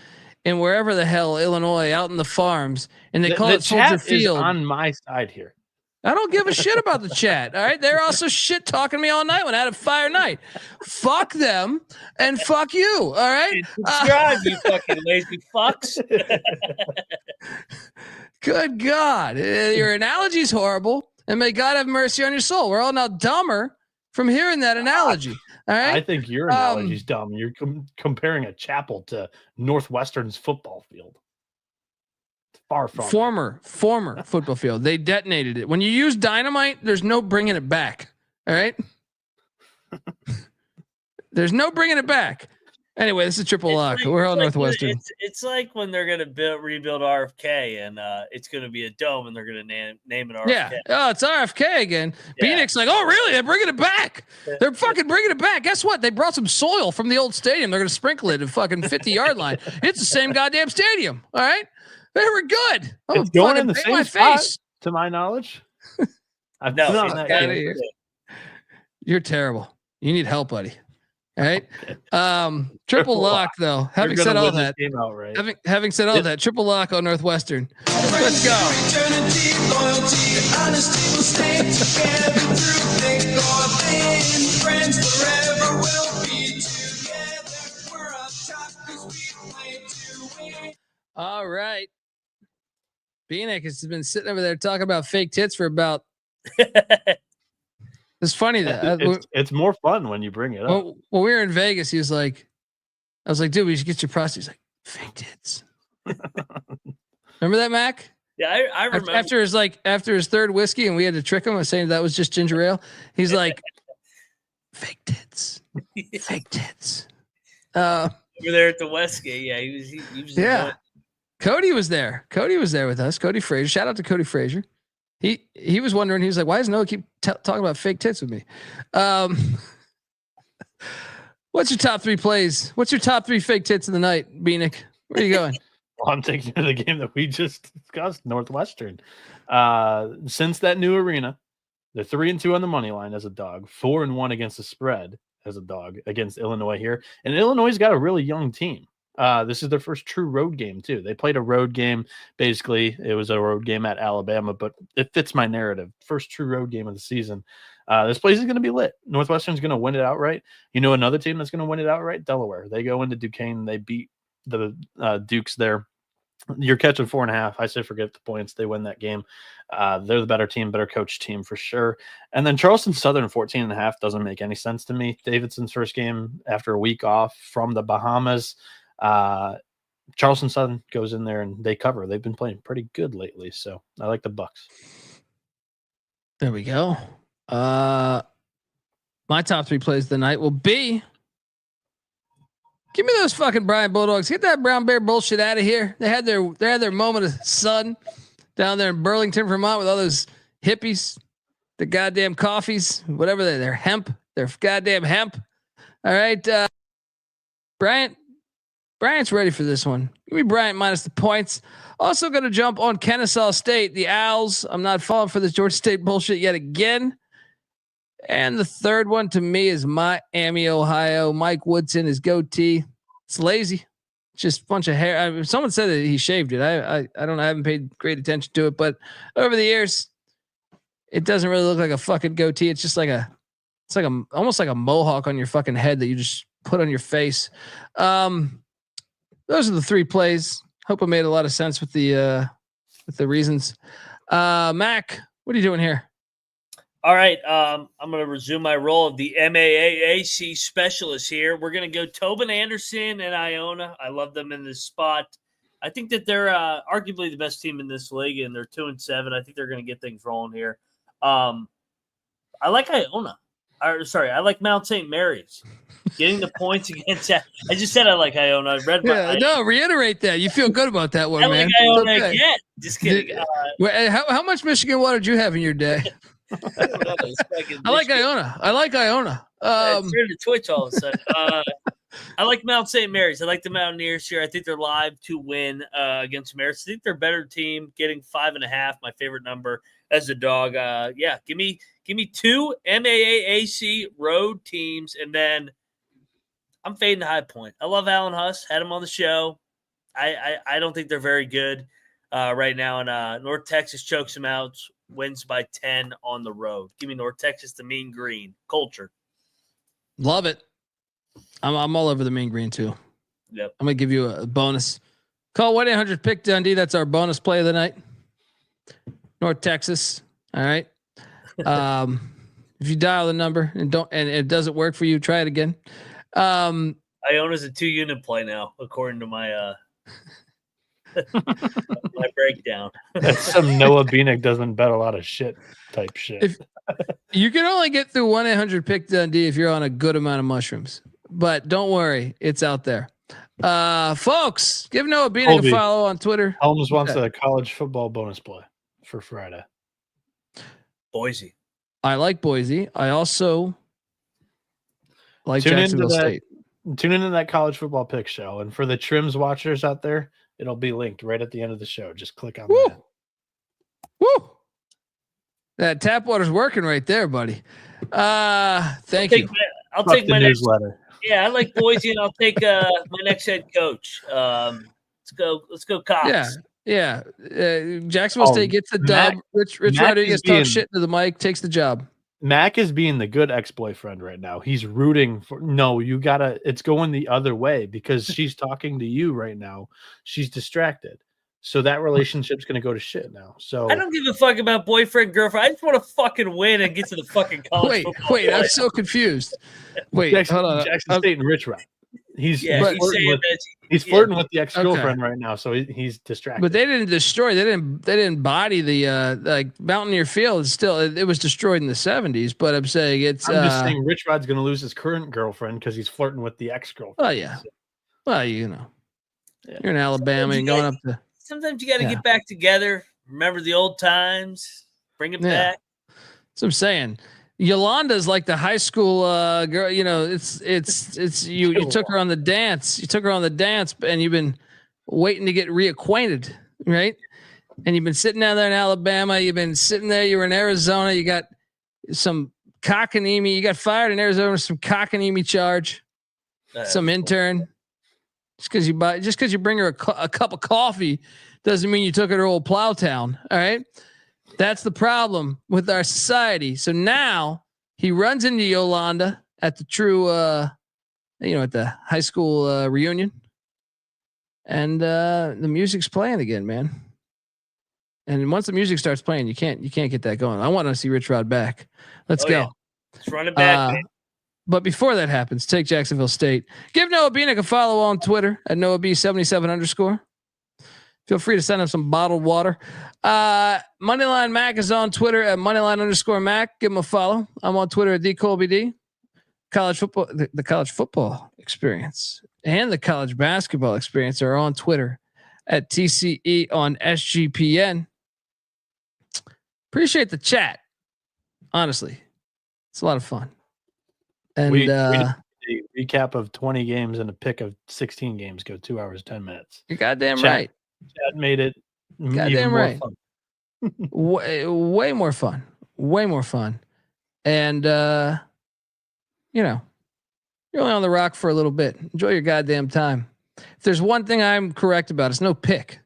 in wherever the hell, Illinois, out in the farms, and they call it Soldier Field. Is on my side here. I don't give a shit about the chat. All right. They're also shit talking to me all night when I had a fire night. Fuck them and fuck you. All right. Subscribe, you fucking lazy fucks. Good God. Your analogy's horrible. And may God have mercy on your soul. We're all now dumber from hearing that analogy. All right. I think your analogy's dumb. You're comparing a chapel to Northwestern's football field. Far from former football field. They detonated it. When you use dynamite, there's no bringing it back. All right. There's no bringing it back. Anyway, this is triple lock. We're all Northwestern. It's like when they're going to rebuild RFK and it's going to be a dome and they're going to name it RFK. Yeah. Oh, it's RFK again. Yeah. Bieniek's like, oh, really? They're bringing it back. They're fucking bringing it back. Guess what? They brought some soil from the old stadium. They're going to sprinkle it at fucking 50-yard line. It's the same goddamn stadium. All right. They were good. It's going in the same spot, to my knowledge. I've been on that game. You're terrible. You need help, buddy. All right. Triple lock, though. Having said all that, having said all that, triple lock on Northwestern. Let's go. All right. Bieniek has been sitting over there talking about fake tits for about. It's funny that it's more fun when you bring it up. When we were in Vegas, he was like, I was like, dude, we should get your prostate. He's like, fake tits. Remember that, Mac? Yeah, I remember. After his third whiskey and we had to trick him by saying that was just ginger ale. He's like, Fake tits. Fake tits. Over there at the Westgate. Yeah, he was yeah. Cody was there. Cody was there with us. Cody Frazier. Shout out to Cody Frazier. He was wondering. He was like, "Why does Noah keep talking about fake tits with me?" What's your top 3 plays? What's your top 3 fake tits of the night, Bieniek? Where are you going? Well, I'm taking the game that we just discussed, Northwestern. Since that new arena, they're 3-2 on the money line as a dog, 4-1 against the spread as a dog against Illinois here. And Illinois's got a really young team. This is their first true road game too. They played a road game. Basically, it was a road game at Alabama, but it fits my narrative. First true road game of the season. This place is going to be lit. Northwestern's going to win it outright. You know, another team that's going to win it outright, Delaware. They go into Duquesne. They beat the Dukes there. You're catching 4.5. I say forget the points. They win that game. They're the better team, better coach team for sure. And then Charleston Southern 14.5 doesn't make any sense to me. Davidson's first game after a week off from the Bahamas. Charleston Southern goes in there and they cover. They've been playing pretty good lately, so I like the Bucks. There we go. My top 3 plays of the night will be. Give me those fucking Bryant Bulldogs. Get that brown bear bullshit out of here. They had their moment of sun down there in Burlington, Vermont, with all those hippies, the goddamn coffees, whatever they're hemp. They're goddamn hemp. All right, Bryant's ready for this one. Give me Bryant minus the points. Also going to jump on Kennesaw State, the Owls. I'm not falling for this Georgia State bullshit yet again. And the third one to me is Miami, Ohio. Mike Woodson, his goatee. It's lazy. It's just a bunch of hair. I mean, someone said that he shaved it. I don't know. I haven't paid great attention to it, but over the years, it doesn't really look like a fucking goatee. It's just like almost like a mohawk on your fucking head that you just put on your face. Those are the 3 plays. Hope I made a lot of sense with the reasons. Mac, what are you doing here? All right, I'm going to resume my role of the MAAC specialist here. We're going to go Tobin Anderson and Iona. I love them in this spot. I think that they're arguably the best team in this league, and they're 2-7. I think they're going to get things rolling here. I like Iona. I like Mount St. Mary's. Getting the points against that. I just said I like Iona. I read reiterate that. You feel good about that one, I man. Like Iona again. Just kidding. How much Michigan water did you have in your day? I like Iona. Turn to Twitch all of a sudden. I like Mount St. Mary's. I like the Mountaineers here. I think they're live to win against Marist. I think they're a better team. Getting 5.5, my favorite number as a dog. Give me 2 MAAC road teams, and then I'm fading High Point. I love Alan Huss. Had him on the show. I don't think they're very good right now, and North Texas chokes them out. Wins by 10 on the road. Give me North Texas, the Mean Green culture. Love it. I'm all over the Mean Green too. Yep. I'm gonna give you a bonus. Call 1-800-PICK-DUNDEE. That's our bonus play of the night. North Texas. All right. If you dial the number and it doesn't work for you, try it again. Iona's a 2-unit play now, according to my my breakdown. That's some Noah Bieniek doesn't bet a lot of shit type shit. If you can only get through 1-800-PICK-DUNDEE if you're on a good amount of mushrooms, but don't worry, it's out there. Folks, give Noah Bieniek a follow on Twitter. Holmes wants a college football bonus play for Friday. Boise. I like Boise. I also like Jacksonville State. Tune into that college football pick show. And for the Trims watchers out there, it'll be linked right at the end of the show. Just click on that. Woo! That tap water's working right there, buddy. Thank you. I'll take my newsletter. Yeah, I like Boise, and I'll take my next head coach. Let's go Cox. Yeah. Jacksonville State gets the dub. Rich Rodriguez talks shit into the mic, takes the job. Mac is being the good ex-boyfriend right now. He's rooting for it's going the other way because she's talking to you right now. She's distracted. So that relationship's going to go to shit now. So I don't give a fuck about boyfriend, girlfriend. I just want to fucking win and get to the fucking college. Wait, I'm so confused. Wait, Jackson, hold on. Jackson State and Rich Rod. He's flirting with the ex-girlfriend right now, so he's distracted. But they didn't destroy. They didn't body the like Mountaineer Field. It was destroyed in the 70s. But I'm saying I'm just saying Rich Rod's going to lose his current girlfriend because he's flirting with the ex-girlfriend. Oh yeah. Well, you're in Alabama and going up to. Sometimes you got to get back together. Remember the old times. Bring it back. That's what I'm saying. Yolanda's like the high school girl. You know, it's you took her on the dance. You took her on the dance, and you've been waiting to get reacquainted, right? And you've been sitting down there in Alabama. You've been sitting there. You were in Arizona. You got some cockanemi. You got fired in Arizona with some cockanemi charge. Some intern. Just because you bring her a cup of coffee doesn't mean you took her to old Plowtown. All right. That's the problem with our society. So now he runs into Yolanda at the true, at the high school reunion, and the music's playing again, man. And once the music starts playing, you can't get that going. I want to see Rich Rod back. Let's go. Yeah. Let's run it back. Man. But before that happens, take Jacksonville State. Give Noah Bieniek a follow on Twitter at NoahB77_. Feel free to send him some bottled water. Moneyline Mac is on Twitter at Moneyline_Mac. Give him a follow. I'm on Twitter at DColbyD. College football, the college football experience and the college basketball experience are on Twitter at TCE on SGPN. Appreciate the chat. Honestly, it's a lot of fun. And we did a recap of 20 games and a pick of 16 games go 2 hours, 10 minutes. You're goddamn right. That made it goddamn right. Fun. way more fun. Way more fun. And you're only on the rock for a little bit. Enjoy your goddamn time. If there's one thing I'm correct about, it's no pick.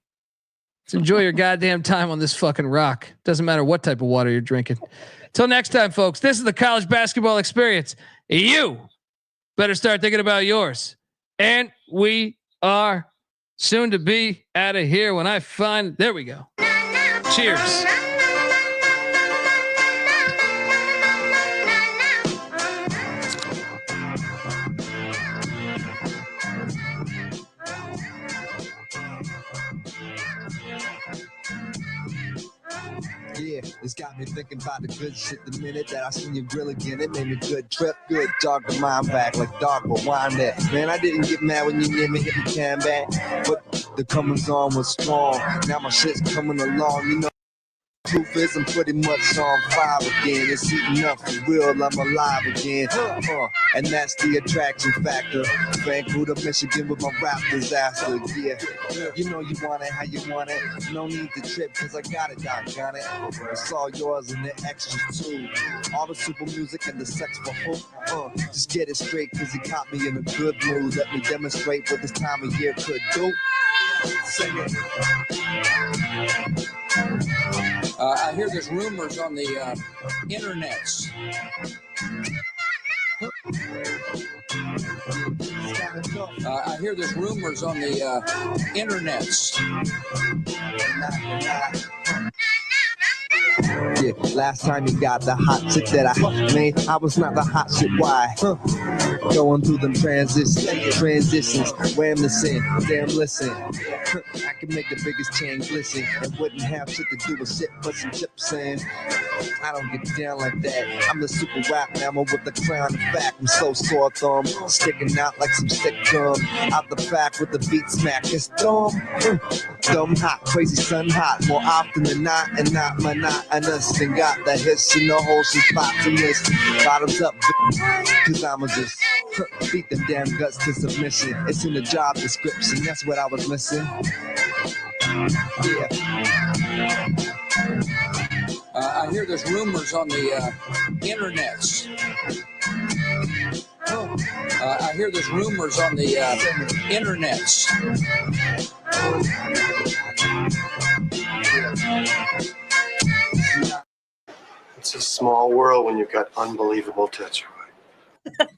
It's enjoy your goddamn time on this fucking rock. Doesn't matter what type of water you're drinking. Till next time, folks, this is the college basketball experience. You better start thinking about yours. And we are soon to be out of here when I find, there we go. Cheers. Yeah, it's got me thinking about the good shit the minute that I seen your grill again. It made me good trip, good dog the mind back like dog but wind that. Man, I didn't get mad when you near me hit the can back, but the comings on was strong. Now my shit's coming along, you know. Truth is, I'm pretty much on fire again. It's heating up for real, I'm alive again. And that's the attraction factor. Vancouver, Michigan with my rap disaster. Yeah, you know you want it how you want it. No need to trip, cause I got it, doggone it. It's all yours and the extras too. All the super music and the sex for hope. Just get it straight, cause you got me in a good mood. Let me demonstrate what this time of year could do. Sing it. I hear there's rumors on the internets. I hear there's rumors on the internets. Yeah, last time you got the hot shit that I made, I was not the hot shit. Why? Going through them transitions, wham the sin, damn listen. I can make the biggest chain glisten and wouldn't have shit to do with shit but some chips in. I don't get down like that. I'm the super rap mammal with the crown of fact. I'm so sore thumb, sticking out like some sick gum. Out the back with the beat smack. It's dumb, dumb hot, crazy sun hot. More often than not, and not monotonous. And got the hits in the whole spot to miss. Bottoms up, cause I'ma just beat them damn guts to submission. It's in the job description, that's what I was missing. Yeah. I hear there's rumors on the internets. I hear there's rumors on the internets. It's a small world when you've got unbelievable tits, right?